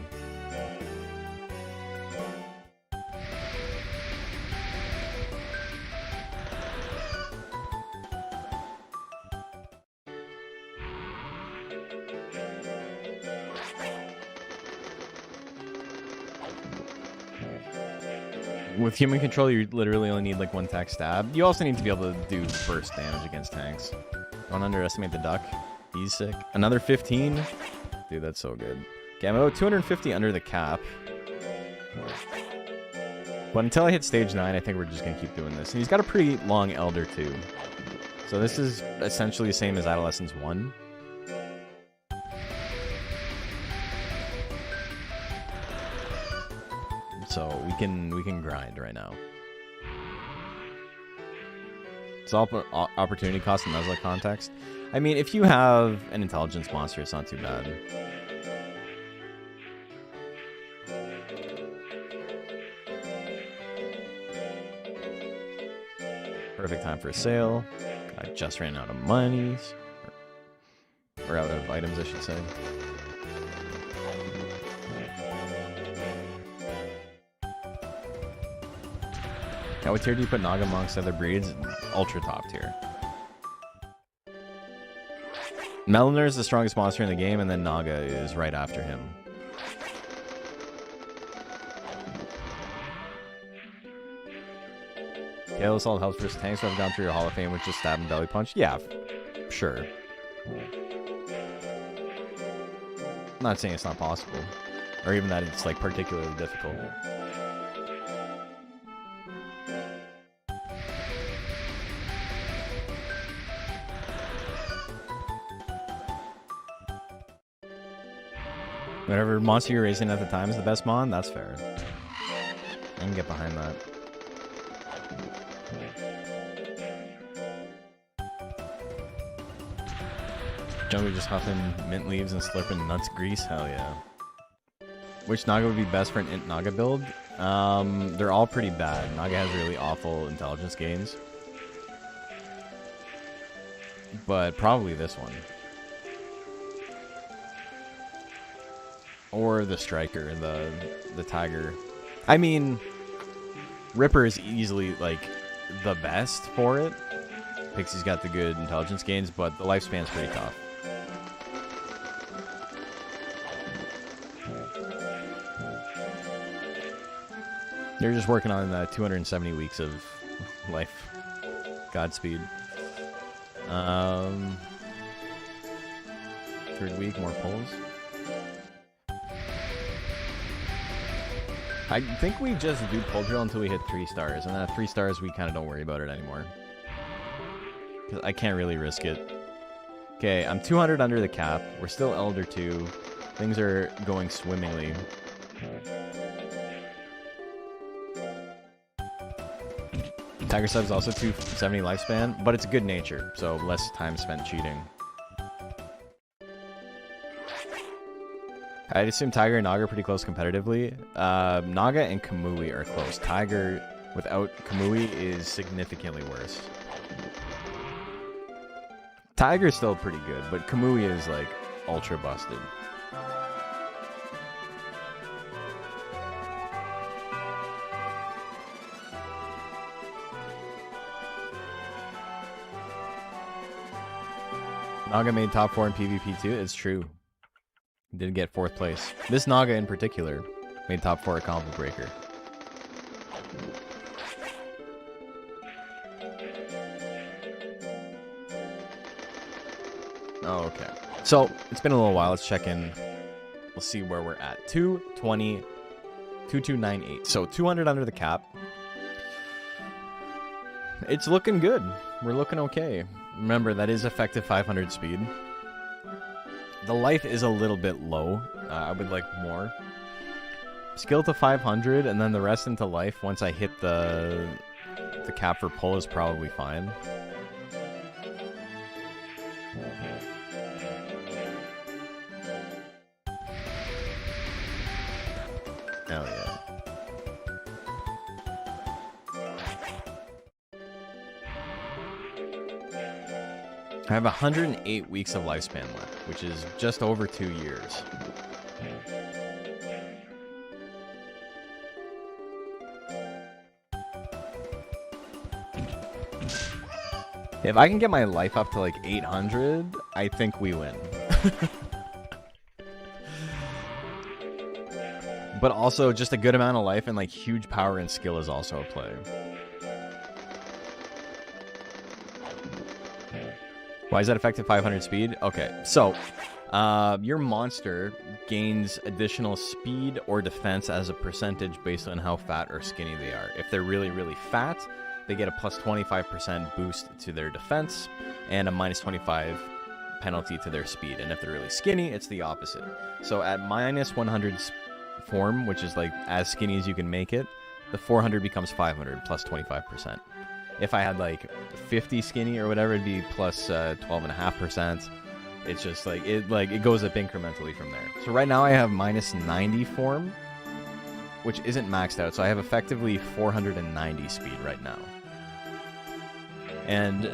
With human control, you literally only need like 1 attack stab. You also need to be able to do burst damage against tanks. Don't underestimate the duck. He's sick. Another 15. Dude, that's so good. Okay, I'm about 250 under the cap. But until I hit stage 9, I think we're just going to keep doing this. And he's got a pretty long Elder, too. So this is essentially the same as Adolescence 1. So we can grind right now. It's all opportunity cost in nuzlocke context. I mean, if you have an intelligence monster, it's not too bad. Perfect time for a sale. I just ran out of monies. Or out of items, I should say. Now, what tier do you put Naga amongst other breeds? Ultra top tier. Meliner is the strongest monster in the game, and then Naga is right after him. Gale Assault helps versus tanks. So I've gone through your Hall of Fame with just stab and belly punch. Yeah, sure. I'm not saying it's not possible, or even that it's like particularly difficult. Whatever monster you're racing at the time is the best mon, that's fair. I can get behind that. Jungle just huffing mint leaves and slurping nuts grease? Hell yeah. Which Naga would be best for an int Naga build? They're all pretty bad. Naga has really awful intelligence gains. But probably this one. Or the Striker, the Tiger. I mean, Ripper is easily, like, the best for it. Pixie's got the good intelligence gains, but the lifespan's pretty tough. They're just working on 270 weeks of life. Godspeed. Third week, more pulls. I think we just do pull drill until we hit 3 stars, and at 3 stars we kind of don't worry about it anymore. Because I can't really risk it. Okay, I'm 200 under the cap. We're still Elder 2. Things are going swimmingly. Tiger Sub's also 270 lifespan, but it's good nature, so less time spent cheating. I'd assume Tiger and Naga are pretty close competitively. Naga and Kamui are close. Tiger without Kamui is significantly worse. Tiger's still pretty good, but Kamui is like ultra busted. Naga made top 4 in PvP too. It's true. Did get 4th place. This Naga in particular made top 4 at Combo Breaker. Oh, okay. So, it's been a little while. Let's check in. We'll see where we're at. 220, 2298. So, 200 under the cap. It's looking good. We're looking okay. Remember, that is effective 500 speed. The life is a little bit low. I would like more. Skill to 500, and then the rest into life once I hit the cap for pull is probably fine. Hell yeah. I have 108 weeks of lifespan left, which is just over 2 years. If I can get my life up to like 800, I think we win. But also just a good amount of life and like huge power and skill is also a play. Why is that effective 500 speed? Okay, so your monster gains additional speed or defense as a percentage based on how fat or skinny they are. If they're really, really fat, they get a plus 25% boost to their defense and a minus 25 penalty to their speed. And if they're really skinny, it's the opposite. So at minus 100 form, which is like as skinny as you can make it, the 400 becomes 500 plus 25%. If I had like 50 skinny or whatever, it'd be plus 12.5%. It's just like it goes up incrementally from there. So right now I have minus 90 form, which isn't maxed out. So I have effectively 490 speed right now. And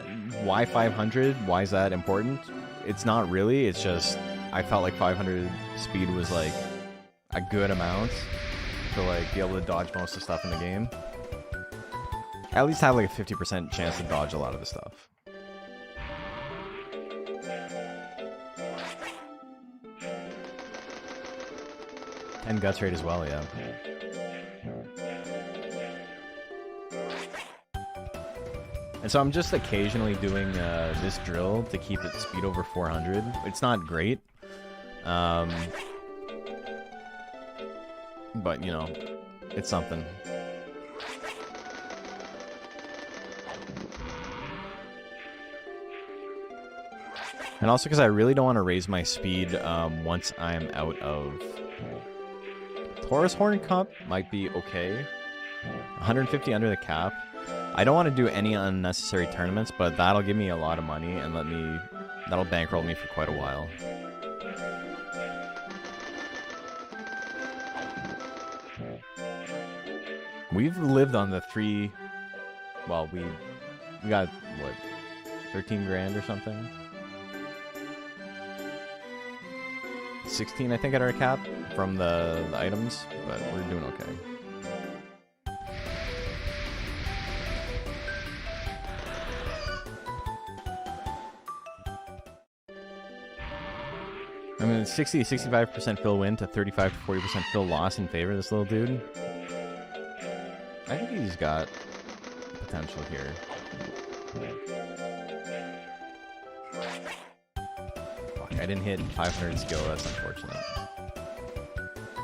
why 500? Why is that important? It's not really. It's just I felt like 500 speed was like a good amount to like be able to dodge most of the stuff in the game. I at least have like a 50% chance to dodge a lot of the stuff. And guts rate as well, yeah. And so I'm just occasionally doing this drill to keep its speed over 400. It's not great. But, you know, it's something. And also because I really don't want to raise my speed once I'm out of... Taurus Horn Cup might be okay. 150 under the cap. I don't want to do any unnecessary tournaments, but that'll give me a lot of money and that'll bankroll me for quite a while. We've lived on the 3... Well, we got, what, 13 grand or something? 16, I think, at our cap from the items, but we're doing okay. I mean, 60 to 65% fill win to 35 to 40% fill loss in favor of this little dude. I think he's got potential here. I didn't hit 500 skill, that's unfortunate.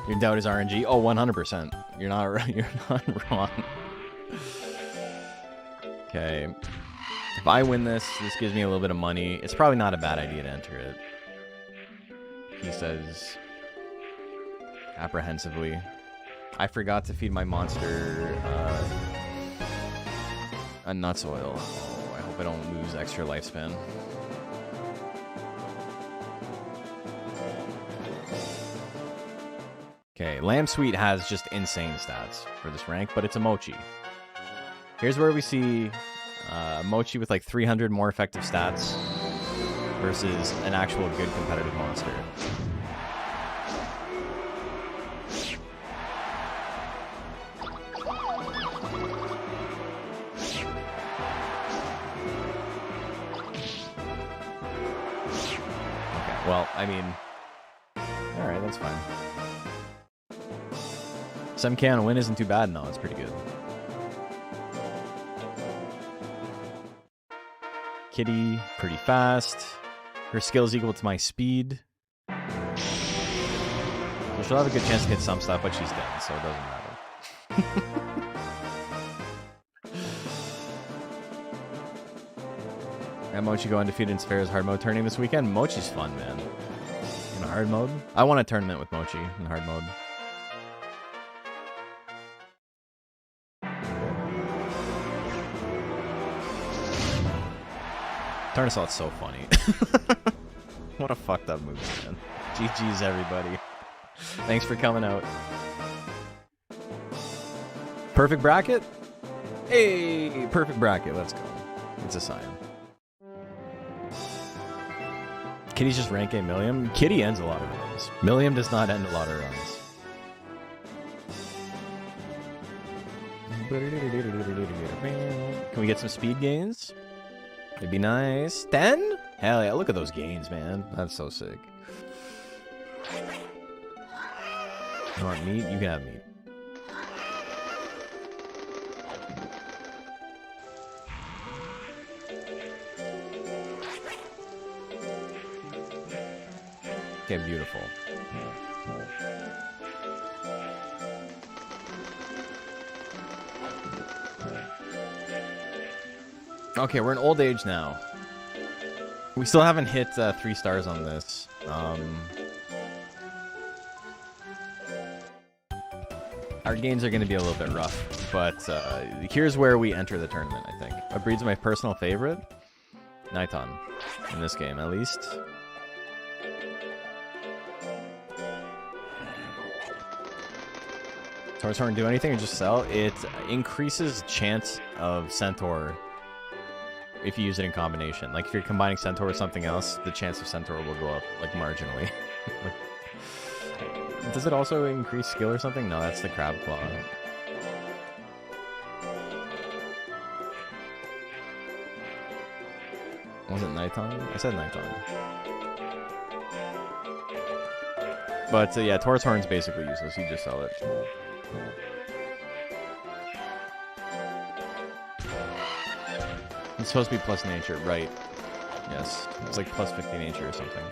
Your doubt is RNG? Oh, 100%. You're not wrong. Okay. If I win this gives me a little bit of money. It's probably not a bad idea to enter it. He says apprehensively. I forgot to feed my monster a nuts oil. Oh, I hope I don't lose extra lifespan. Okay, Lamb Sweet has just insane stats for this rank, but it's a Mochi. Here's where we see a Mochi with like 300 more effective stats versus an actual good competitive monster. Okay, well, I mean, alright, that's fine. 7k on a win isn't too bad, no, it's pretty good. Kitty, pretty fast. Her skill is equal to my speed. So she'll have a good chance to hit some stuff, but she's dead, so it doesn't matter. And Mochi go undefeated in Sphera's hard mode tourney this weekend. Mochi's fun, man. In hard mode? I want a tournament with Mochi in hard mode. Tarnasol's so funny. What a fucked up movie, man. GG's, everybody. Thanks for coming out. Perfect bracket? Hey, perfect bracket. Let's go. It's a sign. Kitty's just rank A Milliam. Kitty ends a lot of runs. Milliam does not end a lot of runs. Can we get some speed gains? It'd be nice. 10? Hell yeah, look at those gains, man. That's so sick. You want meat? You can have meat. Okay, beautiful. Okay, we're in old age now. We still haven't hit 3 stars on this. Our games are going to be a little bit rough, but here's where we enter the tournament, I think. What breed's my personal favorite? Niton, in this game, at least. Taurus Horn do anything or just sell? It increases chance of Centaur if you use it in combination. Like, if you're combining Centaur with something else, the chance of Centaur will go up, like, marginally. Like, does it also increase skill or something? No, that's the Crab Claw. Was it Nighttime? I said Nighttime. But, yeah, Taurus Horn's basically useless. You just sell it. It's supposed to be plus nature, right? Yes. It's like plus 50 nature or something.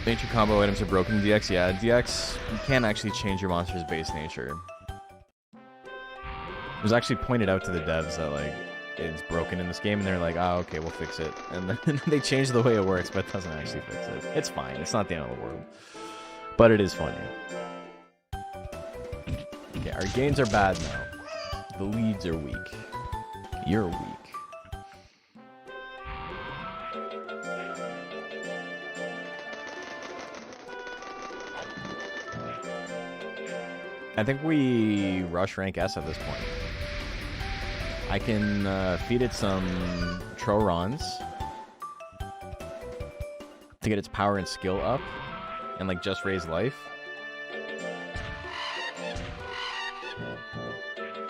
Nature combo items are broken in DX. Yeah, DX, you can't actually change your monster's base nature. It was actually pointed out to the devs that, like, it's broken in this game, and they're like, oh, okay, we'll fix it. And then they changed the way it works, but it doesn't actually fix it. It's fine. It's not the end of the world. But it is funny. Okay, our gains are bad now. The leads are weak. You're weak. I think we rush rank S at this point. I can feed it some Trorons to get its power and skill up and like just raise life.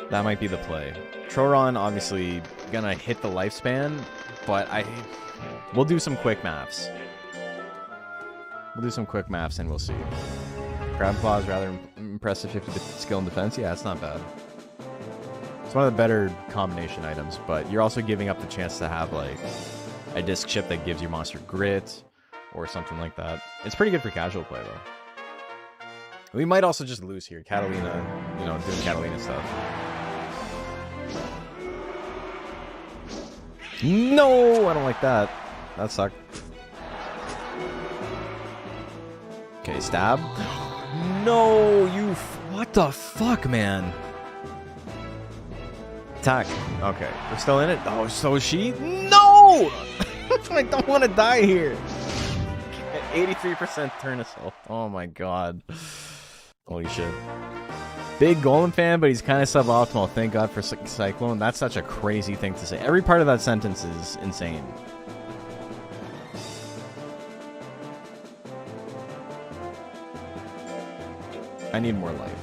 That might be the play. Troron obviously gonna hit the lifespan, but we'll do some quick maths. We'll do some quick maths and we'll see. Crab Claw is rather impressive 50 skill and defense. Yeah, it's not bad. It's one of the better combination items, but you're also giving up the chance to have like a disc chip that gives your monster grit or something like that. It's pretty good for casual play though. We might also just lose here. Catalina, you know, doing Catalina stuff. No, I don't like that. That sucked. Okay, stab. No, you. What the fuck, man? Attack. Okay, we're still in it. Oh, so is she? No! I don't want to die here. 83% turn assault. Oh my god. Holy shit. Big Golem fan, but he's kind of suboptimal. Thank God for Cyclone. That's such a crazy thing to say. Every part of that sentence is insane. I need more life.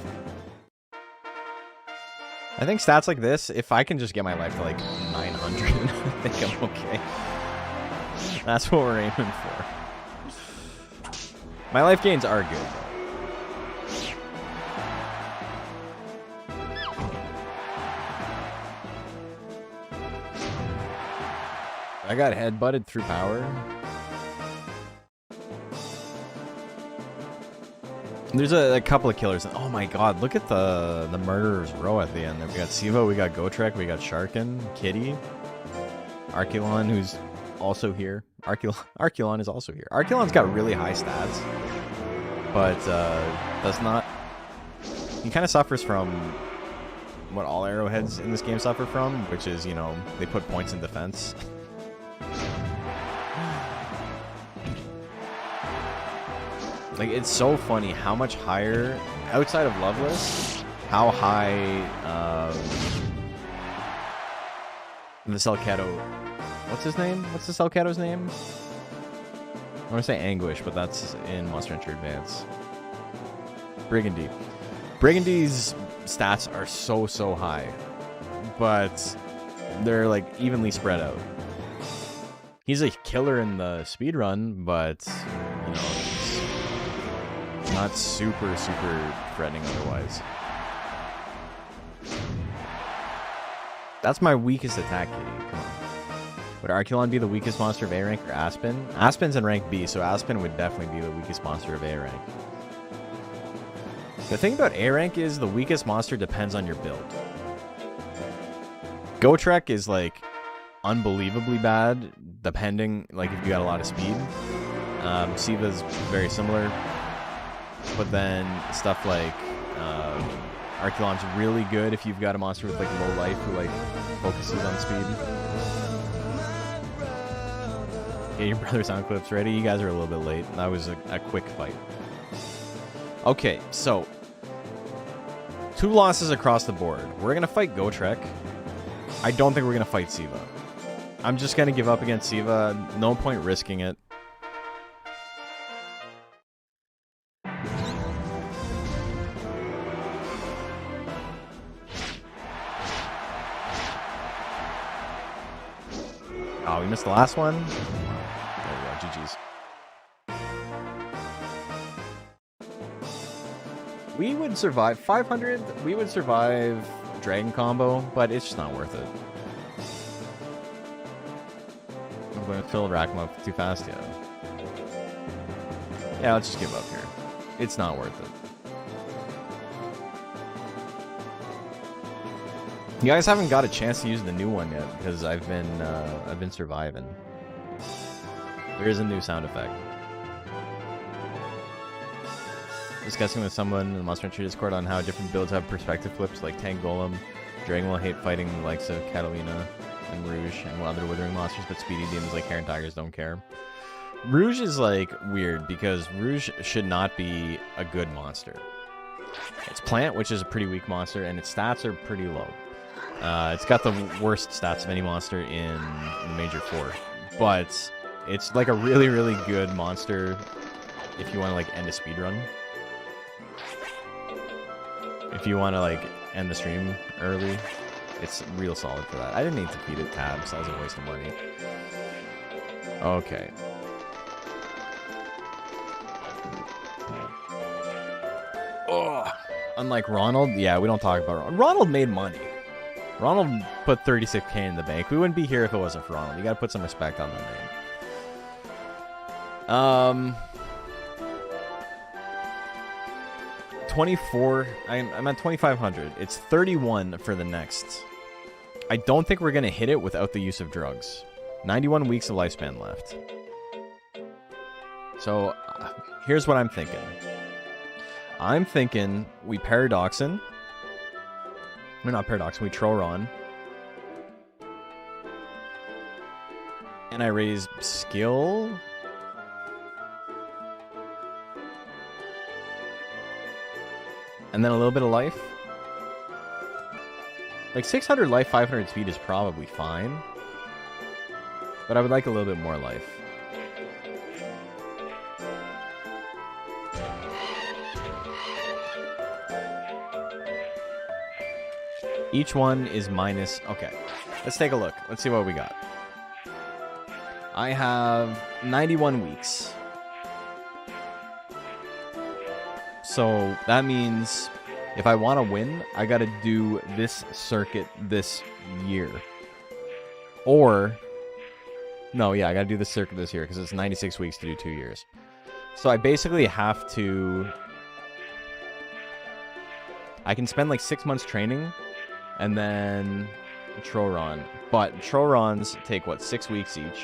I think stats like this, if I can just get my life to like 900, I think I'm okay. That's what we're aiming for. My life gains are good. I got headbutted through power. There's a couple of killers. Oh my god, look at the murderer's row at the end. We got Sivo, we got Gotrek, we got Sharkin, Kitty, Arculon, who's also here. Arculon is also here. Arculon's got really high stats, but does not... He kind of suffers from what all arrowheads in this game suffer from, which is, you know, they put points in defense. Like, it's so funny how much higher, outside of Loveless, how high the Selkato... What's his name? What's the Selkato's name? I want to say Anguish, but that's in Monster Hunter Advance. Brigandy. Brigandy's stats are so high, but they're, like, evenly spread out. He's a killer in the speedrun, but you know, it's not super threatening otherwise. That's my weakest attack, kitty. Come on. Would Arculon be the weakest monster of A rank or Aspen? Aspen's in rank B, so Aspen would definitely be the weakest monster of A rank. The thing about A rank is the weakest monster depends on your build. Gotrek is like unbelievably bad, depending, like if you got a lot of speed. Siva's very similar, but then stuff like Arculon's really good if you've got a monster with like low life who like focuses on speed. Get your brother's sound clips ready. You guys are a little bit late. That was a quick fight. Okay, so 2 losses across the board. We're gonna fight Gotrek. I don't think we're gonna fight Siva. I'm just gonna give up against Siva. No point risking it. Oh, we missed the last one. There we go. GG's. We would survive 500. We would survive Dragon Combo, but it's just not worth it. I'm going to fill rack him up too fast, yeah. Yeah, let's just give up here. It's not worth it. You guys haven't got a chance to use the new one yet because I've been surviving. There is a new sound effect. Discussing with someone in the Monster Hunter Discord on how different builds have perspective flips, like Tank Golem. Dragon will hate fighting the likes of Catalina and Rouge and other withering monsters, but speedy demons like Hair and Tigers don't care. Rouge is like weird because Rouge should not be a good monster. It's Plant, which is a pretty weak monster, and its stats are pretty low. It's got the worst stats of any monster in the Major 4, but it's like a really good monster if you want to like end a speedrun. If you want to like end the stream early, it's real solid for that. I didn't need to feed it tabs. That was a waste of money. Okay. Oh, unlike Ronald, yeah, we don't talk about Ronald. Ronald made money. Ronald put 36k in the bank. We wouldn't be here if it wasn't for Ronald. You gotta put some respect on the name. 24. I'm at 2,500. It's 31 for the next. I don't think we're gonna hit it without the use of drugs. 91 weeks of lifespan left. So here's what I'm thinking. I'm thinking we Paradoxin. We're not Paradoxin, we Troron. And I raise skill. And then a little bit of life. Like 600 life, 500 speed is probably fine. But I would like a little bit more life. Each one is minus... Okay, let's take a look. Let's see what we got. I have 91 weeks. So that means if I want to win, I got to do this circuit this year. Or... No, yeah, I got to do this circuit this year because it's 96 weeks to do 2 years. So I basically have to... I can spend like 6 months training... And then Troron. But Trorons take, what, 6 weeks each?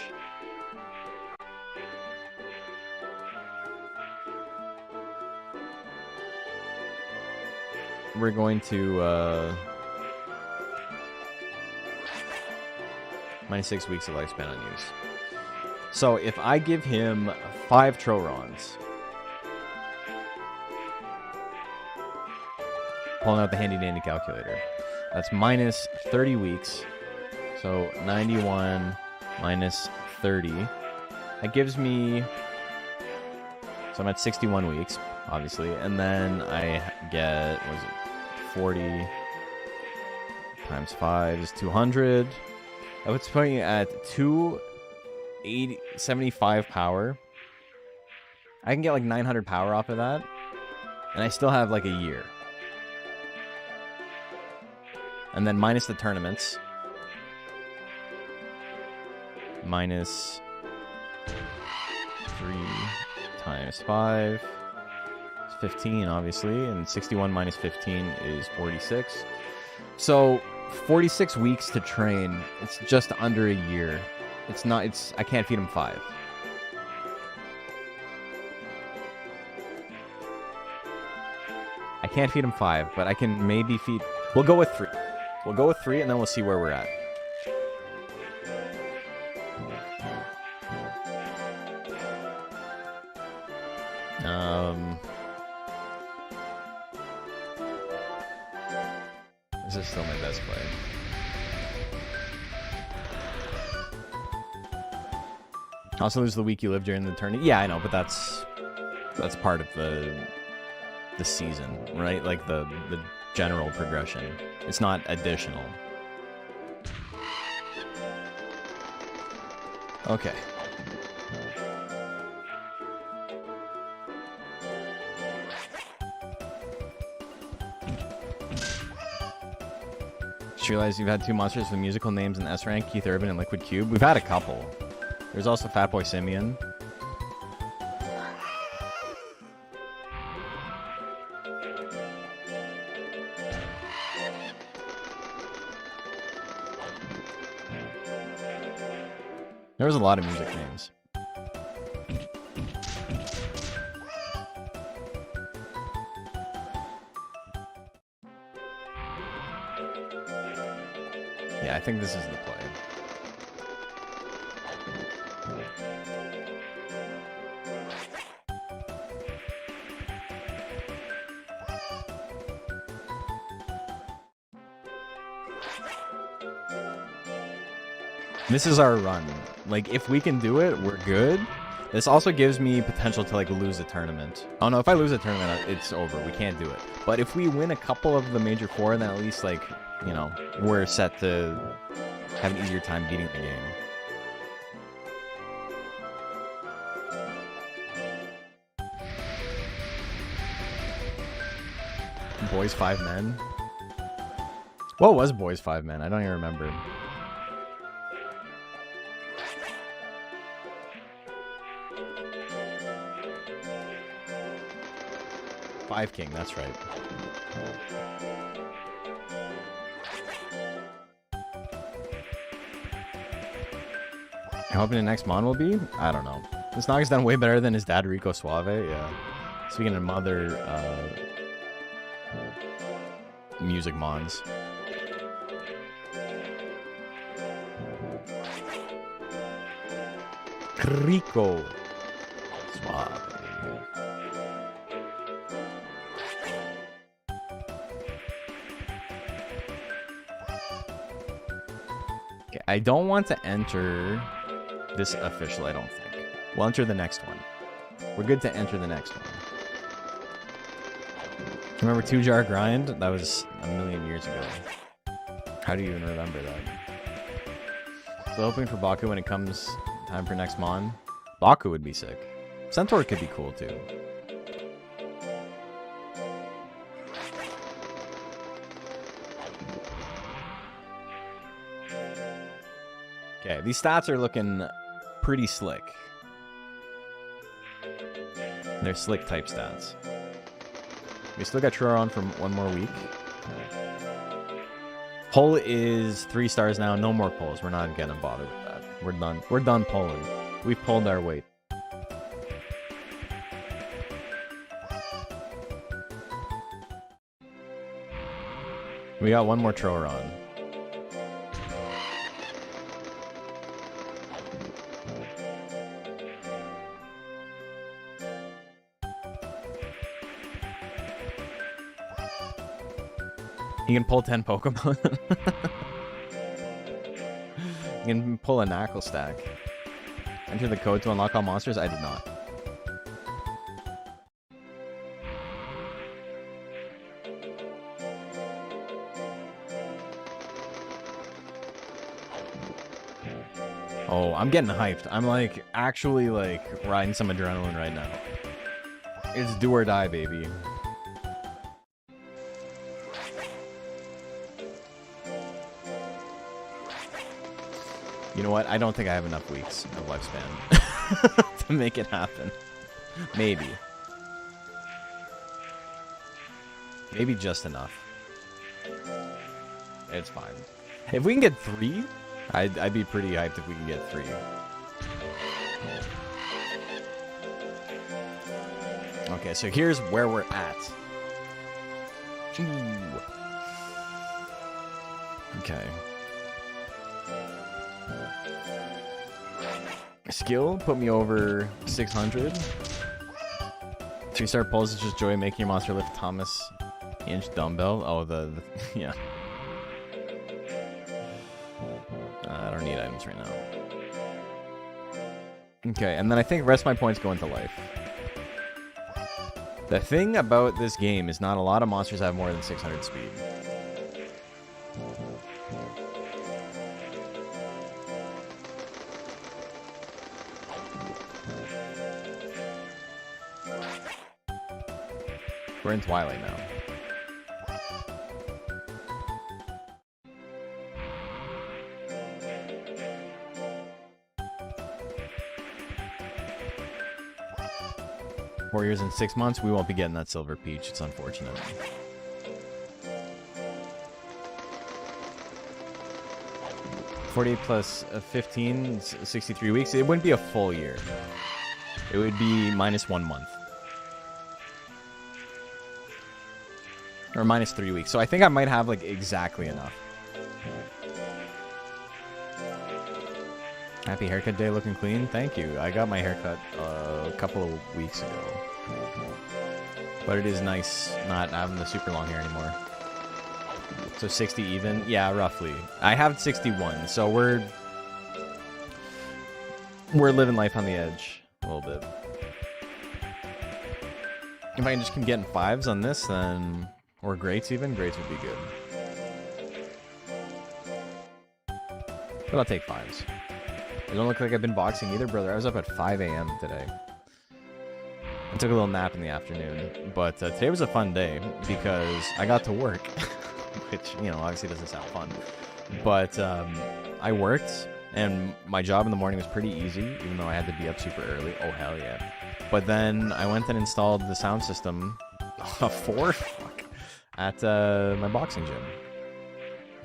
We're going to, minus 6 weeks of lifespan on use. So if I give him 5 Trorons... Pulling out the handy-dandy calculator. That's minus 30 weeks. So 91 minus 30. That gives me... So I'm at 61 weeks, obviously. And then I get, what is it, 40 times 5 is 200. That puts me at 275 power. I can get like 900 power off of that. And I still have like a year. And then minus the tournaments. Minus 3 times 5. It's 15, obviously. And 61 minus 15 is 46. So 46 weeks to train. It's just under a year. It's not, I can't feed him 5. I can't feed him 5, but I can maybe feed... We'll go with 3. We'll go with 3, and then we'll see where we're at. This is still my best play. Also lose the week you live during the tourney. Yeah, I know, but that's part of the season, right? Like the general progression. It's not additional. Okay. Just realized you've had 2 monsters with musical names in S rank, Keith Urban and Liquid Cube. We've had a couple. There's also Fatboy Simeon. There was a lot of music names. Yeah, I think this is the play. This is our run. Like, if we can do it, we're good. This also gives me potential to, like, lose a tournament. Oh, no, if I lose a tournament, it's over. We can't do it. But if we win a couple of the major 4, then at least, like, you know, we're set to have an easier time beating the game. Boys 5 men? What was Boys 5 men? I don't even remember. Five King, that's right. How hoping the next Mon will be? I don't know. This Naga's done way better than his dad, Rico Suave. Yeah. Speaking of mother, music Mons. Rico Suave. Okay, I don't want to enter this official, I don't think. We'll enter the next one. We're good to enter the next one. Remember 2-jar grind? That was a million years ago. How do you even remember that? So hoping for Baku when it comes time for next Mon. Baku would be sick. Centaur could be cool too. Okay, these stats are looking pretty slick. They're slick type stats. We still got Truro on for one more week. Poll is 3 stars now. No more polls. We're not gonna bother with that. We're done. We're done polling. We've pulled our weight. We got one more Truro on. You can pull 10 Pokemon. You can pull a Knackle stack. Enter the code to unlock all monsters? I did not. Oh, I'm getting hyped. I'm like actually like riding some adrenaline right now. It's do or die, baby. You know what? I don't think I have enough weeks of lifespan to make it happen. Maybe. Maybe just enough. It's fine. If we can get 3, I'd be pretty hyped if we can get 3. Okay, so here's where we're at. Ooh. Okay. Skill put me over 600. 3-star pulls is just joy making your monster lift Thomas inch dumbbell. Oh, the yeah. I don't need items right now. Okay, and then I think the rest of my points go into life. The thing about this game is not a lot of monsters have more than 600 speed. We're in Twilight now. Four years and 6 months, we won't be getting that silver peach. It's unfortunate. $48 plus 15, 63 weeks. It wouldn't be a full year. It would be minus 1 month. Or minus 3 weeks. So I think I might have like exactly enough. Happy haircut day, looking clean. Thank you. I got my haircut a couple of weeks ago. But it is nice not having the super long hair anymore. So 60 even? Yeah, roughly. I have 61, so we're living life on the edge a little bit. If I can just keep getting 5s on this, then... Or greats even? Greats would be good. But I'll take 5s. It don't look like I've been boxing either, brother. I was up at 5 a.m. today. I took a little nap in the afternoon. But today was a fun day because I got to work. Which, you know, obviously doesn't sound fun. But I worked, and my job in the morning was pretty easy, even though I had to be up super early. Oh, hell yeah. But then I went and installed the sound system. 4? Fuck. At my boxing gym.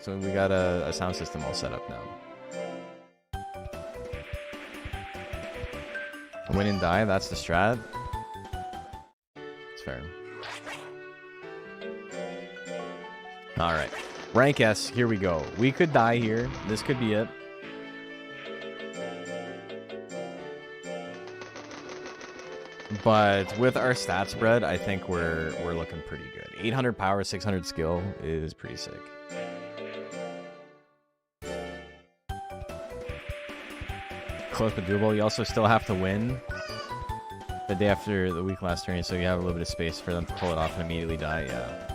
So we got a sound system all set up now. Win and die, that's the strat. It's fair. Alright. Rank S, here we go. We could die here. This could be it. But with our stat spread, I think we're looking pretty good. 800 power, 600 skill is pretty sick. Close but doable. You also still have to win the day after the week last turn, so you have a little bit of space for them to pull it off and immediately die. Yeah.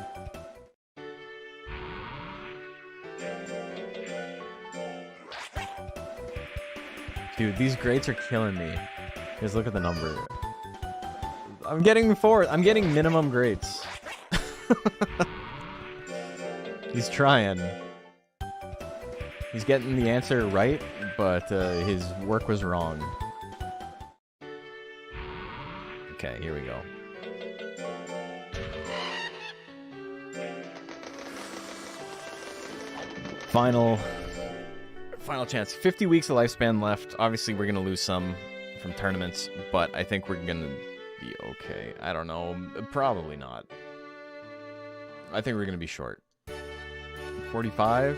Dude, these greats are killing me. Just look at the number. I'm getting 4. I'm getting minimum greats. He's trying. He's getting the answer right, but his work was wrong. Okay, here we go. Final chance. 50 weeks of lifespan left. Obviously, we're going to lose some from tournaments, but I think we're going to be okay. I don't know. Probably not. I think we're going to be short. 45?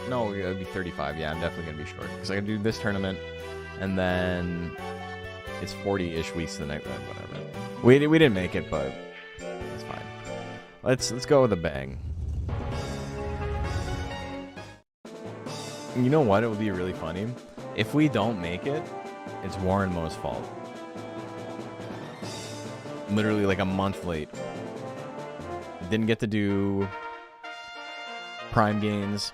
No, it would be 35. Yeah, I'm definitely going to be short. Because I can do this tournament, and then it's 40-ish weeks to the next one. Whatever. We didn't make it, but it's fine. Let's go with a bang. You know what? It would be really funny. If we don't make it, it's Warren Moe's fault. Literally like a month late. Didn't get to do prime gains.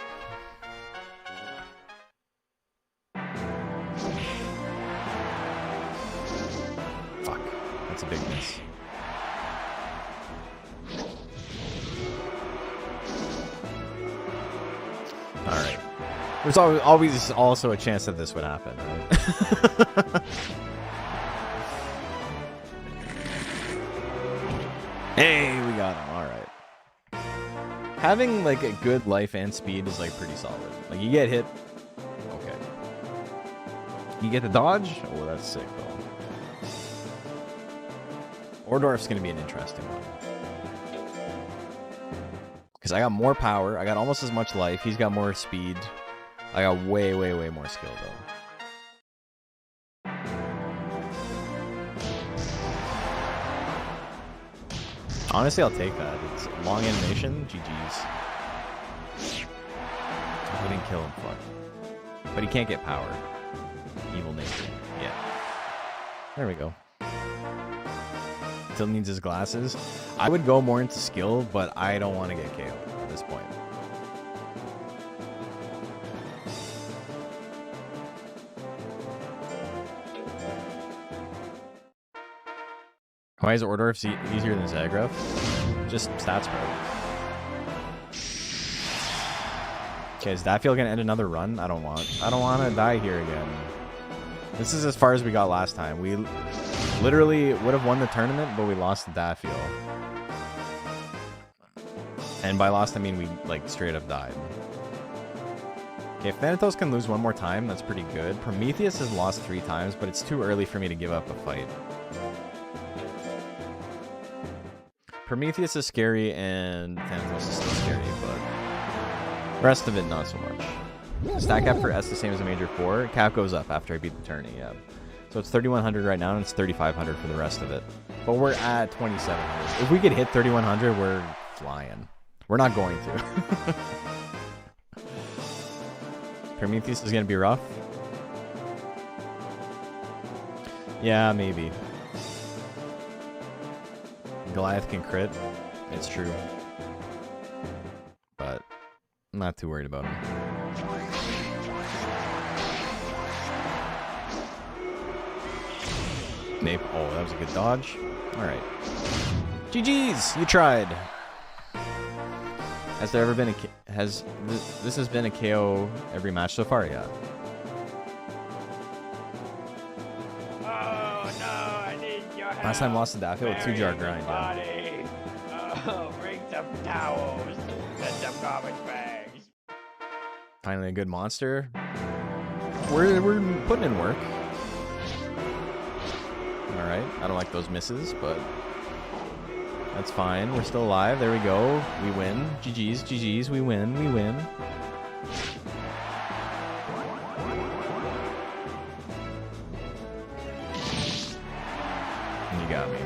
Fuck. That's a bigness. Alright. There's always also a chance that this would happen, right? Hey, we got him. Alright. Having, like, a good life and speed is, like, pretty solid. Like, you get hit. Okay. You get the dodge? Oh, that's sick, though. Ordorf's gonna be an interesting one. Because I got more power. I got almost as much life. He's got more speed. I got way, way, way more skill, though. Honestly, I'll take that. It's long animation. GG's. We didn't kill him, fuck. But he can't get power. Evil nature. Yeah. There we go. Still needs his glasses. I would go more into skill, but I don't want to get KO'd at this point. Why is Ordorf easier than Zagraf? Just stats, bro. Okay, is Dafiel gonna end another run? I don't want to die here again. This is as far as we got last time. We literally would have won the tournament, but we lost to Dafiel. And by lost, I mean we, like, straight up died. Okay, if Thanatos can lose one more time, that's pretty good. Prometheus has lost 3 times, but it's too early for me to give up a fight. Prometheus is scary, and Thanatos is still scary, but the rest of it, not so much. Stack cap for S the same as a major 4. Cap goes up after I beat the tourney, yeah. So it's 3,100 right now, and it's 3,500 for the rest of it. But we're at 2,700. If we could hit 3,100, we're flying. We're not going to. Prometheus is going to be rough. Yeah, maybe. Goliath can crit. It's true. But I'm not too worried about him. Nape. Oh, that was a good dodge. Alright. GG's! You tried! Has there ever been a... This has been a KO every match so far? Yeah.
Oh, no, I need your help.
Last time lost to Daffy with 2-jar grind, yeah.
Body. Oh, bring some towels and some garbage bags.
Finally a good monster. We're putting in work. Alright, I don't like those misses, but that's fine. We're still alive. There we go. We win. GG's, GG's. We win. We win. You got me.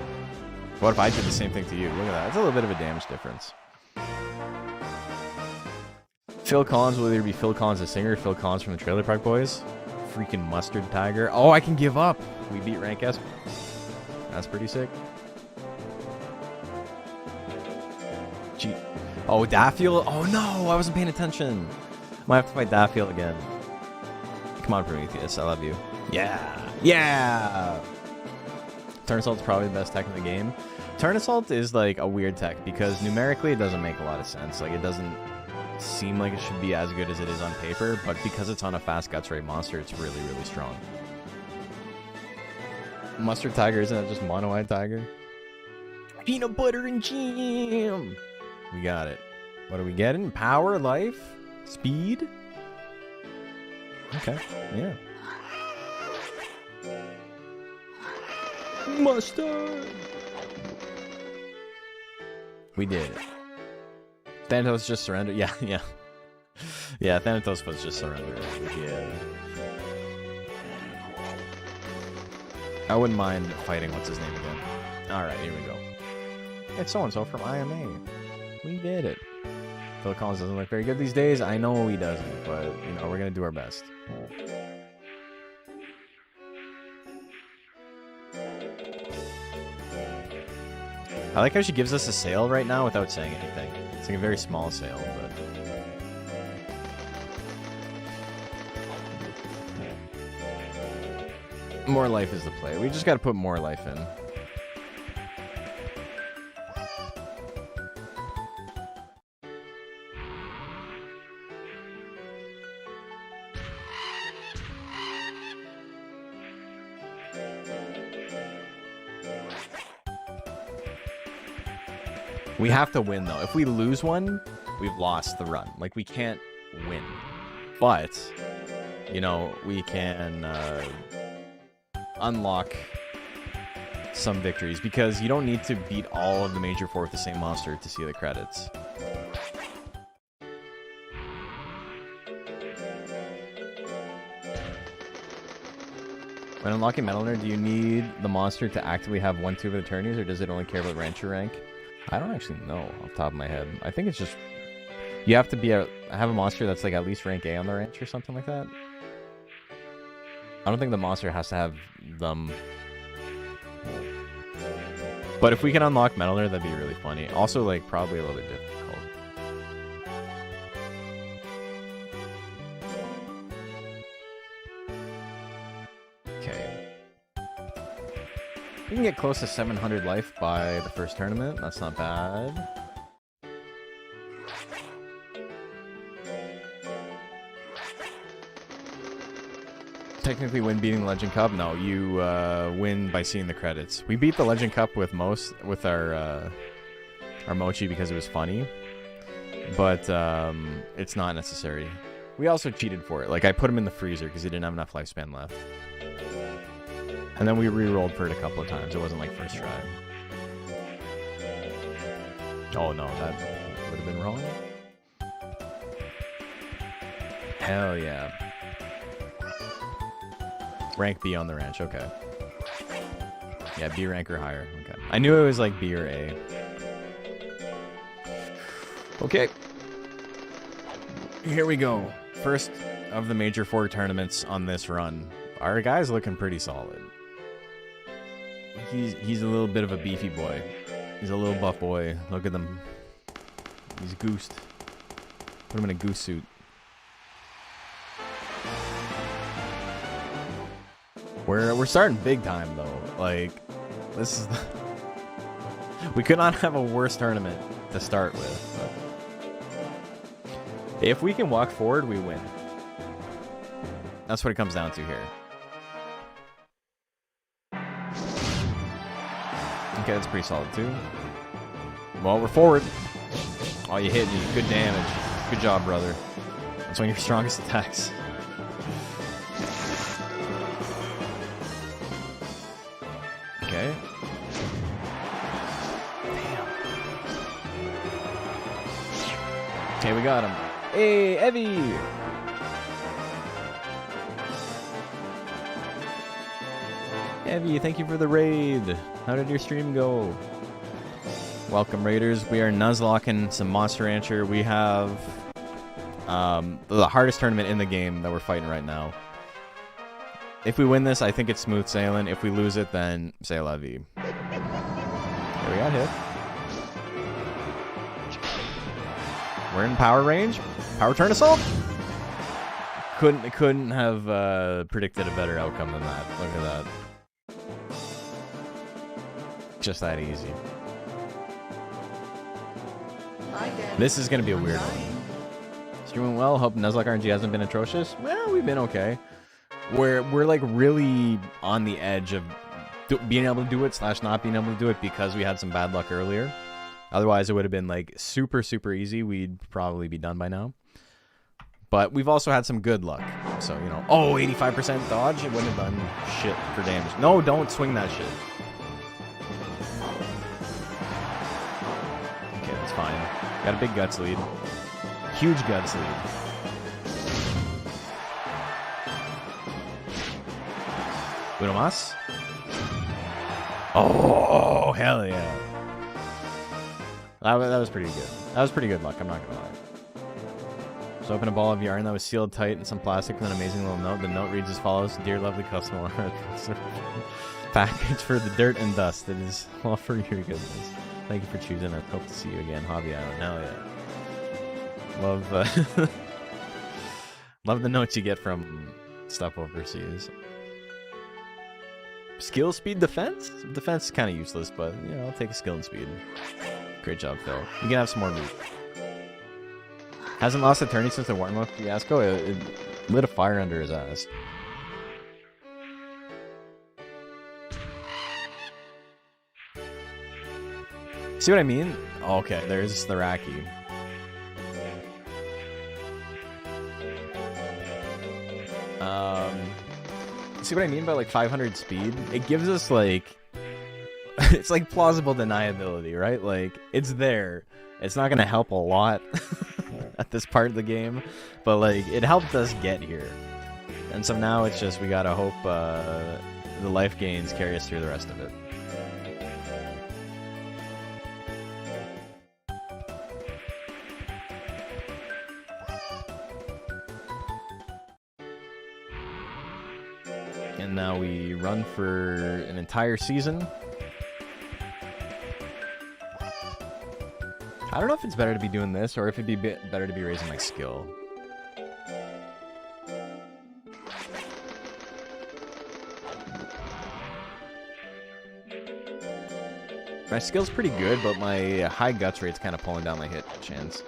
What if I did the same thing to you? Look at that. It's a little bit of a damage difference. Phil Collins will either be Phil Collins the singer or Phil Collins from the Trailer Park Boys. Freaking Mustard Tiger. Oh, I can give up. We beat Rank S. That's pretty sick. Gee. Oh, Daffy. Oh no, I wasn't paying attention. Might have to fight Daffy again. Come on, Prometheus. I love you. Yeah. Yeah. Turn Assault is probably the best tech in the game. Turn Assault is like a weird tech because numerically it doesn't make a lot of sense. Like it doesn't seem like it should be as good as it is on paper, but because it's on a fast guts rate monster, it's really, really strong. Mustard Tiger, isn't that just mono-eyed tiger? Peanut butter and jam. We got it. What are we getting? Power, life, speed. Okay, yeah. Mustard. We did it. Thanatos just surrendered. Yeah, yeah. Yeah, Thanatos was just surrendered. Yeah. I wouldn't mind fighting, what's his name again? Alright, here we go. It's so-and-so from IMA. We did it. Phil Collins doesn't look very good these days. I know he doesn't, but, you know, we're going to do our best. I like how she gives us a sail right now without saying anything. It's like a very small sail, but... More life is the play. We just got to put more life in. We have to win, though. If we lose one, we've lost the run. Like, we can't win. But, you know, we can unlock some victories. Because you don't need to beat all of the major 4 with the same monster to see the credits. When unlocking Metal Nerd, do you need the monster to actively have 1-2 of the tourneys, or does it only care about rancher rank? I don't actually know off the top of my head. I think it's just... You have to be have a monster that's like at least rank A on the ranch or something like that. I don't think the monster has to have them. But if we can unlock Metal Nerd, that'd be really funny. Also, like, probably a little bit difficult. We can get close to 700 life by the first tournament. That's not bad. Technically win beating the Legend Cup? No, you win by seeing the credits. We beat the Legend Cup with our Mochi because it was funny. But it's not necessary. We also cheated for it. Like, I put him in the freezer because he didn't have enough lifespan left. And then we re-rolled for it a couple of times. It wasn't like first try. Oh no, that would have been wrong. Hell yeah. Rank B on the ranch, okay. Yeah, B rank or higher, okay. I knew it was like B or A. Okay. Here we go. First of the major 4 tournaments on this run. Our guy's looking pretty solid. He's a little bit of a beefy boy. He's a little buff boy. Look at them. He's goosed. Put him in a goose suit. We're starting big time though. Like, this is we could not have a worse tournament to start with. But if we can walk forward, we win. That's what it comes down to here. Okay, that's pretty solid too. Well, we're forward. Oh, you hit me. Good damage. Good job, brother. That's one of your strongest attacks. Okay. Damn. Okay, we got him. Hey, Evie! Evie, thank you for the raid. How did your stream go? Welcome, raiders. We are nuzlocking some Monster Rancher. We have the hardest tournament in the game that we're fighting right now. If we win this, I think it's smooth sailing. If we lose it, then c'est la vie. There we got hit. We're in power range. Power turn assault. Couldn't have predicted a better outcome than that. Look at that. Just that easy. This is gonna be a weird one. Streaming well. Hope Nuzlocke RNG hasn't been atrocious. Well, we've been okay. We're like really on the edge of being able to do it / not being able to do it because we had some bad luck earlier. Otherwise, it would have been like super easy. We'd probably be done by now. But we've also had some good luck. So, you know, oh, 85% dodge. It wouldn't have done shit for damage. No, don't swing that shit. Okay, that's fine. Got a big guts lead. Huge guts lead. Uno más? Oh, hell yeah. That was pretty good. That was pretty good luck, I'm not gonna lie. So open a ball of yarn that was sealed tight in some plastic with an amazing little note. The note reads as follows: Dear lovely customer, package for the dirt and dust. It is all for your goodness. Thank you for choosing us. Hope to see you again. Hobby Island. Hell yeah. Love, love the notes you get from stuff overseas. Skill, speed, defense? Defense is kind of useless, but, you know, I'll take a skill and speed. Great job, Phil. You can have some more loot. Hasn't lost a tourney since the warm-up fiasco. It lit a fire under his ass. See what I mean? Okay, there's the Raki. See what I mean by like 500 speed? It gives us like, it's like plausible deniability, right? Like it's there. It's not gonna help a lot at this part of the game, but like it helped us get here. And so now it's just we gotta hope the life gains carry us through the rest of it. And now we run for an entire season. I don't know if it's better to be doing this or if it'd be better to be raising my skill. My skill's pretty good, but my high guts rate's kind of pulling down my hit chance.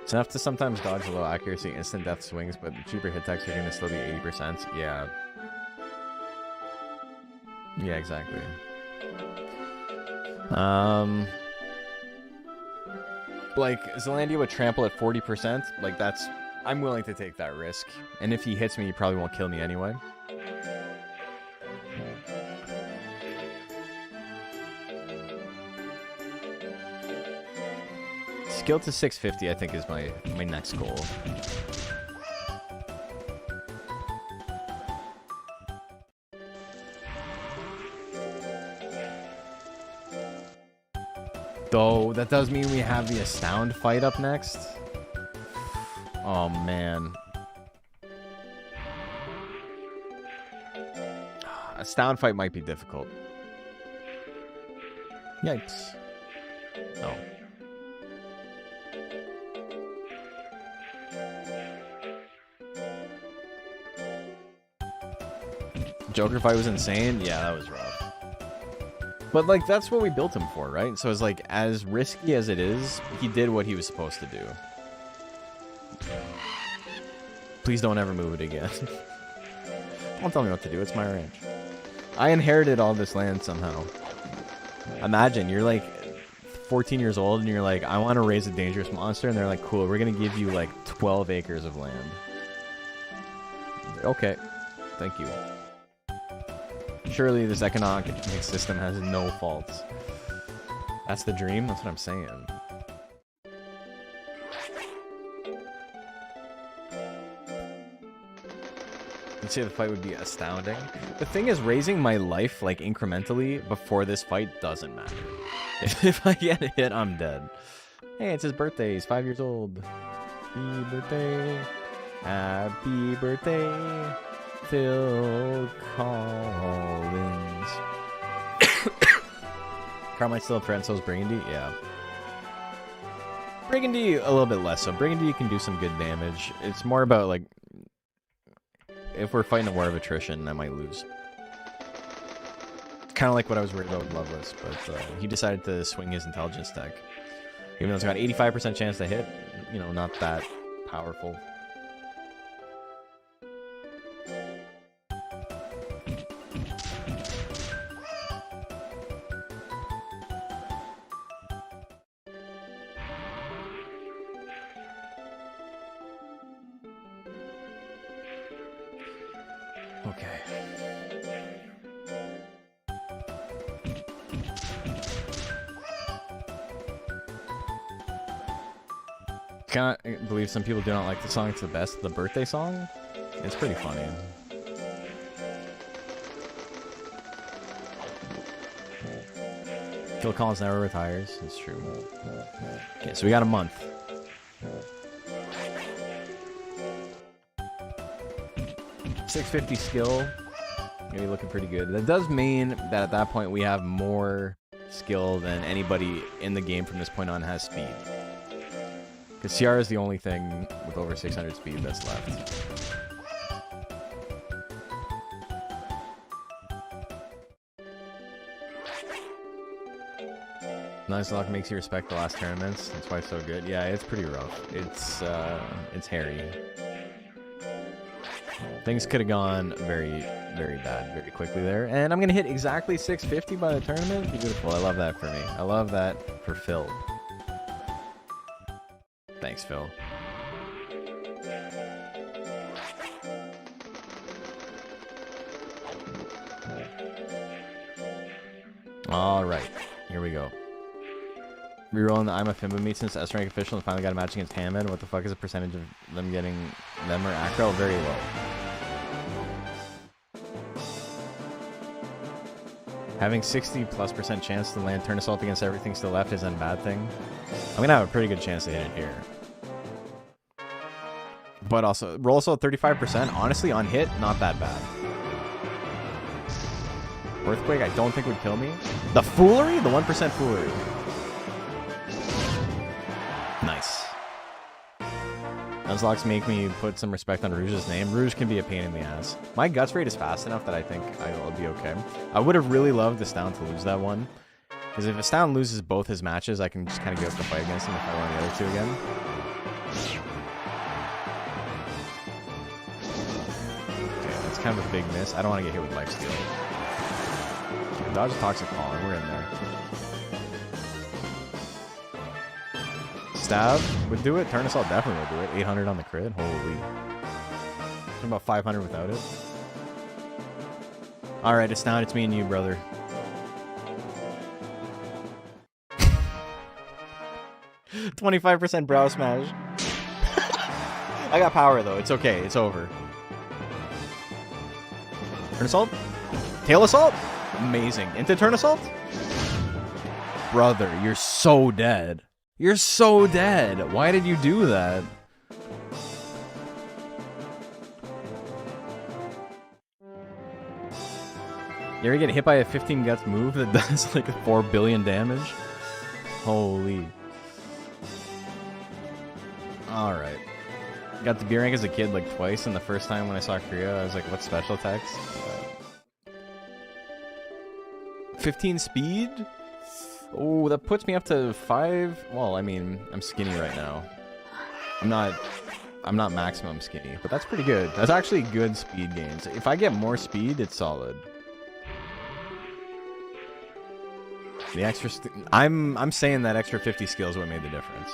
It's enough to sometimes dodge low accuracy instant death swings, but cheaper hit techs are going to still be 80%. Yeah. Yeah, exactly. Like, Zelandia would trample at 40%. Like, that's... I'm willing to take that risk. And if he hits me, he probably won't kill me anyway. Skill to 650, I think, is my next goal. Though, that does mean we have the Astound fight up next. Oh, man. Astound fight might be difficult. Yikes. Oh. Joker fight was insane. Yeah, that was rough. But, like, that's what we built him for, right? So it's like, as risky as it is, he did what he was supposed to do. Please don't ever move it again. Don't tell me what to do. It's my ranch. I inherited all this land somehow. Imagine, you're like 14 years old and you're like, I want to raise a dangerous monster. And they're like, cool, we're going to give you like 12 acres of land. Okay. Thank you. Surely this economic system has no faults. That's the dream? That's what I'm saying. I'd say the fight would be astounding. The thing is, raising my life, like, incrementally before this fight doesn't matter. If I get hit, I'm dead. Hey, it's his birthday. He's 5 years old. Happy birthday. Happy birthday. Phil Collins. Car might still have friends, so is Brigandy? Yeah. Brigandy, a little bit less so. Brigandy can do some good damage. It's more about, like, if we're fighting a war of attrition, I might lose. Kind of like what I was worried about with Loveless, but he decided to swing his intelligence deck. Even though it's got 85% chance to hit, you know, not that powerful. Okay. Can't believe some people do not like the song. It's the best. The birthday song? It's pretty funny. Phil Collins never retires. It's true. Okay, so we got a month. $650 skill. Maybe looking pretty good. That does mean that at that point we have more skill than anybody in the game from this point on has speed. Because Ciara is the only thing with over 600 speed that's left. Nuzlocke makes you respect the last tournaments. That's why it's so good. Yeah, it's pretty rough. It's hairy. Things could have gone very very bad very quickly there. And I'm going to hit exactly 650 by the tournament. Beautiful. I love that for me. I love that for Phil. Thanks, Phil. Alright, here we go. Rerolling the I'm a Fimba meet since S rank official and finally got a match against Hammond. What the fuck is the percentage of them getting them or Acro? Very low. Having 60+% chance to land Turn Assault against everything still left isn't a bad thing. I'm gonna have a pretty good chance to hit it here. But also, roll assault 35%, honestly on hit, not that bad. Earthquake, I don't think would kill me. The foolery? The 1% foolery. Nice. Nuzlocks make me put some respect on Rouge's name. Rouge can be a pain in the ass. My guts rate is fast enough that I think I'll be okay. I would have really loved Astound to lose that one. Because if Astound loses both his matches, I can just kind of give up the fight against him if I want the other two again. Okay, that's kind of a big miss. I don't want to get hit with Lifesteal. Dodge Toxic Pollen, we're in there. Stab would do it. Turn Assault definitely would do it. 800 on the crit. Holy. About 500 without it. Alright, it's now. It's me and you, brother. %25 brow smash. I got power though. It's okay. It's over. Turn Assault. Tail Assault. Amazing. Into Turn Assault? Brother, you're so dead. You're so dead. Why did you do that? You ever get hit by a 15 guts move that does like 4 billion damage? Holy. Alright. Got the B rank as a kid like twice, and the first time when I saw Korea, I was like, what special text? 15 speed? Oh, that puts me up to 5. Well, I mean, I'm skinny right now. I'm not maximum skinny, but that's pretty good. That's actually good speed gains. If I get more speed, it's solid. The extra I'm saying that extra 50 skill is what made the difference.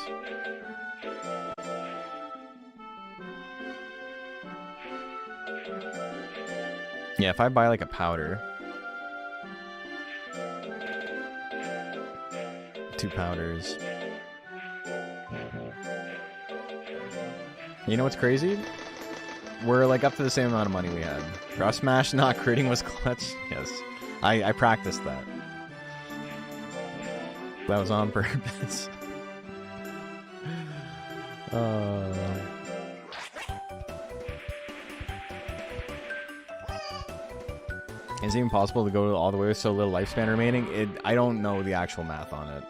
Yeah, if I buy like a powder, 2 powders. You know what's crazy? We're like up to the same amount of money we had. Cross smash not critting was clutch. Yes, I practiced that. That was on purpose. Is it even possible to go all the way with so little lifespan remaining? I don't know the actual math on it.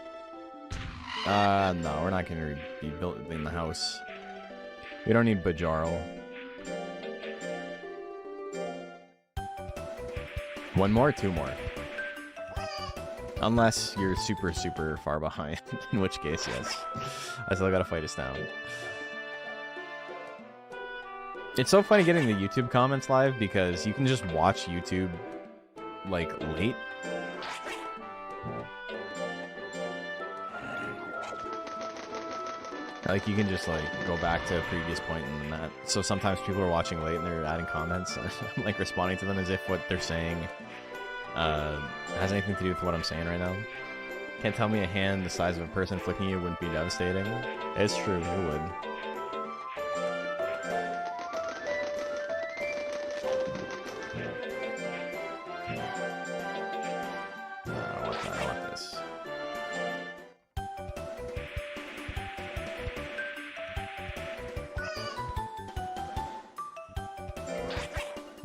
No, we're not going to be building the house. We don't need Bajarl. One more? 2 more. Unless you're super, super far behind. In which case, yes. I still gotta fight Astound. It's so funny getting the YouTube comments live because you can just watch YouTube, like, late. Like, you can just, like, go back to a previous point and that. So sometimes people are watching late and they're adding comments and I'm, like, responding to them as if what they're saying has anything to do with what I'm saying right now. Can't tell me a hand the size of a person flicking you wouldn't be devastating. It's true, it would. I want that, I want this.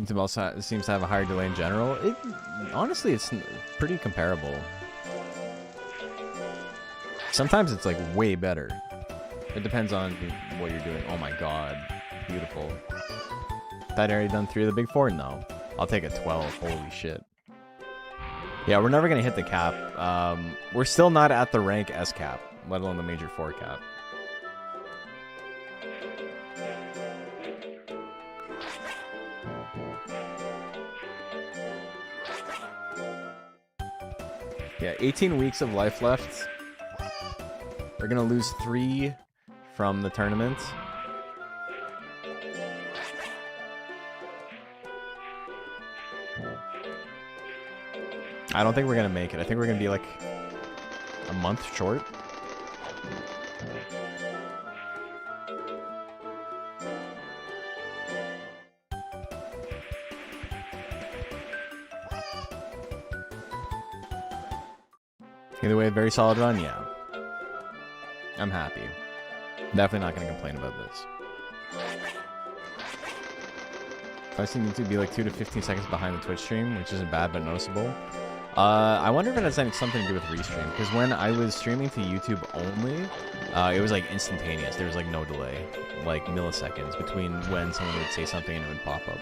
YouTube also seems to have a higher delay in general. Honestly, it's pretty comparable. Sometimes it's like way better. It depends on what you're doing. Oh my god. Beautiful. That already done 3 of the big 4? No. I'll take a 12. Holy shit. Yeah, we're never going to hit the cap. We're still not at the rank S cap, let alone the major 4 cap. Yeah, 18 weeks of life left. We're gonna lose 3 from the tournament. I don't think we're gonna make it. I think we're gonna be like a month short. Either way, very solid run, yeah. I'm happy. Definitely not going to complain about this. I seem to be like 2 to 15 seconds behind the Twitch stream, which isn't bad but noticeable. I wonder if it has something to do with restream, because when I was streaming to YouTube only, it was like instantaneous. There was like no delay, like milliseconds between when someone would say something and it would pop up.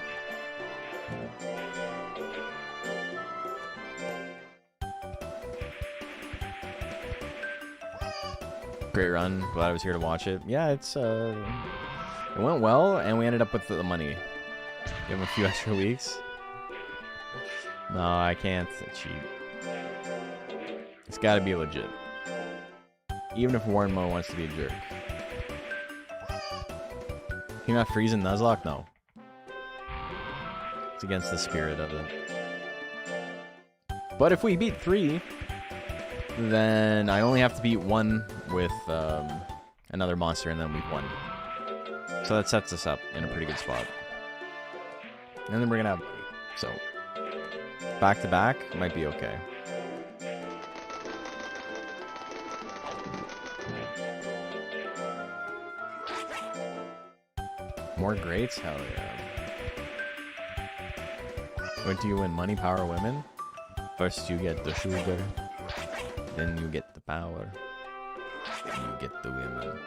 Great run. Glad I was here to watch it. Yeah, it went well, and we ended up with the money. Give him a few extra weeks. No, I can't cheat. It's got to be legit. Even if Warren Mo wants to be a jerk. Can you not freeze in Nuzlocke? No. It's against the spirit of it. But if we beat 3, then I only have to beat 1 with another monster, and then we've won. So that sets us up in a pretty good spot. And then we're going to have money. So, back to back might be okay. More greats? Hell yeah. What do you win? Money, power, women? First you get the sugar, then you get the power, then you get the women.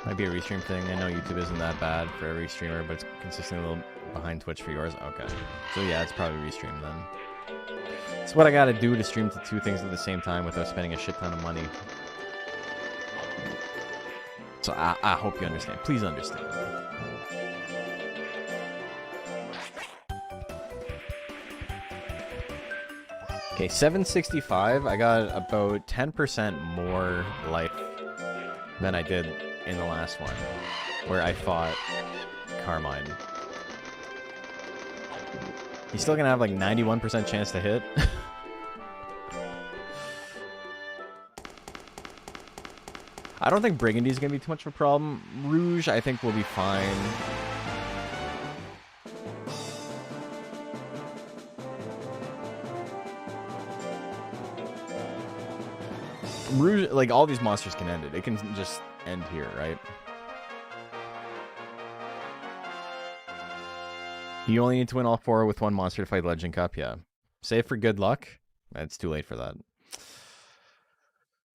Might be a restream thing. I know YouTube isn't that bad for every streamer, but it's consistently a little behind Twitch for yours. Okay. So yeah, it's probably restream then. It's what I gotta do to stream to 2 things at the same time without spending a shit ton of money. So I hope you understand. Please understand. Okay, 765. I got about 10% more life than I did in the last one, where I fought Carmine. He's still gonna have like 91% chance to hit. I don't think Brigandy's gonna be too much of a problem. Rouge, I think, will be fine. Rouge, like, all these monsters can end it. It can just end here, right? You only need to win all 4 with 1 monster to fight Legend Cup, yeah. Save for good luck. It's too late for that.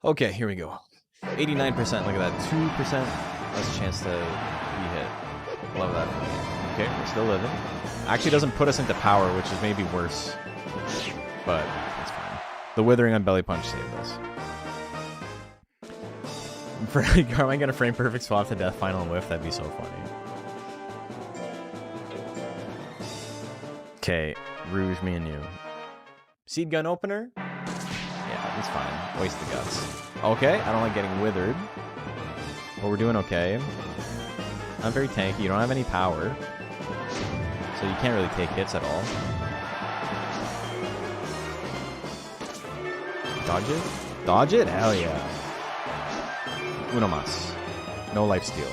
Okay, here we go. 89%, look at that. 2% less chance to be hit. Love that for me. Okay, we're still living. Actually doesn't put us into power, which is maybe worse. But it's fine. The Withering on Belly Punch saved us. Am I gonna frame perfect swap to death final whiff? That'd be so funny. Okay, Rouge, me and you. Seed gun opener? Yeah, it's fine. Waste the guts. Okay, I don't like getting withered. But we're doing okay. Not very tanky. You don't have any power. So you can't really take hits at all. Dodge it? Dodge it? Hell yeah. Uno mas. No lifesteal.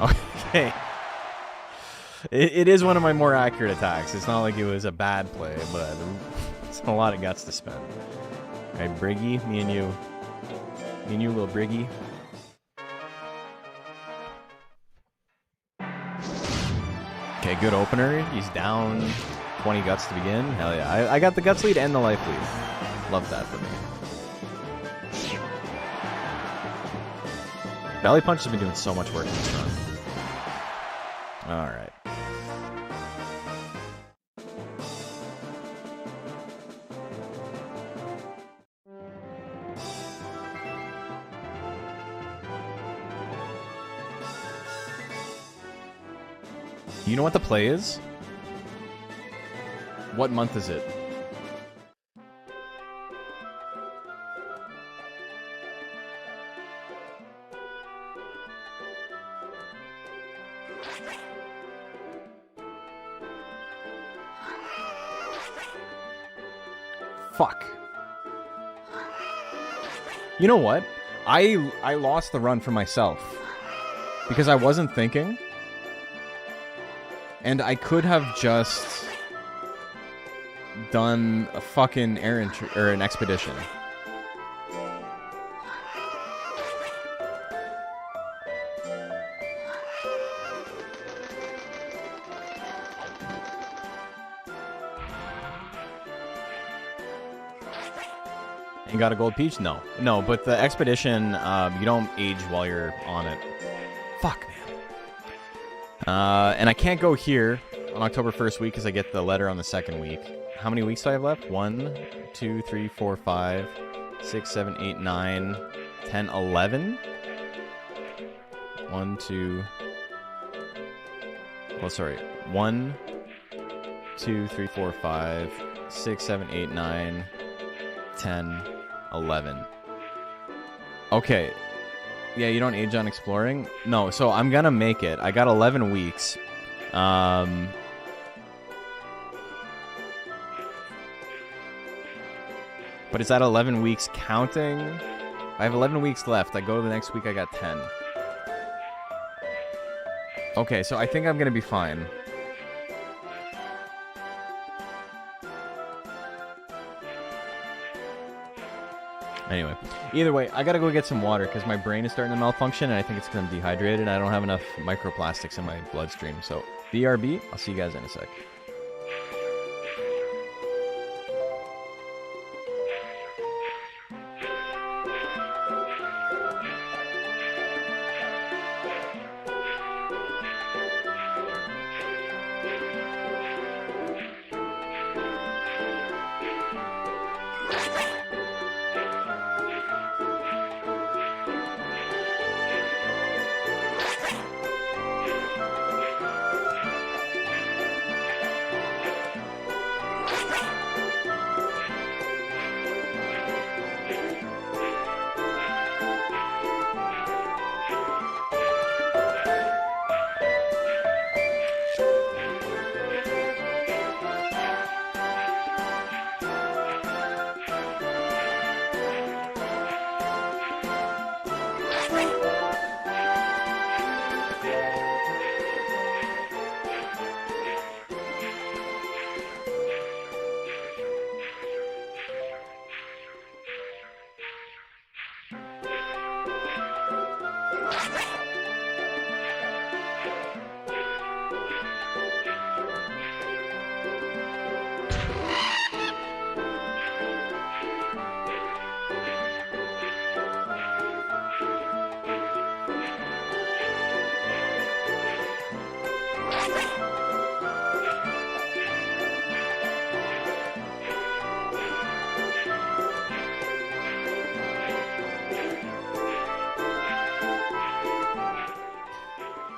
Okay. It is one of my more accurate attacks. It's not like it was a bad play, but it's a lot of guts to spend. Alright, Briggy, me and you. Me and you, little Briggy. Okay, good opener. He's down 20 guts to begin. Hell yeah. I got the guts lead and the life lead. Love that for me. Belly Punch has been doing so much work in this run. Alright. You know what the play is? What month is it? Fuck. You know what? I lost the run for myself because I wasn't thinking, and I could have just done a fucking errand or an expedition. And got a gold peach? No. No, but the expedition, you don't age while you're on it. Fuck, man. And I can't go here on October 1st week because I get the letter on the second week. How many weeks do I have left? 1, 2, 3, 4, 5, 6, 7, 8, 9, 10, 11? 1, 2... Oh, sorry. 1, 2, 3, 4, 5, 6, 7, 8, 9, 10... 11. Okay. Yeah, you don't age on exploring? No, so I'm gonna make it. I got 11 weeks. But is that 11 weeks counting? I have 11 weeks left. I go to the next week, I got 10. Okay, so I think I'm gonna be fine. Anyway, either way, I gotta go get some water because my brain is starting to malfunction and I think it's because I'm dehydrated and I don't have enough microplastics in my bloodstream. So, BRB, I'll see you guys in a sec.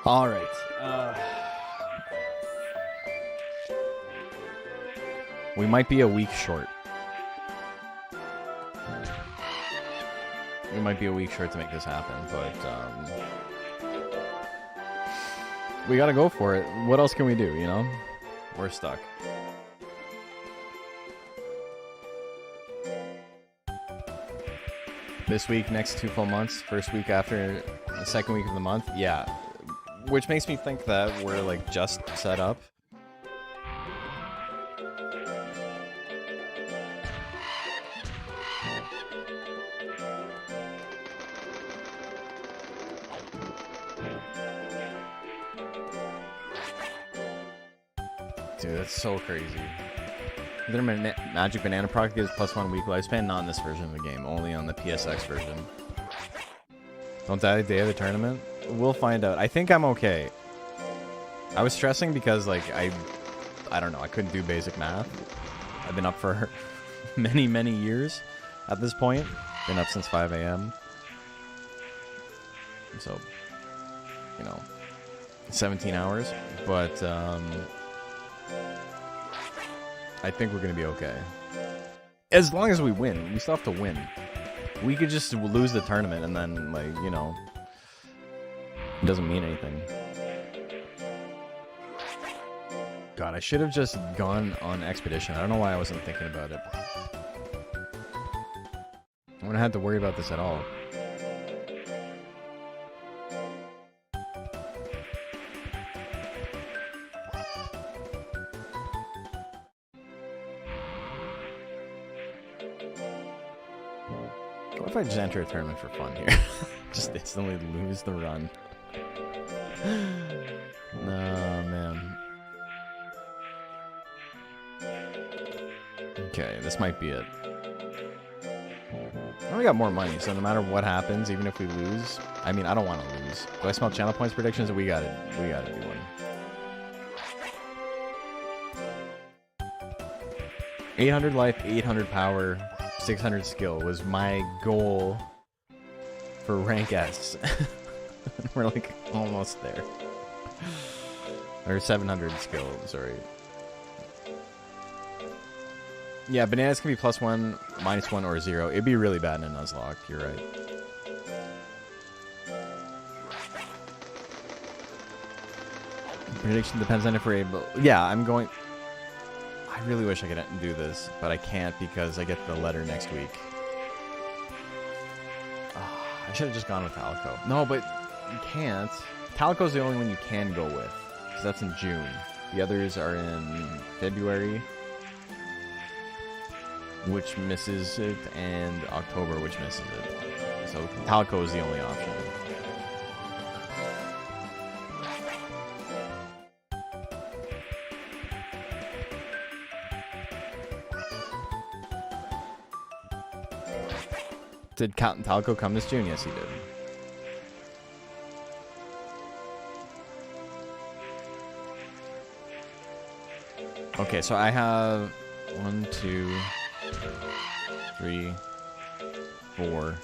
All right. We might be a week short. We might be a week short to make this happen, but we gotta go for it. What else can we do, you know? We're stuck. This week, next 2 full months, first week after the second week of the month, yeah. Which makes me think that we're, like, just set up. Dude, that's so crazy. Their Magic Banana product gives +1 week lifespan, not in this version of the game, only on the PSX version. Don't die the day of the tournament? We'll find out. I think I'm okay. I was stressing because, like, I don't know, I couldn't do basic math. I've been up for many, many years at this point. Been up since 5 a.m. So, you know, 17 hours. But, I think we're gonna be okay. As long as we win, we still have to win. We could just lose the tournament and then, like, you know, it doesn't mean anything. God, I should have just gone on expedition. I don't know why I wasn't thinking about it. I wouldn't have to worry about this at all. What if I just enter a tournament for fun here? Just instantly lose the run. No, man. Okay, this might be it. I only got more money, so no matter what happens, even if we lose, I mean, I don't want to lose. Do I smell channel points predictions? We gotta do one. 800 life, 800 power, 600 skill was my goal for rank S. We're like almost there. Or 700 skill, sorry. Yeah, bananas can be +1, -1, or 0. It'd be really bad in a nuzlocke, you're right. Prediction depends on if we're able... Yeah, I'm going... I really wish I could do this, but I can't because I get the letter next week. Oh, I should have just gone with Talico. No, but you can't. Talico's the only one you can go with, because that's in June. The others are in February, which misses it, and October, which misses it. So Talico is the only option. Did Talico come this June? Yes, he did. Okay, so I have 1, 2, 3, 4.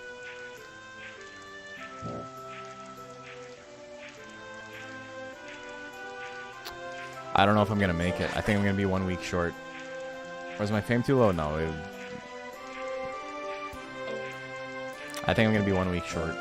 I don't know if I'm gonna make it. I think I'm gonna be 1 week short. Was my fame too low? No. I think I'm gonna be 1 week short.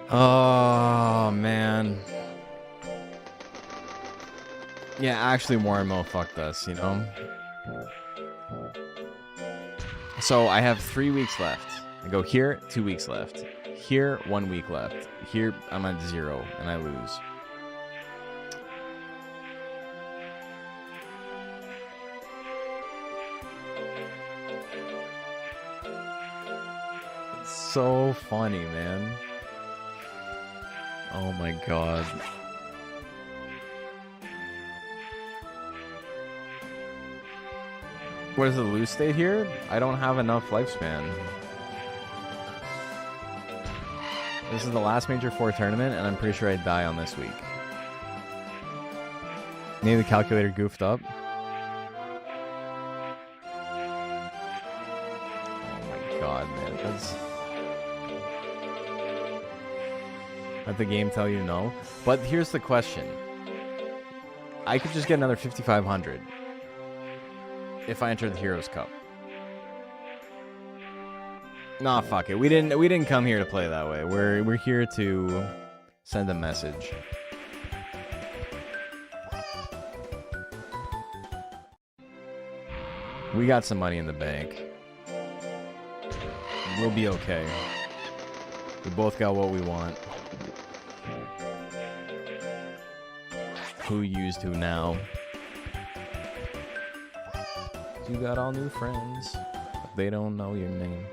Oh, man. Yeah, actually, Warren Mo fucked us, you know? So, I have 3 weeks left. I go here, 2 weeks left. Here, 1 week left. Here, I'm at 0, and I lose. So funny, man. Oh my god. What is the lose state here? I don't have enough lifespan. This is the last Major 4 tournament, and I'm pretty sure I'd die on this week. Maybe the calculator goofed up. Oh my god, man. That's... Let the game tell you no. But here's the question. I could just get another 5,500 if I enter the Heroes Cup. Nah, fuck it. We didn't come here to play that way. We're here to send a message. We got some money in the bank. We'll be okay. We both got what we want. Who used who now? You got all new friends, but they don't know your name.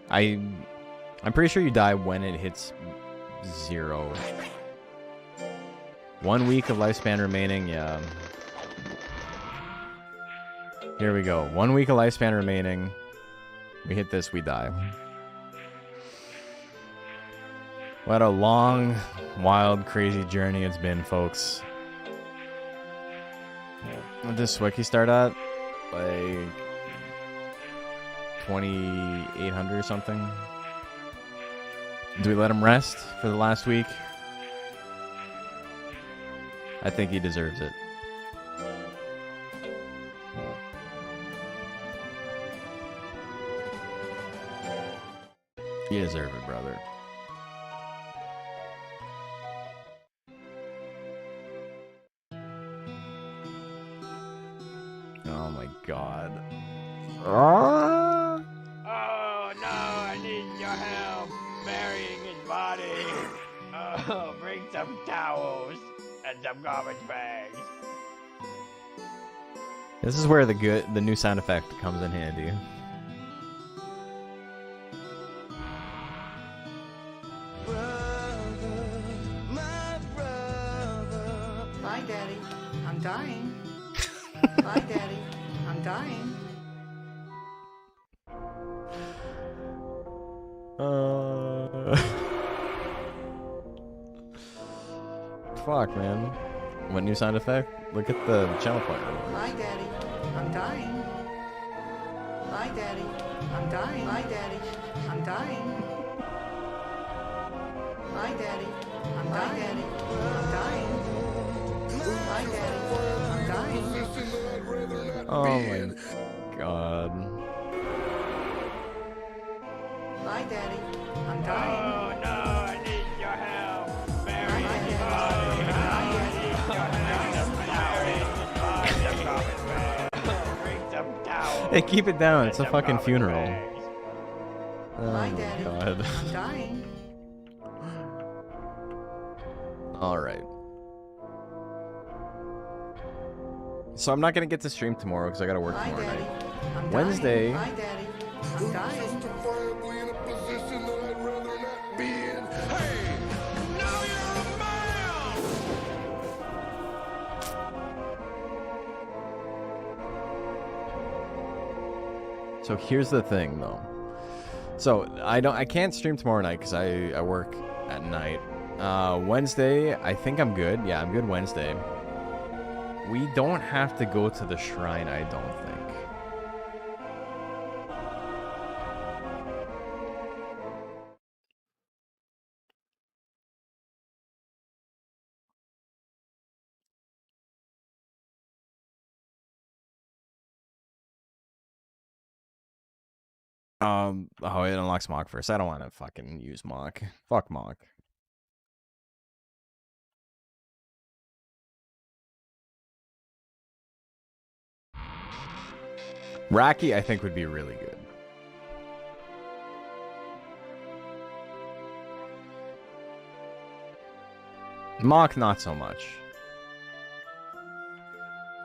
I'm pretty sure you die when it hits 0. 1 week of lifespan remaining, yeah. Here we go. 1 week of lifespan remaining. We hit this, we die. What a long, wild, crazy journey it's been, folks. What does Swicky start at? like 2,800 or something. Do we let him rest for the last week? I think he deserves it. You deserve it, brother. Oh my god.
Oh no, I need your help burying his body. Oh, bring some towels and some garbage bags.
This is where the new sound effect comes in handy.
Bye, Daddy. I'm dying. Bye, Daddy. I'm dying.
Fuck, man. What new sound effect? Look at the channel pointer.
Bye, Daddy. I'm dying. Bye, Daddy. I'm dying. Bye, Daddy. I'm dying. Bye, Daddy. I'm dying. Daddy. I'm dying. Bye, Daddy. I'm dying.
Oh my god.
Bye, Daddy. I'm dying.
Oh no, I need your help burying
Bye,
his
Daddy.
body.
Bye,
I need your help burying his body. Some garbage bags. Bring some towels.
Hey, keep it down. It's a
and some
fucking
garbage
funeral.
bags.
Oh
Bye,
my
Daddy.
god.
I'm dying.
Alright. So I'm not gonna get to stream tomorrow because I gotta work
Bye,
tomorrow
Daddy.
night.
I'm
Wednesday.
dying. Bye, Daddy. I'm dying.
Justifiably in a position that I'd rather not be in. Hey, now you're a man!
So here's the thing, though. So I can't stream tomorrow night because I work at night. Wednesday, I think I'm good. Yeah, I'm good Wednesday. We don't have to go to the shrine, I don't think. Oh, it unlocks Mock first. I don't want to fucking use Mock. Fuck Mock. Raki, I think, would be really good. Mock, not so much.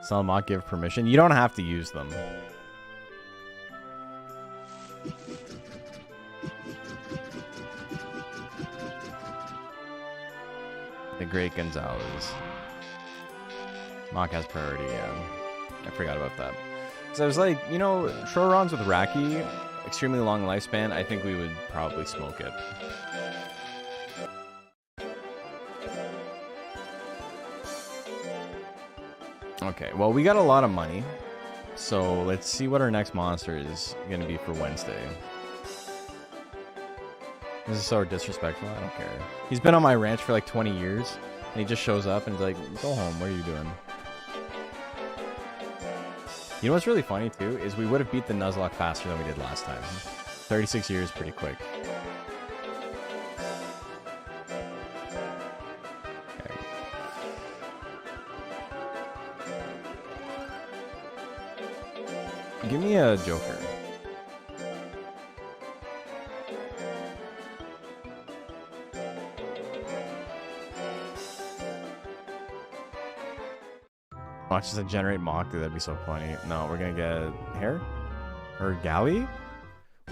Some Mock give permission. You don't have to use them. The Great Gonzalez. Mock has priority, yeah. I forgot about that. So I was like, you know, Shorons with Raki, extremely long lifespan, I think we would probably smoke it. Okay, well, we got a lot of money. So let's see what our next monster is going to be for Wednesday. This is so disrespectful. I don't care. He's been on my ranch for like 20 years, and he just shows up and is like, go home. What are you doing? You know what's really funny, too, is we would have beat the Nuzlocke faster than we did last time. 36 years, pretty quick. Okay. Give me a Joker. Watch this generate mock, dude, that'd be so funny. No, we're gonna get hair? Or Galley?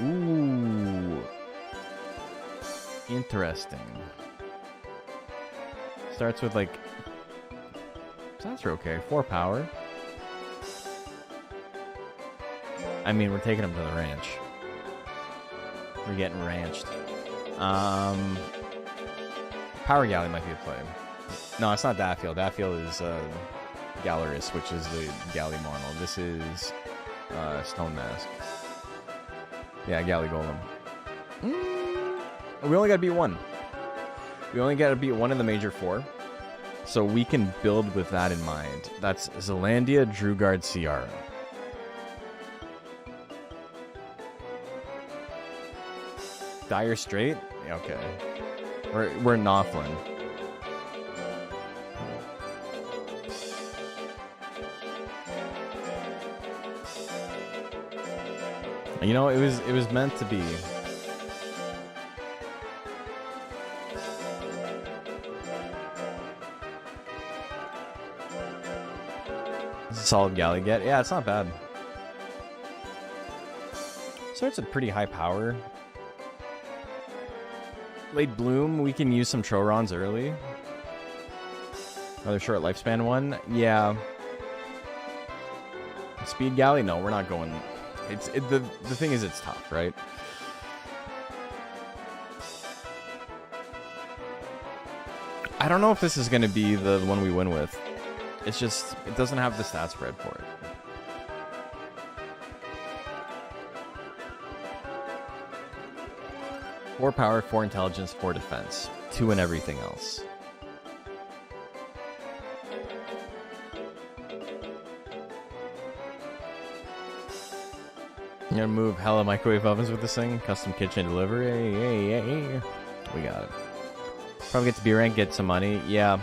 Ooh. Interesting. Starts with like... Stats are okay. 4 power. I mean, we're taking him to the ranch. We're getting ranched. Power Galley might be a play. No, it's not Daffiel. Daffiel is... Gallerus, which is the Galley model. This is Stone Mask. Yeah, Galley Golem. We only gotta beat one. We only gotta beat one in the major 4. So we can build with that in mind. That's Zelandia, Drugard, Ciara. Dire Strait? Yeah, okay. We're Noflin. You know, it was meant to be. It's a solid galley get. Yeah, it's not bad. Starts at pretty high power. Late bloom, we can use some Trorons early. Another short lifespan one. Yeah. Speed galley? No, we're not going. The thing is, it's tough, right? I don't know if this is going to be the one we win with. It's just, it doesn't have the stat spread for it. Four power, 4 intelligence, 4 defense. 2 in everything else. I'm gonna move hella microwave ovens with this thing. Custom kitchen delivery. Hey. We got it. Probably get to B rank, get some money. Yeah.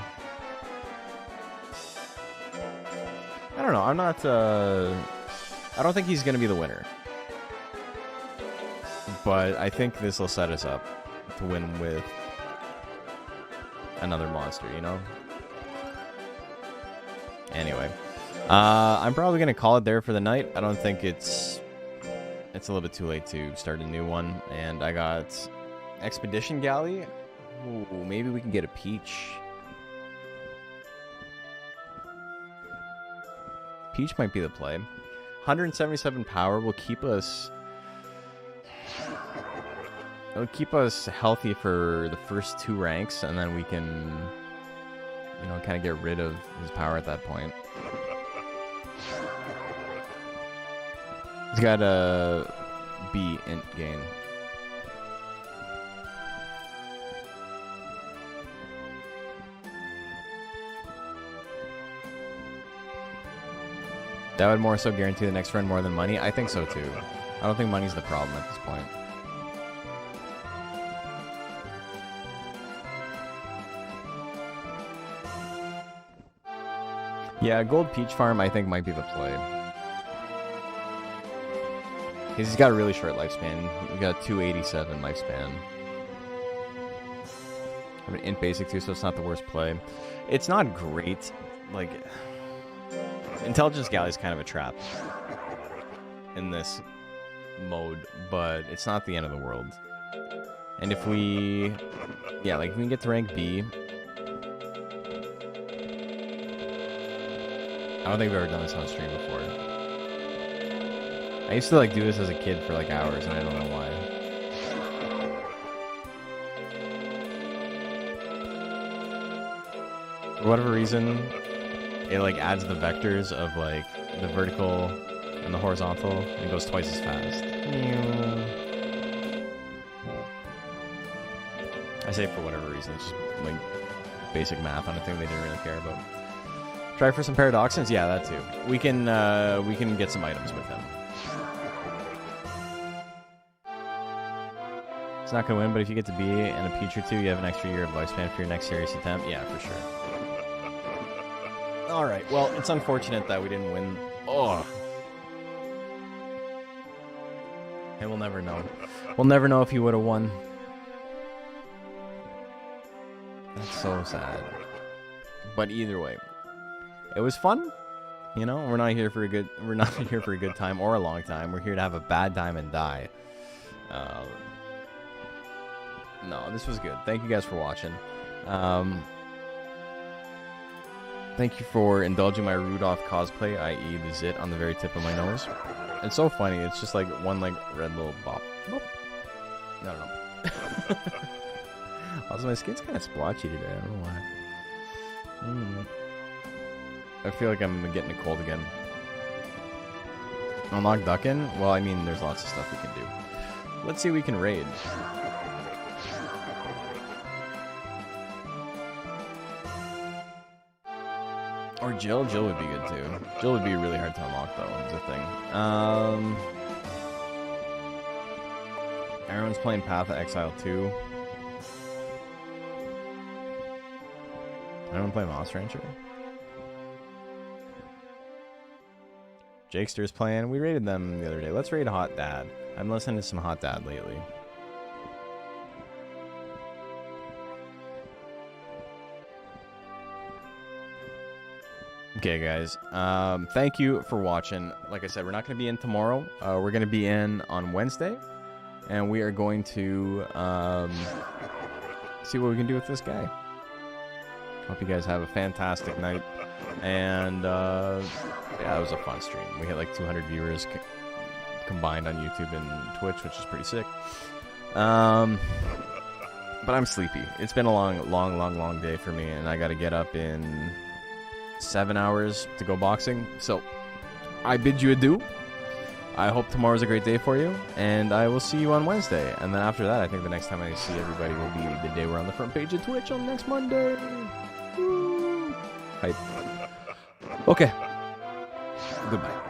I don't know. I'm not. I don't think he's gonna be the winner. But I think this will set us up to win with another monster, you know? Anyway. I'm probably gonna call it there for the night. I don't think it's a little bit too late to start a new one. And I got Expedition Galley. Ooh, maybe we can get a Peach. Peach might be the play. 177 power will keep us... It'll keep us healthy for the first 2 ranks, and then we can, you know, kind of get rid of his power at that point. He's got a B int gain. That would more so guarantee the next run more than money. I think so too. I don't think money's the problem at this point. Yeah, Gold Peach Farm I think might be the play. He's got a really short lifespan. He's got 287 lifespan. I have an int basic too, so it's not the worst play. It's not great. Like, Intelligence Galley is kind of a trap in this mode, but it's not the end of the world. And if we... Yeah, like, if we can get to rank B... I don't think we've ever done this on stream before. I used to like do this as a kid for like hours, and I don't know why. For whatever reason, it like adds the vectors of like the vertical and the horizontal, and it goes twice as fast. I say for whatever reason, it's just like basic math on a thing they didn't really care about. Try for some paradoxins? Yeah, that too. We can get some items with him. It's not gonna win, but if you get to B and a Peach or 2, you have an extra year of lifespan for your next serious attempt. Yeah, for sure. Alright, well, it's unfortunate that we didn't win. Oh. And we'll never know. We'll never know if he would have won. That's so sad. But either way. It was fun, you know. We're not here for a good time or a long time. We're here to have a bad time and die. No, this was good. Thank you guys for watching. Thank you for indulging my Rudolph cosplay, i.e. the zit on the very tip of my nose. It's so funny. It's just like one like red little bop. Boop. I don't know. Also, my skin's kind of splotchy today. I don't know why. I feel like I'm getting a cold again. Unlock Duckin? Well, I mean, there's lots of stuff we can do. Let's see if we can raid. Or Jill. Jill would be good too. Jill would be really hard to unlock though, is the thing. Everyone's playing Path of Exile 2. Anyone play Moss Rancher? Jakster's playing. We raided them the other day. Let's raid Hot Dad. I'm listening to some Hot Dad lately. Okay, guys. Thank you for watching. Like I said, we're not going to be in tomorrow. We're going to be in on Wednesday. And we are going to see what we can do with this guy. Hope you guys have a fantastic night. And yeah, it was a fun stream. We had like 200 viewers combined on YouTube and Twitch, which is pretty sick. But I'm sleepy. It's been a long day for me, and I got to get up in 7 hours to go boxing. So I bid you adieu. I hope tomorrow's a great day for you, and I will see you on Wednesday. And then after that, I think the next time I see everybody will be the day we're on the front page of Twitch on next Monday. Woo. Hype. Okay. Goodbye.